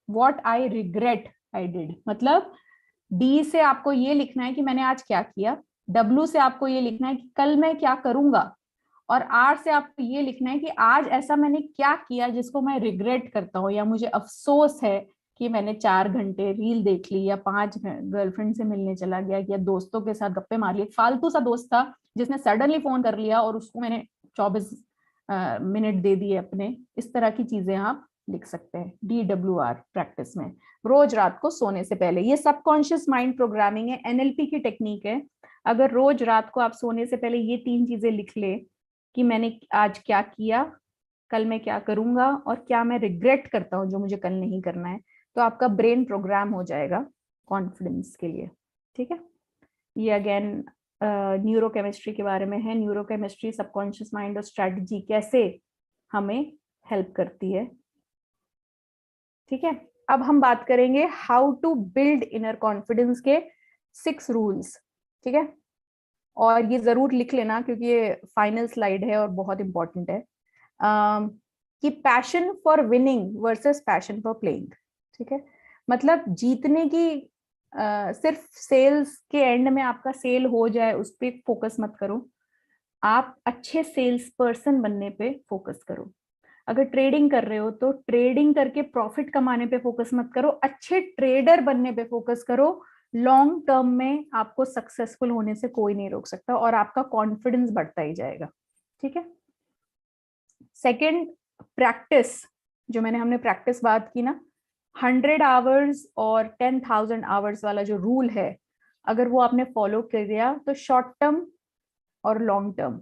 what I regret I did. मतलब D से आपको ये लिखना है कि मैंने आज क्या किया, W से आपको ये लिखना है कि कल मैं क्या करूंगा, और R से आपको ये लिखना है कि आज ऐसा मैंने क्या किया जिसको मैं रिग्रेट करता हूँ, या मुझे अफसोस है कि मैंने 4 घंटे रील देख ली, या 5 गर्लफ्रेंड से मिलने चला गया, या दोस्तों के साथ गप्पे मार लिए। फालतू सा दोस्त था जिसने सडनली फोन कर लिया और उसको मैंने 24 मिनट दे दिए अपने। इस तरह की चीजें आप लिख सकते हैं DWR प्रैक्टिस में, रोज रात को सोने से पहले। ये सबकॉन्शियस माइंड प्रोग्रामिंग है, NLP की टेक्निक है। अगर रोज रात को आप सोने से पहले ये 3 चीजें लिख ले कि मैंने आज क्या किया, कल मैं क्या करूंगा, और क्या मैं रिग्रेट करता हूँ जो मुझे कल नहीं करना है, तो आपका ब्रेन प्रोग्राम हो जाएगा कॉन्फिडेंस के लिए। ठीक है, ये अगेन न्यूरोकेमिस्ट्री के बारे में है। न्यूरोकेमिस्ट्री, सबकॉन्शियस माइंड और स्ट्रेटजी कैसे हमें हेल्प करती है। ठीक है, अब हम बात करेंगे how to build inner confidence के 6 रूल्स। ठीक है, और ये जरूर लिख लेना क्योंकि ये फाइनल स्लाइड है और बहुत इंपॉर्टेंट है, कि passion for winning versus passion for playing. ठीक है, मतलब जीतने की सिर्फ सेल्स के एंड में आपका सेल हो जाए उस पर फोकस मत करो, आप अच्छे सेल्स पर्सन बनने पे फोकस करो। अगर ट्रेडिंग कर रहे हो तो ट्रेडिंग करके प्रॉफिट कमाने पे फोकस मत करो, अच्छे ट्रेडर बनने पे फोकस करो। लॉन्ग टर्म में आपको सक्सेसफुल होने से कोई नहीं रोक सकता और आपका कॉन्फिडेंस बढ़ता ही जाएगा। ठीक है, सेकंड, प्रैक्टिस। जो हमने प्रैक्टिस बात की ना, 100 आवर्स और 10,000 आवर्स वाला जो रूल है, अगर वो आपने फॉलो कर दिया तो शॉर्ट टर्म और लॉन्ग टर्म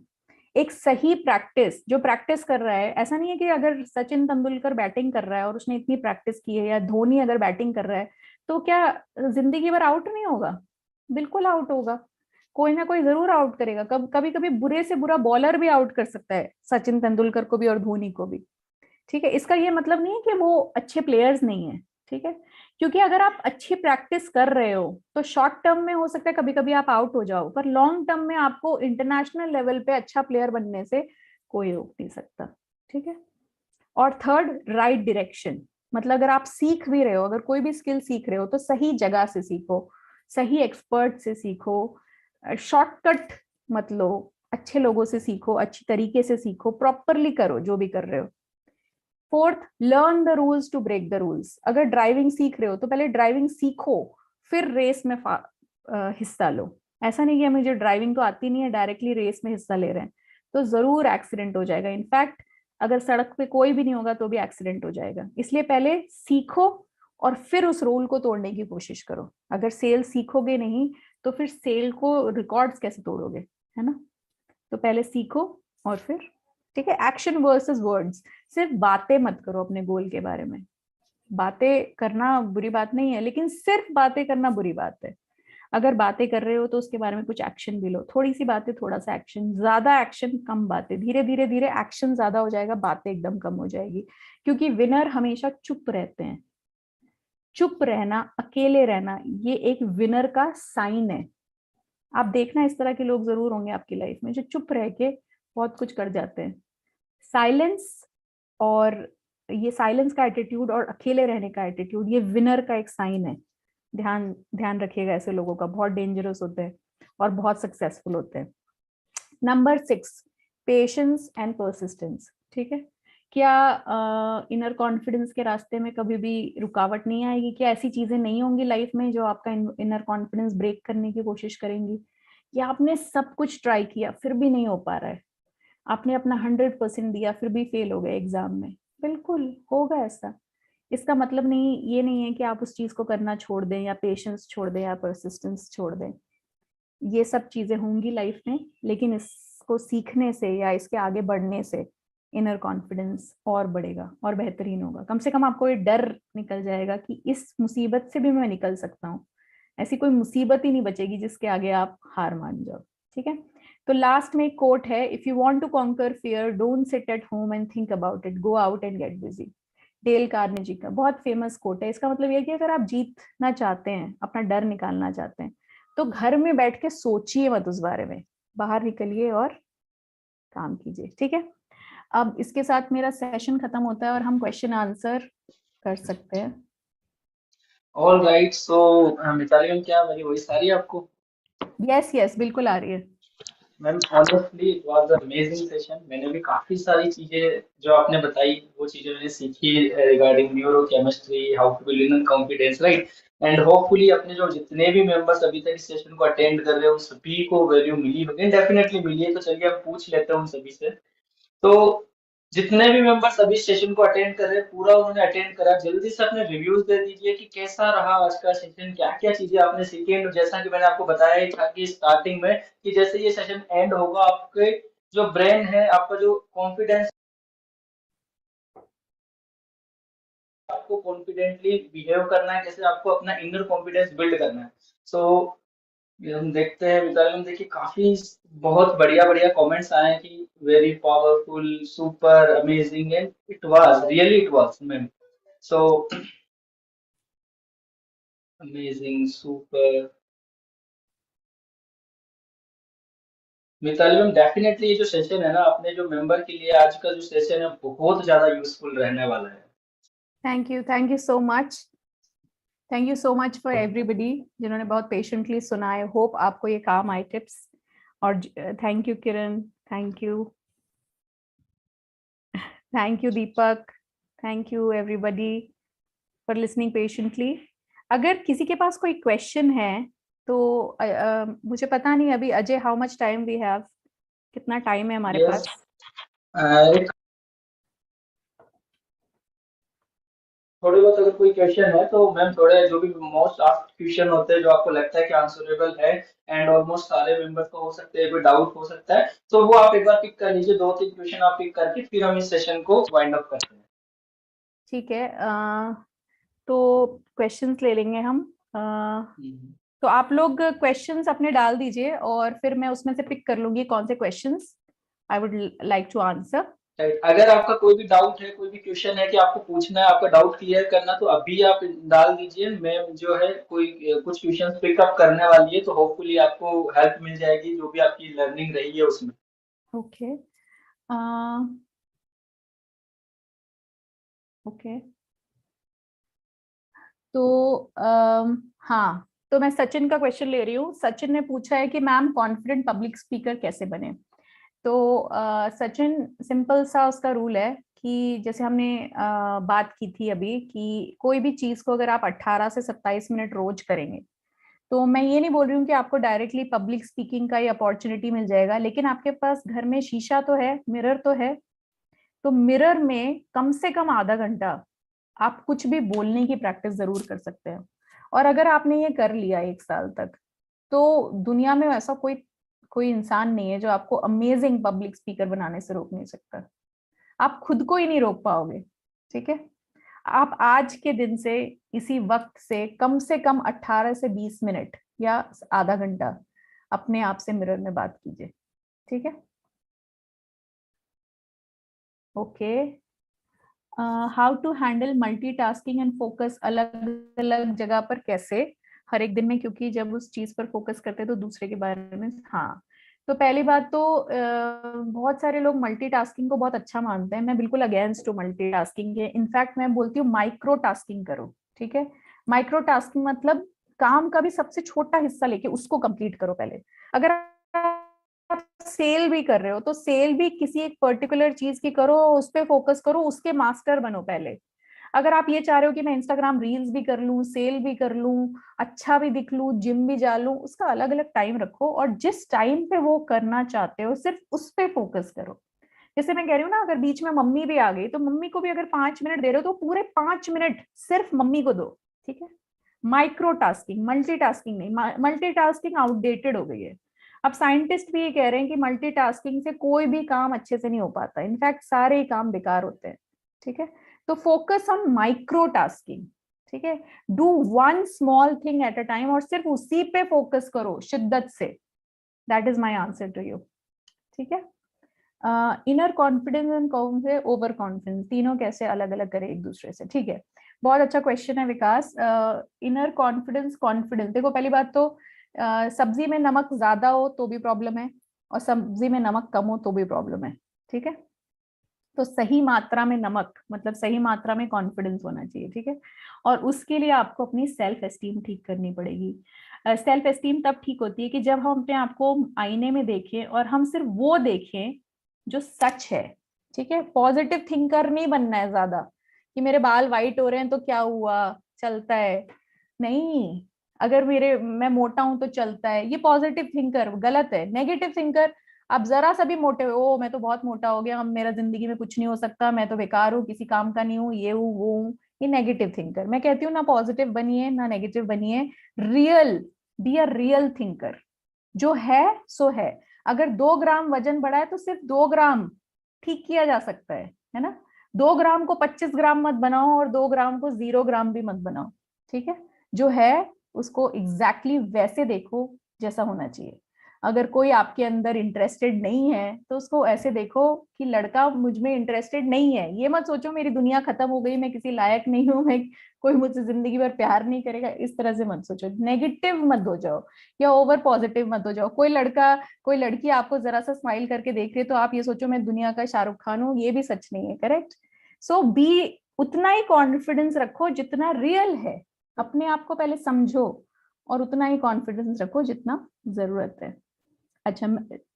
एक सही प्रैक्टिस, जो प्रैक्टिस कर रहा है, ऐसा नहीं है कि अगर सचिन तेंदुलकर बैटिंग कर रहा है और उसने इतनी प्रैक्टिस की है, या धोनी अगर बैटिंग कर रहा है, तो क्या जिंदगी भर आउट नहीं होगा? बिल्कुल आउट होगा, कोई ना कोई जरूर आउट करेगा। कभी कभी बुरे से बुरा बॉलर भी आउट कर सकता है सचिन तेंदुलकर को भी और धोनी को भी। ठीक है, इसका ये मतलब नहीं है कि वो अच्छे प्लेयर्स नहीं है। ठीक है, क्योंकि अगर आप अच्छी प्रैक्टिस कर रहे हो तो शॉर्ट टर्म में हो सकता है कभी कभी आप आउट हो जाओ, पर लॉन्ग टर्म में आपको इंटरनेशनल लेवल पे अच्छा प्लेयर बनने से कोई रोक नहीं सकता। ठीक है, और थर्ड, राइट डायरेक्शन। मतलब अगर आप सीख भी रहे हो, अगर कोई भी स्किल सीख रहे हो तो सही जगह से सीखो, सही एक्सपर्ट से सीखो, शॉर्टकट मत लो, अच्छे लोगों से सीखो, अच्छी तरीके से सीखो, प्रॉपरली करो जो भी कर रहे हो। Fourth, learn the rules to break the rules. अगर ड्राइविंग सीख रहे हो तो पहले ड्राइविंग सीखो, फिर रेस में हिस्सा लो। ऐसा नहीं कि मुझे ड्राइविंग तो आती नहीं है, डायरेक्टली रेस में हिस्सा ले रहे हैं तो जरूर एक्सीडेंट हो जाएगा। इनफैक्ट अगर सड़क पे कोई भी नहीं होगा तो भी एक्सीडेंट हो जाएगा, इसलिए पहले सीखो और फिर उस रूल को तोड़ने की कोशिश करो। अगर सेल सीखोगे नहीं तो फिर सेल को रिकॉर्ड्स कैसे तोड़ोगे, है ना? तो पहले सीखो और फिर, ठीक है, एक्शन वर्सेस वर्ड्स। सिर्फ बातें मत करो अपने गोल के बारे में। बातें करना बुरी बात नहीं है, लेकिन सिर्फ बातें करना बुरी बात है। अगर बातें कर रहे हो तो उसके बारे में कुछ एक्शन भी लो। थोड़ी सी बातें, थोड़ा सा एक्शन, ज्यादा एक्शन कम बातें। धीरे धीरे धीरे एक्शन ज्यादा हो जाएगा, बातें एकदम कम हो जाएगी। क्योंकि विनर हमेशा चुप रहते हैं। चुप रहना, अकेले रहना, ये एक विनर का साइन है। आप देखना इस तरह के लोग जरूर होंगे आपकी लाइफ में जो चुप रह के बहुत कुछ कर जाते हैं। साइलेंस, और ये साइलेंस का एटीट्यूड और अकेले रहने का एटीट्यूड, ये विनर का एक साइन है। ध्यान ध्यान रखिएगा, ऐसे लोगों का बहुत डेंजरस होते हैं और बहुत सक्सेसफुल होते हैं। Number 6, patience and persistence. ठीक है, क्या इनर कॉन्फिडेंस के रास्ते में कभी भी रुकावट नहीं आएगी? क्या ऐसी चीजें नहीं होंगी लाइफ में जो आपका इनर कॉन्फिडेंस ब्रेक करने की कोशिश करेंगी? या आपने सब कुछ ट्राई किया फिर भी नहीं हो पा रहा है, आपने अपना 100% दिया फिर भी फेल हो गए एग्जाम में? बिल्कुल होगा ऐसा। इसका मतलब नहीं, ये नहीं है कि आप उस चीज को करना छोड़ दें या पेशेंस छोड़ दें या परसिस्टेंस छोड़ दें। ये सब चीजें होंगी लाइफ में, लेकिन इसको सीखने से या इसके आगे बढ़ने से इनर कॉन्फिडेंस और बढ़ेगा और बेहतरीन होगा। कम से कम आपको ये डर निकल जाएगा कि इस मुसीबत से भी मैं निकल सकता हूँ। ऐसी कोई मुसीबत ही नहीं बचेगी जिसके आगे आप हार मान जाओ। ठीक है, तो लास्ट में एक कोट है, if you want to conquer fear don't sit at home and think about it, go out and get busy. Dale Carnegie का बहुत फेमस कोट है। इसका मतलब ये है कि अगर आप जीतना चाहते हैं, अपना डर निकालना चाहते हैं, तो घर में बैठ के सोचिए मत उस बारे में, बाहर निकलिए और काम कीजिए। ठीक है, अब इसके साथ मेरा सेशन खत्म होता है और हम क्वेश्चन आंसर कर सकते हैं। ऑल राइट, सो मिताली मैम, क्या मेरी वॉइस आ रही है आपको? यस यस, बिल्कुल आ रही है। Ma'am honestly it was amazing session. मैंने भी काफी सारी चीजें जो आपने बताई वो चीजें मैंने सीखी regarding neuro chemistry, how to build in confidence, right. And hopefully अपने जो जितने भी मेंबर्स अभी तक इस सेशन को अटेंड कर रहे हैं उन सभी को वैल्यू मिली होगी, डेफिनेटली मिली है। तो चलिए हम पूछ लेते हैं उन सभी से। तो जितने भी मेंबर्स अभी सेशन को अटेंड कर रहे हैं, पूरा उन्होंने अटेंड करा, जल्दी से अपने रिव्यूज दे दीजिए कि कैसा रहा आज का सेशन, क्या क्या चीजें आपने सीखी। And जैसा कि मैंने आपको बताया ही था कि स्टार्टिंग में, कि जैसे ये सेशन एंड होगा, आपके जो ब्रेन है, आपका जो कॉन्फिडेंस, आपको कॉन्फिडेंटली बिहेव करना है, कैसे आपको अपना इनर कॉन्फिडेंस बिल्ड करना है। सो हम देखते हैं विद्यालय में, देखिए काफी बहुत बढ़िया बढ़िया कमेंट्स आए हैं कि very powerful, super amazing, and it was really, it was ma'am. So amazing, super, Mitali ma'am, definitely ये जो सेशन है ना अपने जो मेंबर के लिए आज का जो सेशन है बहुत ज्यादा यूजफुल रहने वाला है। Thank you so much. Thank you so much for everybody जिन्होंने बहुत पेशेंटली सुना है। होप आपको ये काम आए टिप्स। और thank you Kiran, thank you Deepak, thank you everybody for listening patiently. अगर किसी के पास कोई क्वेश्चन है तो मुझे पता नहीं अभी Ajay how much time we have, कितना टाइम है हमारे यस, पास? एक थोड़ी बहुत अगर कोई क्वेश्चन है तो मैम थोड़े जो भी मोस्ट आस्क्ड क्वेश्चन होते हैं जो आपको लगता है कि आंसरेबल है, एंड ऑलमोस्ट सारे मेंबर्स को हो सकते हैं, कोई डाउट हो सकता है, तो वो आप एक बार पिक कर लीजिए, 2-3 क्वेश्चन आप पिक करके फिर हम इस सेशन को वाइंड अप करते हैं। ठीक है, तो क्वेश्चंस ले लेंगे हम। हम्म। तो आप लोग क्वेश्चंस अपने डाल दीजिए और फिर मैं उसमें से पिक कर लूंगी कौन से questions I would like to answer. Right, अगर आपका कोई भी डाउट है, कोई भी क्वेश्चन है कि आपको पूछना है, आपका डाउट क्लियर करना, तो अभी आप डाल दीजिए। मैं जो है कोई कुछ क्वेश्चन पिकअप करने वाली है, तो होपफुली आपको हेल्प मिल जाएगी जो भी आपकी लर्निंग रही है उसमें। ओके, ओके, तो हाँ, तो मैं सचिन का क्वेश्चन ले रही हूँ। सचिन ने पूछा है कि मैम कॉन्फिडेंट पब्लिक स्पीकर कैसे बने। तो सचिन, सिंपल सा उसका रूल है कि जैसे हमने बात की थी अभी कि कोई भी चीज को अगर आप 18 से 27 मिनट रोज करेंगे, तो मैं ये नहीं बोल रही हूँ कि आपको डायरेक्टली पब्लिक स्पीकिंग का ये अपॉर्चुनिटी मिल जाएगा, लेकिन आपके पास घर में शीशा तो है, मिरर तो है, तो मिरर में कम से कम आधा घंटा आप कुछ भी बोलने की प्रैक्टिस जरूर कर सकते हैं। और अगर आपने ये कर लिया 1 साल तक, तो दुनिया में ऐसा कोई कोई इंसान नहीं है जो आपको अमेजिंग पब्लिक स्पीकर बनाने से रोक नहीं सकता। आप खुद को ही नहीं रोक पाओगे। ठीक है, आप आज के दिन से, इसी वक्त से कम 18 से 20 मिनट या आधा घंटा अपने आप से मिरर में बात कीजिए। ठीक है, okay. How to handle multitasking and focus, अलग अलग जगह पर कैसे हर एक दिन में, क्योंकि जब उस चीज पर फोकस करते हैं तो दूसरे के बारे में। हाँ, तो पहली बात तो बहुत सारे लोग मल्टीटास्किंग को बहुत अच्छा मानते हैं। मैं बिल्कुल अगेंस्ट हूँ मल्टीटास्किंग के। इनफैक्ट मैं बोलती हूँ माइक्रो टास्किंग करो। ठीक है, माइक्रो टास्किंग मतलब काम का भी सबसे छोटा हिस्सा लेके उसको कंप्लीट करो पहले। अगर आप सेल भी कर रहे हो तो सेल भी किसी एक पर्टिकुलर चीज की करो, उस पर फोकस करो, उसके मास्टर बनो पहले। अगर आप ये चाह रहे हो कि मैं इंस्टाग्राम रील्स भी कर लूं, सेल भी कर लूं, अच्छा भी दिख लूं, जिम भी जा लूं, उसका अलग अलग टाइम रखो और जिस टाइम पे वो करना चाहते हो सिर्फ उस पे फोकस करो। जैसे मैं कह रही हूँ ना, अगर बीच में मम्मी भी आ गई तो मम्मी को भी अगर 5 मिनट दे रहे हो तो पूरे 5 मिनट सिर्फ मम्मी को दो। ठीक है, माइक्रो टास्किंग, मल्टीटास्किंग नहीं। मल्टीटास्किंग आउटडेटेड हो गई है। अब साइंटिस्ट भी ये कह रहे हैं कि मल्टीटास्किंग से कोई भी काम अच्छे से नहीं हो पाता, इनफैक्ट सारे ही काम बेकार होते हैं। ठीक है, तो फोकस ऑन माइक्रो टास्किंग। ठीक है, do one small thing at a time और सिर्फ उसी पे फोकस करो शिद्दत से। That is my answer to you. ठीक है, इनर कॉन्फिडेंस एंड कौन से ओवर कॉन्फिडेंस, तीनों कैसे अलग अलग करें एक दूसरे से। ठीक है, बहुत अच्छा क्वेश्चन है विकास। इनर कॉन्फिडेंस, कॉन्फिडेंस, देखो पहली बात तो सब्जी में नमक ज्यादा हो तो भी प्रॉब्लम है और सब्जी में नमक कम हो तो भी प्रॉब्लम है। ठीक है, तो सही मात्रा में नमक मतलब सही मात्रा में कॉन्फिडेंस होना चाहिए। ठीक है, और उसके लिए आपको अपनी सेल्फ एस्टीम ठीक करनी पड़ेगी। सेल्फ एस्टीम तब ठीक होती है कि जब हम अपने आप को आईने में देखें और हम सिर्फ वो देखें जो सच है। ठीक है, पॉजिटिव थिंकर नहीं बनना है ज्यादा कि मेरे बाल वाइट हो रहे हैं तो क्या हुआ, चलता है। नहीं, अगर मैं मोटा हूं तो चलता है, ये पॉजिटिव थिंकर गलत है। नेगेटिव थिंकर, आप जरा सा भी मोटे हो, ओ मैं तो बहुत मोटा हो गया, अब मेरा जिंदगी में कुछ नहीं हो सकता, मैं तो बेकार हूँ, किसी काम का नहीं हूँ, ये हूँ वो हूँ, ये नेगेटिव थिंकर। मैं कहती हूँ ना पॉजिटिव बनिए ना नेगेटिव बनिए, real, be a real thinker. जो है सो है। अगर 2 ग्राम वजन बढ़ा है तो सिर्फ 2 ग्राम ठीक किया जा सकता है ना। 2 ग्राम को 25 ग्राम मत बनाओ और 2 ग्राम को 0 ग्राम भी मत बनाओ। ठीक है, जो है उसको एग्जैक्टली वैसे देखो जैसा होना चाहिए। अगर कोई आपके अंदर इंटरेस्टेड नहीं है तो उसको ऐसे देखो कि लड़का मुझ में इंटरेस्टेड नहीं है। ये मत सोचो मेरी दुनिया खत्म हो गई, मैं किसी लायक नहीं हूँ, मैं कोई मुझसे जिंदगी भर प्यार नहीं करेगा, इस तरह से मत सोचो। नेगेटिव मत हो जाओ या ओवर पॉजिटिव मत हो जाओ। कोई लड़का कोई लड़की आपको जरा सा स्माइल करके देख रही है तो आप ये सोचो मैं दुनिया का शाहरुख खान हूँ, ये भी सच नहीं है। करेक्ट। सो बी उतना ही कॉन्फिडेंस रखो जितना रियल है, अपने आप को पहले समझो और उतना ही कॉन्फिडेंस रखो जितना जरूरत है। अच्छा,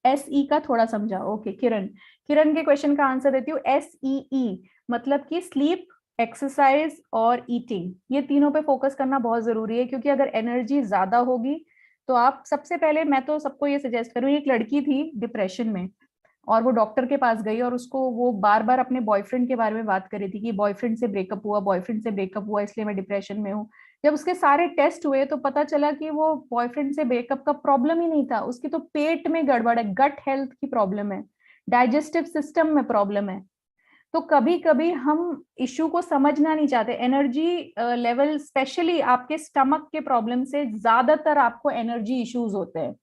SE का थोड़ा समझाओ। ओके किरण, किरण के क्वेश्चन का आंसर देती हूँ। SEE मतलब कि स्लीप, एक्सरसाइज और ईटिंग, ये तीनों पे फोकस करना बहुत जरूरी है, क्योंकि अगर एनर्जी ज्यादा होगी तो आप सबसे पहले, मैं तो सबको ये सजेस्ट करूँ, एक लड़की थी डिप्रेशन में और वो डॉक्टर के पास गई और उसको वो बार बार अपने बॉयफ्रेंड के बारे में बात कर रही थी कि बॉयफ्रेंड से ब्रेकअप हुआ, बॉयफ्रेंड से ब्रेकअप हुआ, इसलिए मैं डिप्रेशन में हूँ। जब उसके सारे टेस्ट हुए तो पता चला कि वो बॉयफ्रेंड से ब्रेकअप का प्रॉब्लम ही नहीं था, उसकी तो पेट में गड़बड़ है, गट हेल्थ की प्रॉब्लम है, डाइजेस्टिव सिस्टम में प्रॉब्लम है। तो कभी कभी हम इशू को समझना नहीं चाहते। एनर्जी लेवल स्पेशली आपके स्टमक के प्रॉब्लम से ज्यादातर आपको एनर्जी इश्यूज होते हैं।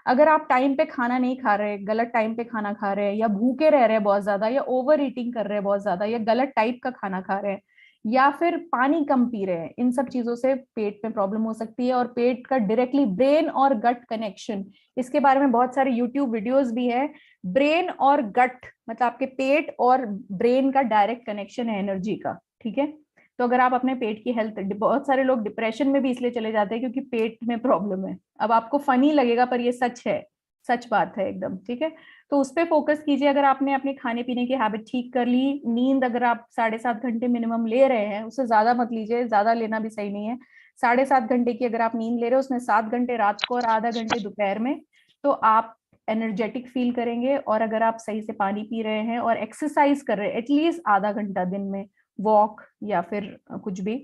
अगर आप टाइम पे खाना नहीं खा रहे, गलत टाइम पे खाना खा रहे हैं, या भूखे रह रहे हैं बहुत ज्यादा, या ओवर ईटिंग कर रहे हैं बहुत ज्यादा, या गलत टाइप का खाना खा रहे हैं, या फिर पानी कम पी रहे हैं, इन सब चीजों से पेट में प्रॉब्लम हो सकती है। और पेट का डायरेक्टली ब्रेन और गट कनेक्शन, इसके बारे में बहुत सारे यूट्यूब वीडियोस भी है। ब्रेन और गट मतलब आपके पेट और ब्रेन का डायरेक्ट कनेक्शन है एनर्जी का। ठीक है। तो अगर आप अपने पेट की हेल्थ, बहुत सारे लोग डिप्रेशन में भी इसलिए चले जाते हैं क्योंकि पेट में प्रॉब्लम है। अब आपको फनी लगेगा पर ये सच है, सच बात है एकदम। ठीक है। तो उस पर फोकस कीजिए। अगर आपने अपने खाने पीने की हैबिट ठीक कर ली, नींद अगर आप 7.5 घंटे मिनिमम ले रहे हैं, उससे ज्यादा मत लीजिए, ज्यादा लेना भी सही नहीं है। 7.5 घंटे की अगर आप नींद ले रहे हो, उसमें 7 घंटे रात को और आधा घंटे दोपहर में, तो आप एनर्जेटिक फील करेंगे। और अगर आप सही से पानी पी रहे हैं और एक्सरसाइज कर रहे हैं एटलीस्ट आधा घंटा दिन में, वॉक या फिर कुछ भी,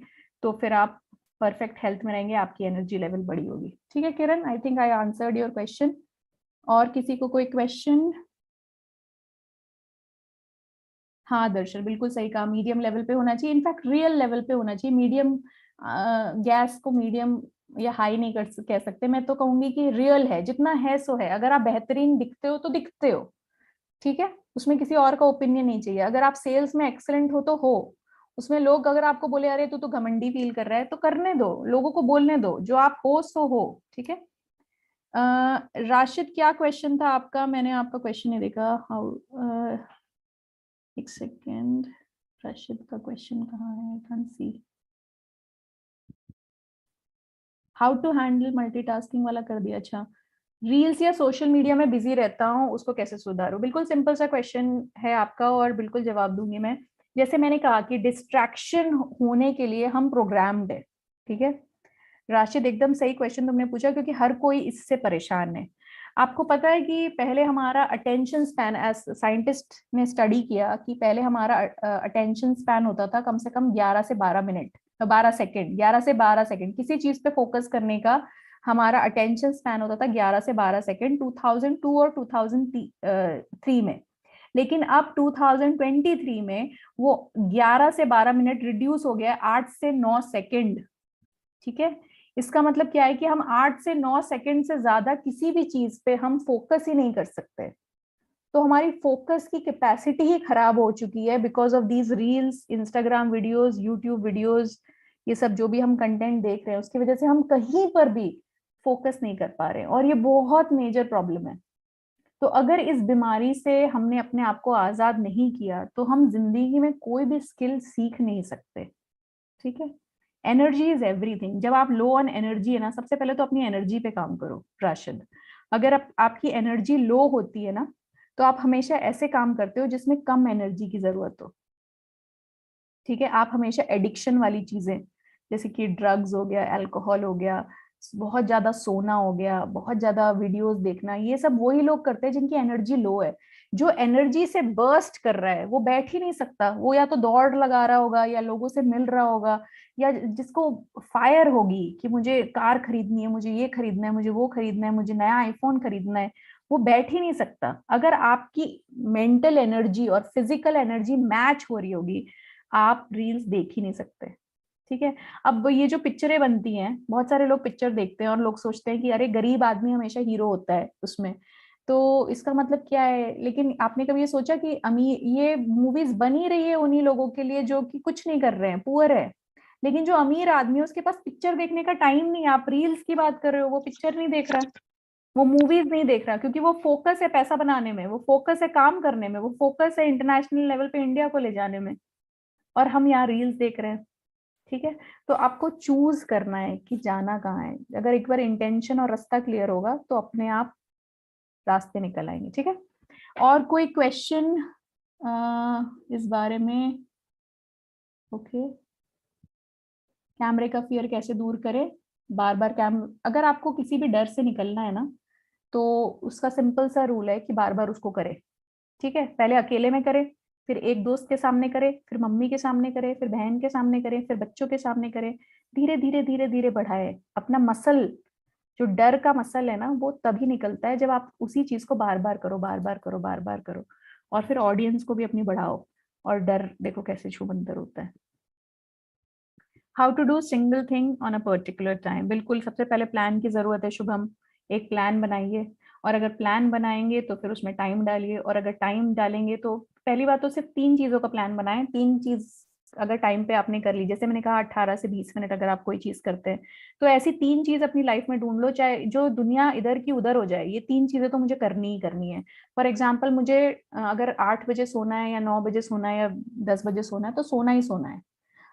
तो फिर आप परफेक्ट हेल्थ में रहेंगे, आपकी एनर्जी लेवल बड़ी होगी। ठीक है Kiran, I think I answered your question. और किसी को कोई क्वेश्चन? हाँ दर्शन, बिल्कुल सही कहा, मीडियम लेवल पे होना चाहिए, इनफैक्ट रियल लेवल पे होना चाहिए। मीडियम गैस को मीडियम या हाई नहीं कह सकते, मैं तो कहूंगी कि रियल है, जितना है सो है। अगर आप बेहतरीन दिखते हो तो दिखते हो, ठीक है, उसमें किसी और का ओपिनियन नहीं चाहिए। अगर आप सेल्स में एक्सेलेंट हो तो हो, उसमें लोग अगर आपको बोले अरे तू तो घमंडी फील कर रहा है, तो करने दो, लोगों को बोलने दो, जो आप हो सो हो। ठीक है। राशिद, क्या क्वेश्चन था आपका? मैंने आपका क्वेश्चन नहीं देखा। हाउ, एक सेकेंड, राशिद का क्वेश्चन कहाँ है? Can see. How to handle multitasking वाला कर दिया। अच्छा, रील्स या सोशल मीडिया में बिजी रहता हूँ, उसको कैसे सुधारूं? बिल्कुल सिंपल सा क्वेश्चन है आपका और बिल्कुल जवाब दूंगी मैं। जैसे मैंने कहा कि डिस्ट्रैक्शन होने के लिए हम प्रोग्राम्ड है। ठीक है। राशिद, एकदम सही क्वेश्चन तुमने पूछा, क्योंकि हर कोई इससे परेशान है। आपको पता है कि पहले हमारा अटेंशन स्पैन, एज साइंटिस्ट ने स्टडी किया कि पहले हमारा अटेंशन स्पैन होता था कम से कम 11 से 12 मिनट, 12 सेकेंड, 11 से 12 सेकेंड किसी चीज पे फोकस करने का हमारा अटेंशन स्पैन होता था 11 से 12 सेकेंड, 2002 और 2003 में। लेकिन अब 2023 में वो 11 से 12 मिनट रिड्यूस हो गया 8 से 9 सेकेंड। ठीक है। इसका मतलब क्या है कि हम 8 से 9 सेकेंड से ज्यादा किसी भी चीज पे हम फोकस ही नहीं कर सकते। तो हमारी फोकस की कैपेसिटी ही खराब हो चुकी है because of these reels, Instagram videos, YouTube videos, ये सब जो भी हम कंटेंट देख रहे हैं उसकी वजह से हम कहीं पर भी फोकस नहीं कर पा रहे हैं, और ये बहुत मेजर प्रॉब्लम है। तो अगर इस बीमारी से हमने अपने आप को आजाद नहीं किया तो हम जिंदगी में कोई भी स्किल सीख नहीं सकते। ठीक है। Energy is everything. जब आप लो ऑन एनर्जी है ना, सबसे पहले तो अपनी एनर्जी पे काम करो राशिद। अगर आपकी एनर्जी लो होती है ना, तो आप हमेशा ऐसे काम करते हो जिसमें कम एनर्जी की जरूरत हो। ठीक है। आप हमेशा एडिक्शन वाली चीजें, जैसे कि ड्रग्स हो गया, अल्कोहल हो गया, बहुत ज्यादा सोना हो गया, बहुत ज्यादा वीडियोस देखना, ये सब वही लोग करते हैं जिनकी एनर्जी लो है। जो एनर्जी से बर्स्ट कर रहा है वो बैठ ही नहीं सकता, वो या तो दौड़ लगा रहा होगा या लोगों से मिल रहा होगा, या जिसको फायर होगी कि मुझे कार खरीदनी है, मुझे ये खरीदना है, मुझे वो खरीदना है, मुझे नया आईफोन खरीदना है, वो बैठ ही नहीं सकता। अगर आपकी मेंटल एनर्जी और फिजिकल एनर्जी मैच हो रही होगी, आप रील्स देख ही नहीं सकते। ठीक है। अब ये जो पिक्चरें बनती हैं, बहुत सारे लोग पिक्चर देखते हैं और लोग सोचते हैं कि अरे गरीब आदमी हमेशा हीरो होता है उसमें, तो इसका मतलब क्या है। लेकिन आपने कभी ये सोचा कि अमीर, ये मूवीज बनी रही है उन्हीं लोगों के लिए जो कि कुछ नहीं कर रहे हैं, पुअर है। लेकिन जो अमीर आदमी है उसके पास पिक्चर देखने का टाइम नहीं है। आप रील्स की बात कर रहे हो, वो पिक्चर नहीं देख रहा, वो मूवीज नहीं देख रहा, क्योंकि वो फोकस है पैसा बनाने में, वो फोकस है काम करने में, वो फोकस है इंटरनेशनल लेवल पे इंडिया को ले जाने में, और हम यहाँ रील्स देख रहे हैं। ठीक है। तो आपको चूज करना है कि जाना कहाँ है। अगर एक बार इंटेंशन और रास्ता क्लियर होगा तो अपने आप रास्ते निकल आएंगे। ठीक है। और कोई क्वेश्चन इस बारे में? ओके। कैमरे का फियर कैसे दूर करें? बार बार अगर आपको किसी भी डर से निकलना है ना, तो उसका सिंपल सा रूल है कि बार बार उसको करें। ठीक है। पहले अकेले में करें, फिर एक दोस्त के सामने करें, फिर मम्मी के सामने करें, फिर बहन के सामने करें, फिर बच्चों के सामने करें। धीरे धीरे धीरे धीरे बढ़ाए अपना मसल। जो डर का मसल है ना, वो तभी निकलता है जब आप उसी चीज को बार बार करो, बार बार करो, बार बार करो। और फिर ऑडियंस को भी अपनी बढ़ाओ, और डर देखो कैसे छूमंतर होता है। How to do single thing on a particular time. बिल्कुल, सबसे पहले प्लान की जरूरत है शुभम। एक प्लान बनाइए, और अगर प्लान बनाएंगे तो फिर उसमें टाइम डालिए, और अगर टाइम डालेंगे तो पहली बात तो सिर्फ 3 चीजों का प्लान बनाएं। 3 चीज अगर टाइम पे आपने कर ली, जैसे मैंने कहा 18 से 20 मिनट अगर आप कोई चीज करते हैं, तो ऐसी 3 चीज अपनी लाइफ में ढूंढ लो, चाहे जो दुनिया इधर की उधर हो जाए, ये 3 चीजें तो मुझे करनी ही करनी है। फॉर एग्जाम्पल, मुझे अगर 8 बजे सोना है या 9 बजे सोना है या 10 बजे सोना है, तो सोना ही सोना है।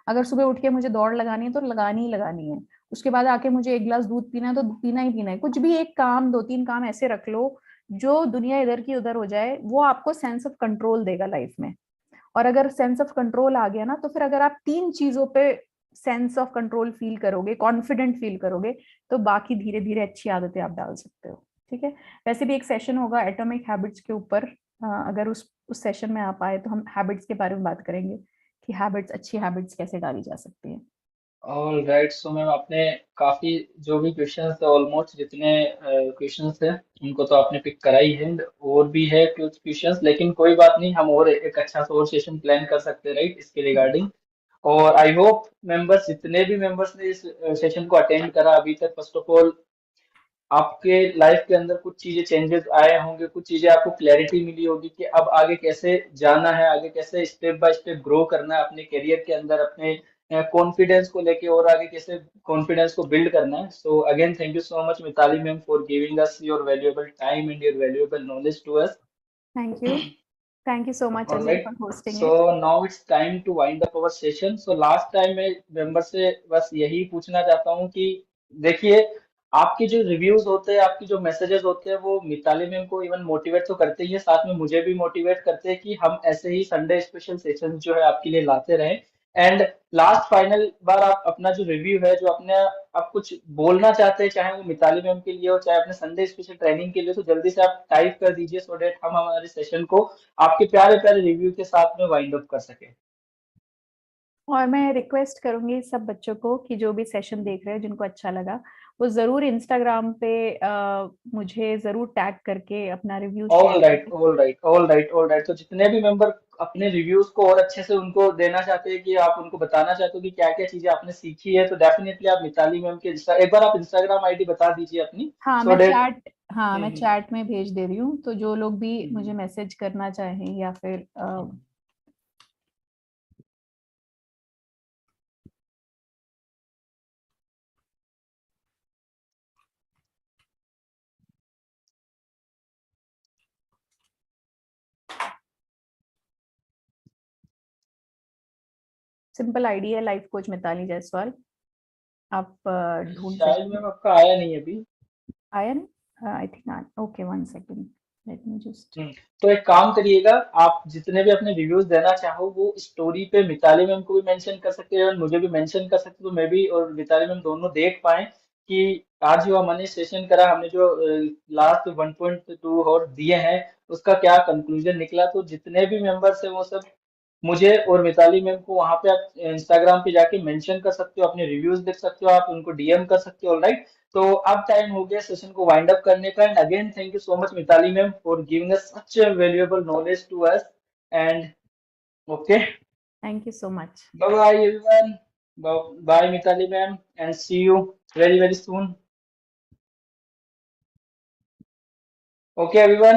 अगर सुबह उठ के मुझे दौड़ लगानी है तो लगानी ही लगानी है। उसके बाद आके मुझे एक गिलास दूध पीना है तो पीना ही पीना है। कुछ भी एक काम, 2-3 काम ऐसे रख लो जो दुनिया इधर की उधर हो जाए, वो आपको सेंस ऑफ कंट्रोल देगा लाइफ में। और अगर सेंस ऑफ कंट्रोल आ गया ना, तो फिर अगर आप 3 चीजों पे सेंस ऑफ कंट्रोल फील करोगे, कॉन्फिडेंट फील करोगे, तो बाकी धीरे धीरे अच्छी आदतें आप डाल सकते हो। ठीक है। वैसे भी एक सेशन होगा एटॉमिक हैबिट्स के ऊपर। अगर उस सेशन में आप आए तो हम हैबिट्स के बारे में बात करेंगे कि हैबिट्स, अच्छी हैबिट्स कैसे डाली जा सकती है। All right. सो मैम, आपने काफी जो भी क्वेश्चंस है, ऑलमोस्ट जितने क्वेश्चंस है उनको तो आपने पिक करा ही है, और भी है कुछ क्वेश्चंस, लेकिन कोई बात नहीं, हम और एक अच्छा सा और सेशन प्लान कर सकते हैं राइट इसके रिगार्डिंग। और आई होप मेंबर्स, जितने भी मेंबर्स ने इस सेशन को अटेंड करा अभी तक, फर्स्ट ऑफ ऑल आपके लाइफ के अंदर कुछ चीजें चेंजेस आए होंगे, कुछ चीजें आपको क्लैरिटी मिली होगी कि अब आगे कैसे जाना है, आगे कैसे स्टेप बाय स्टेप ग्रो करना है अपने करियर के अंदर, अपने कॉन्फिडेंस को लेके, और आगे कैसे कॉन्फिडेंस को बिल्ड करना है। So again thank you so much Mitali ma'am for giving us your valuable time and your valuable knowledge to us. Thank you. Thank you so much All Ajay right. For hosting So it. now it's time to wind up our session. So last time मैं member से बस यही पूछना चाहता हूँ कि देखिए, आपके जो रिव्यूज होते हैं, आपके जो मैसेजेस होते हैं, वो मिताली मैम को इवन मोटिवेट तो करते ही है, साथ में मुझे भी मोटिवेट करते हैं कि हम ऐसे ही संडे स्पेशल सेशन जो है आपके लिए लाते रहें। एंड लास्ट फाइनल बार आप अपना जो रिव्यू है, जो अपने आप कुछ बोलना चाहते हैं, चाहे वो मिताली मैम के लिए हो, चाहे अपने संडे स्पेशल ट्रेनिंग के लिए, तो जल्दी से आप टाइप कर दीजिए, सो डेट हम हमारे सेशन को आपके प्यारे प्यारे रिव्यू के साथ में वाइंड अप कर सके। और मैं रिक्वेस्ट करूंगी सब बच्चों को कि जो भी सेशन देख रहे हैं, जिनको अच्छा लगा, वो जरूर इंस्टाग्राम पे मुझे जरूर टैग करके अपना रिव्यू शेयर ऑल राइट, करें। All right, all right, all right. तो जितने भी मेंबर अपने रिव्यूज को और अच्छे से उनको देना चाहते हैं, कि आप उनको बताना चाहते हो कि क्या क्या चीजें आपने सीखी है, तो डेफिनेटली आप मिताली मैम के एक बार आप इंस्टाग्राम आईडी बता दीजिए अपनी, हाँ सो मैं डेट। चैट हाँ मैं चैट में भेज दे रही हूँ, तो जो लोग भी मुझे मैसेज करना चाहें या फिर सिंपल आईडी है लाइफ कोच मिताली जायसवाल। आप ढूंढ शायद सकते हैं। मैम आपका आया नहीं अभी। आया ना? I think okay, 1 second, let me just. Hmm, तो एक काम करिएगा, आप जितने भी अपने रिव्यूज देना चाहो वो स्टोरी पे मिताली मैम को भी मेंशन कर सकते हैं और मुझे भी मेंशन कर सकते हो, तो मैं भी और मिताली मैम दोनों देख पाए कि आज जो हमने सेशन करा, हमने जो लास्ट 1.2 और दिए हैं, उसका क्या कंक्लूजन निकला। तो जितने भी मेंबर्स हैं वो सब मुझे और मिताली मैम को वहां पे आप इंस्टाग्राम पे जाके मेंशन कर सकते हो, अपने रिव्यूज देख सकते हो, आप उनको डीएम कर सकते हो। ऑलराइट। तो अब टाइम हो गया सेशन को वाइंड अप करने का, and again thank you so much Mitali ma'am for giving us such valuable knowledge to us. And okay, thank you so much. Bye bye everyone. Bye, Mitali ma'am, and see you very, very soon. Okay, everyone.